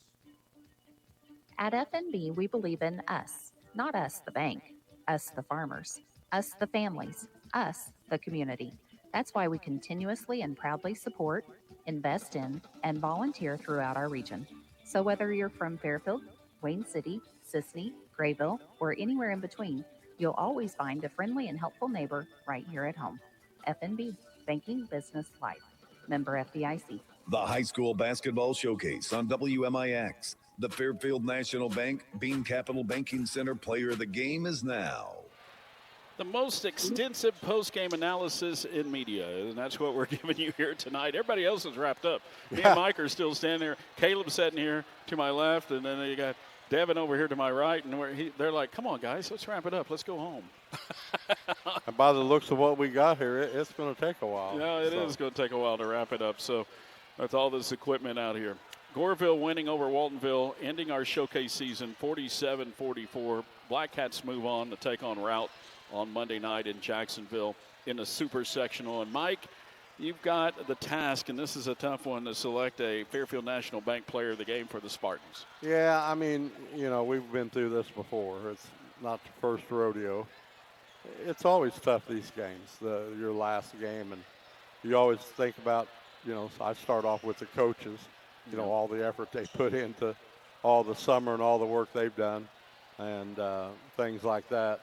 At FNB, we believe in us, not us, the bank. Us, the farmers, us, the families, us, the community. That's why we continuously and proudly support, invest in, and volunteer throughout our region. So whether you're from Fairfield, Wayne City, Sisney, Grayville, or anywhere in between, you'll always find a friendly and helpful neighbor right here at home. FNB, Banking Business Life. Member FDIC. The High School Basketball Showcase on WMIX. The Fairfield National Bank Bean Capital Banking Center Player of the Game is now. The most extensive post-game analysis in media, and that's what we're giving you here tonight. Everybody else is wrapped up. Me and Mike are still standing there. Caleb's sitting here to my left, and then you got Devin over here to my right, and they're like, come on, guys, let's wrap it up. Let's go home. And by the looks of what we got here, it's going to take a while. Yeah, it is going to take a while to wrap it up. So that's all this equipment out here. Goreville winning over Waltonville, ending our showcase season 47-44. Blackcats move on to take on Route on Monday night in Jacksonville in the Super Sectional. And, Mike, you've got the task, and this is a tough one, to select a Fairfield National Bank player of the game for the Spartans. Yeah, I mean, we've been through this before. It's not the first rodeo. It's always tough, these games, your last game. And you always think about, I start off with the coaches. All the effort they put into all the summer and all the work they've done and things like that.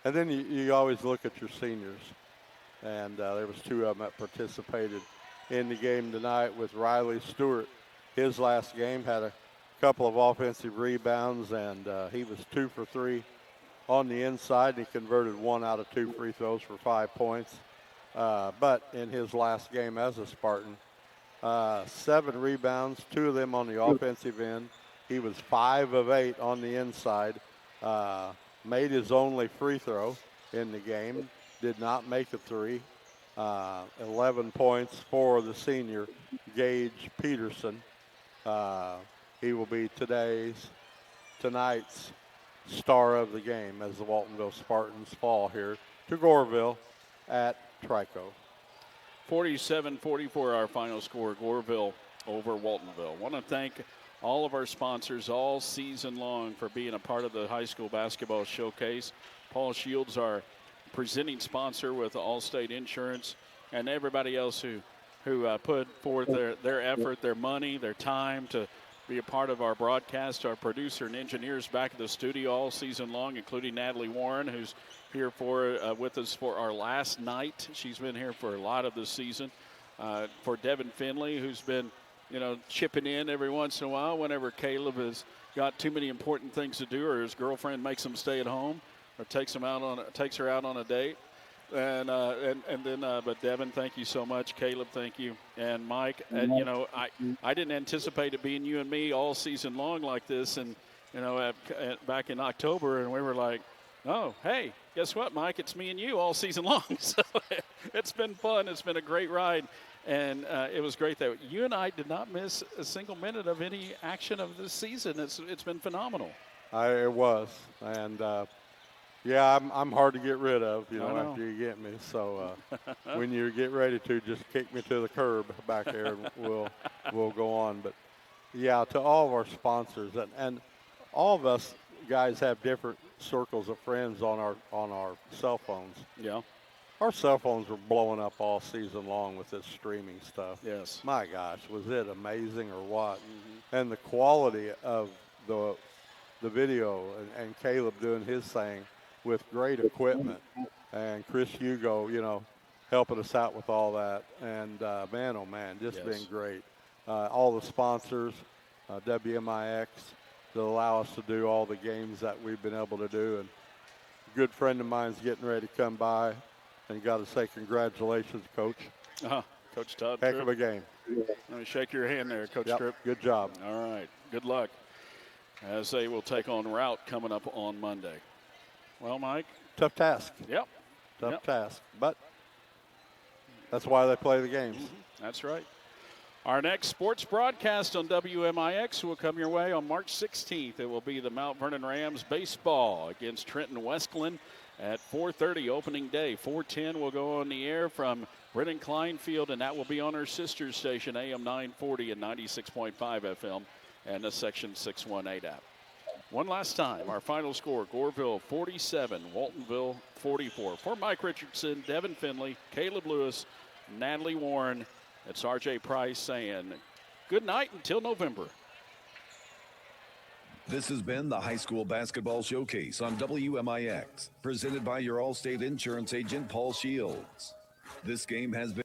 And then you always look at your seniors. And there was 2 of them that participated in the game tonight with Riley Stewart. His last game had a couple of offensive rebounds, and he was 2 for 3 on the inside, and he converted 1 out of 2 free throws for 5 points. But in his last game as a Spartan, 7 rebounds, 2 of them on the offensive end. He was 5 of 8 on the inside. Made his only free throw in the game. Did not make a 3. 11 points for the senior, Gage Peterson. He will be tonight's star of the game as the Waltonville Spartans fall here to Goreville at Trico. 47-44 our final score, Goreville over Waltonville. Want to thank all of our sponsors all season long for being a part of the high school basketball showcase. Paul Shields, our presenting sponsor with Allstate Insurance, and everybody else who put forth their effort, their money, their time to be a part of our broadcast. Our producer and engineers back at the studio all season long, including Natalie Warren, who's here with us for our last night. She's been here for a lot of the season. For Devin Finley, who's been, chipping in every once in a while whenever Caleb has got too many important things to do, or his girlfriend makes him stay at home, or takes her out on a date. But Devin, thank you so much. Caleb, thank you. And Mike, I didn't anticipate it being you and me all season long like this. And, back in October, and we were like, oh, hey, guess what, Mike? It's me and you all season long. So it's been fun. It's been a great ride. And it was great that you and I did not miss a single minute of any action of this season. It's been phenomenal. It was. And, I'm hard to get rid of, after you get me. So when you get ready to, just kick me to the curb back there, and we'll go on. But, to all of our sponsors, and all of us guys have different circles of friends on our cell phones. Yeah. Our cell phones were blowing up all season long with this streaming stuff. Yes. My gosh, was it amazing or what? Mm-hmm. And the quality of the video and Caleb doing his thing with great equipment, and Chris Hugo, helping us out with all that. And man, oh man, just been great. All the sponsors, WMIX, that allow us to do all the games that we've been able to do. And a good friend of mine's getting ready to come by, and got to say congratulations, Coach. Coach Todd. Heck of a game. Let me shake your hand there, Coach Tripp. Good job. All right. Good luck as they will take on Route coming up on Monday. Well, Mike. Tough task. Yep. Tough task. But that's why they play the games. Mm-hmm. That's right. Our next sports broadcast on WMIX will come your way on March 16th. It will be the Mount Vernon Rams baseball against Trenton Westglen at 4:30 opening day. 4:10 will go on the air from Brennan Klein Field, and that will be on our sister station, AM 940 and 96.5 FM, and the Section 618 app. One last time, our final score, Goreville 47, Waltonville 44. For Mike Richardson, Devin Finley, Caleb Lewis, Natalie Warren, it's RJ Price saying good night until November. This has been the High School Basketball Showcase on WMIX, presented by your Allstate Insurance agent, Paul Shields. This game has been